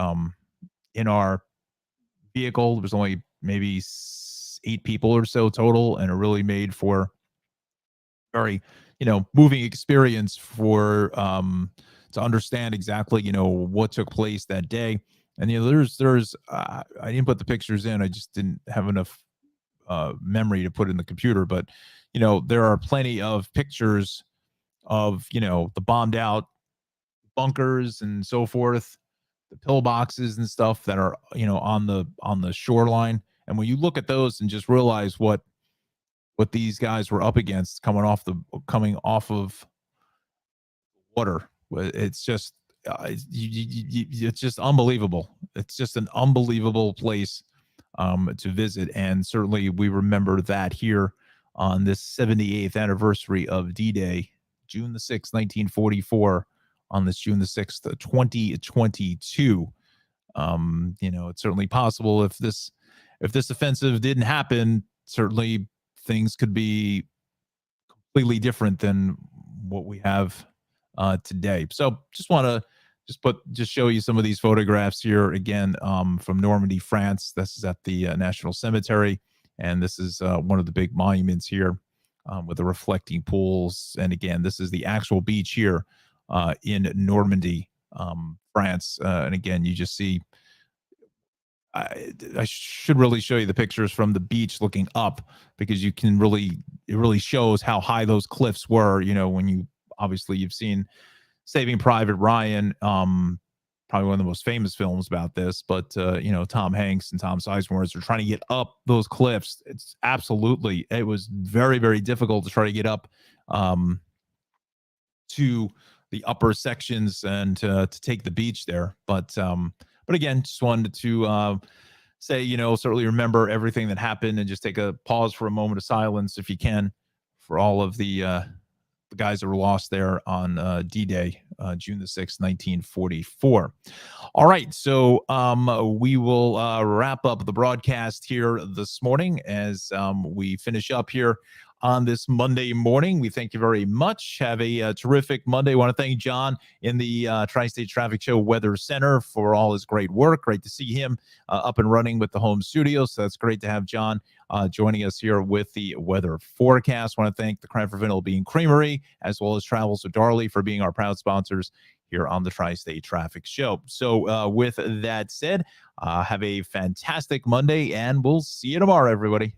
in our vehicle. There was only maybe 8 people or so total, and it really made for very, moving experience for to understand exactly, what took place that day. And there's I didn't put the pictures in. I just didn't have enough memory to put in the computer. But there are plenty of pictures of the bombed out bunkers and so forth, the pillboxes and stuff that are on the shoreline. And when you look at those and just realize what these guys were up against coming off of water, it's just it's just unbelievable. It's just an unbelievable place to visit. And certainly we remember that here on this 78th anniversary of D-Day, June the 6th, 1944, on this June the 6th, 2022. It's certainly possible if this offensive didn't happen, certainly things could be completely different than what we have today. So just want to just show you some of these photographs here again from Normandy, France. This is at the National Cemetery, and this is one of the big monuments here with the reflecting pools. And again, this is the actual beach here in Normandy, France. And again, you just see, I should really show you the pictures from the beach looking up, because it really shows how high those cliffs were. When you've seen Saving Private Ryan, probably one of the most famous films about this, but Tom Hanks and Tom Sizemore are trying to get up those cliffs. It was very, very difficult to try to get up to the upper sections and to take the beach there. But again, just wanted to say, certainly remember everything that happened, and just take a pause for a moment of silence, if you can, for all of the guys that were lost there on D-Day, June the 6th, 1944. All right, so we will wrap up the broadcast here this morning as we finish up here on this Monday morning. We thank you very much. Have a terrific Monday. I want to thank John in the Tri-State Traffic Show Weather Center for all his great work. Great to see him up and running with the home studio. So that's great to have John joining us here with the weather forecast. I want to thank the Cranford Vanilla Bean Creamery, as well as Travels with Darley, for being our proud sponsors here on the Tri-State Traffic Show. So with that said, have a fantastic Monday, and we'll see you tomorrow, everybody.